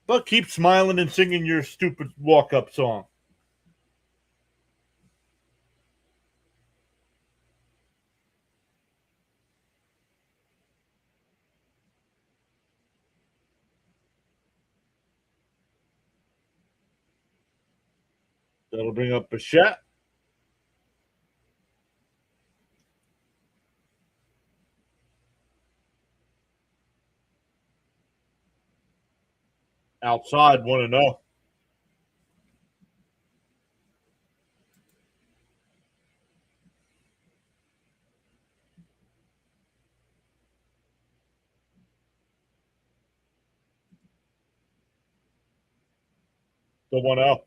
But keep smiling and singing your stupid walk-up song. That'll bring up Bichette. Outside, 1-0. The 1-0.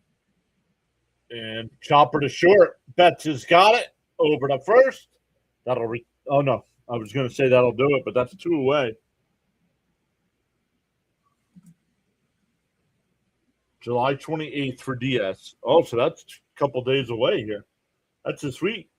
And chopper to short. Betts has got it. Over to first. Oh, no. I was going to say that'll do it, but that's 2 away. July 28th for DS. Oh, so that's a couple days away here. That's this week.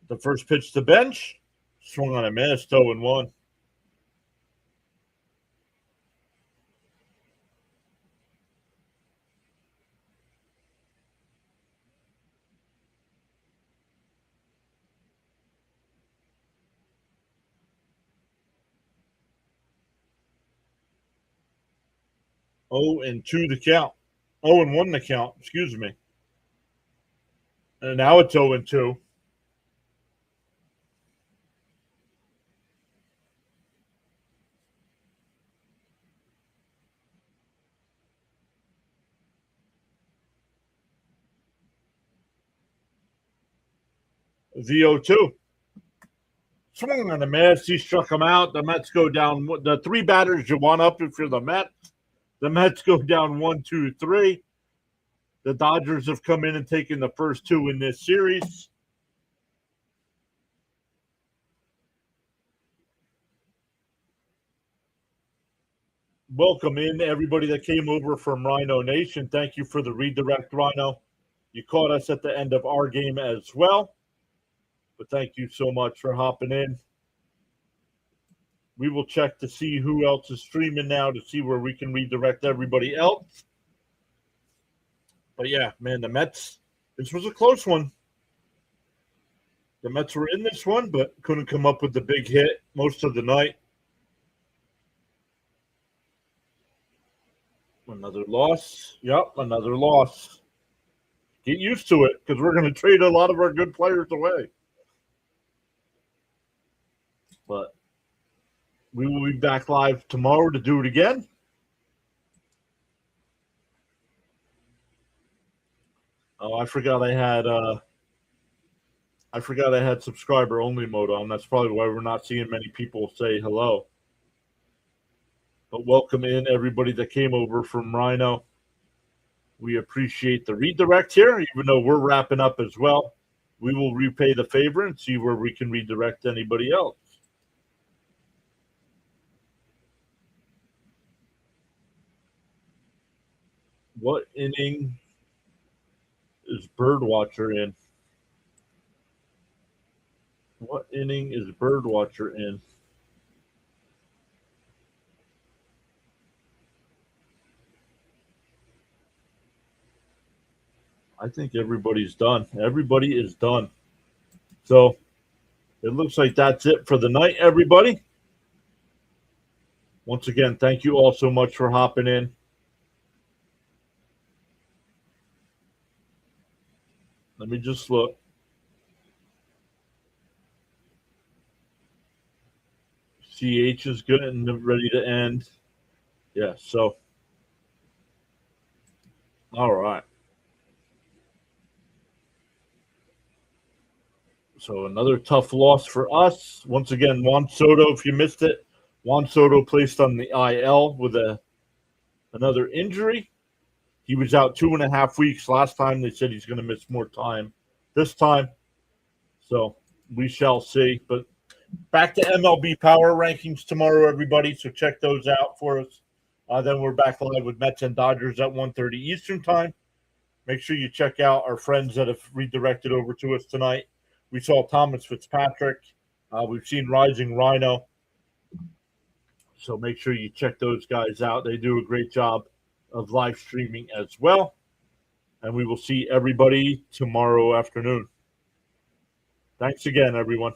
The first pitch to Bench. Swung on a miss, 0-1. Oh, and 2 the count. 0-1 the count. Excuse me. And now it's 0-2. The 0-2. Swung on the Mets. He struck him out. The Mets go down. The three batters you want up if you're the Mets. The Mets go down 1-2-3. The Dodgers have come in and taken the first two in this series. Welcome in everybody that came over from Rhino Nation. Thank you for the redirect, Rhino. You caught us at the end of our game as well. But thank you so much for hopping in. We will check to see who else is streaming now to see where we can redirect everybody else. But yeah, man, the Mets, this was a close one. The Mets were in this one, but couldn't come up with the big hit most of the night. Another loss. Yep, another loss. Get used to it because we're going to trade a lot of our good players away. But we will be back live tomorrow to do it again. Oh, I forgot I had subscriber only mode on. That's probably why we're not seeing many people say hello. But welcome in everybody that came over from Rhino. We appreciate the redirect here, even though we're wrapping up as well. We will repay the favor and see where we can redirect anybody else. What inning is Birdwatcher in? What inning is Birdwatcher in? I think everybody's done. Everybody is done. So it looks like that's it for the night, everybody. Once again, thank you all so much for hopping in. Let me just look. CH is good and ready to end. Yeah, so all right. So another tough loss for us. Once again, Juan Soto, if you missed it, Juan Soto placed on the IL with another injury. He was out 2.5 weeks. Last time they said he's going to miss more time this time. So we shall see. But back to MLB Power Rankings tomorrow, everybody. So check those out for us. Then we're back live with Mets and Dodgers at 1:30 Eastern time. Make sure you check out our friends that have redirected over to us tonight. We saw Thomas Fitzpatrick. We've seen Rising Rhino. So make sure you check those guys out. They do a great job of live streaming as well. And we will see everybody tomorrow afternoon. Thanks again, everyone.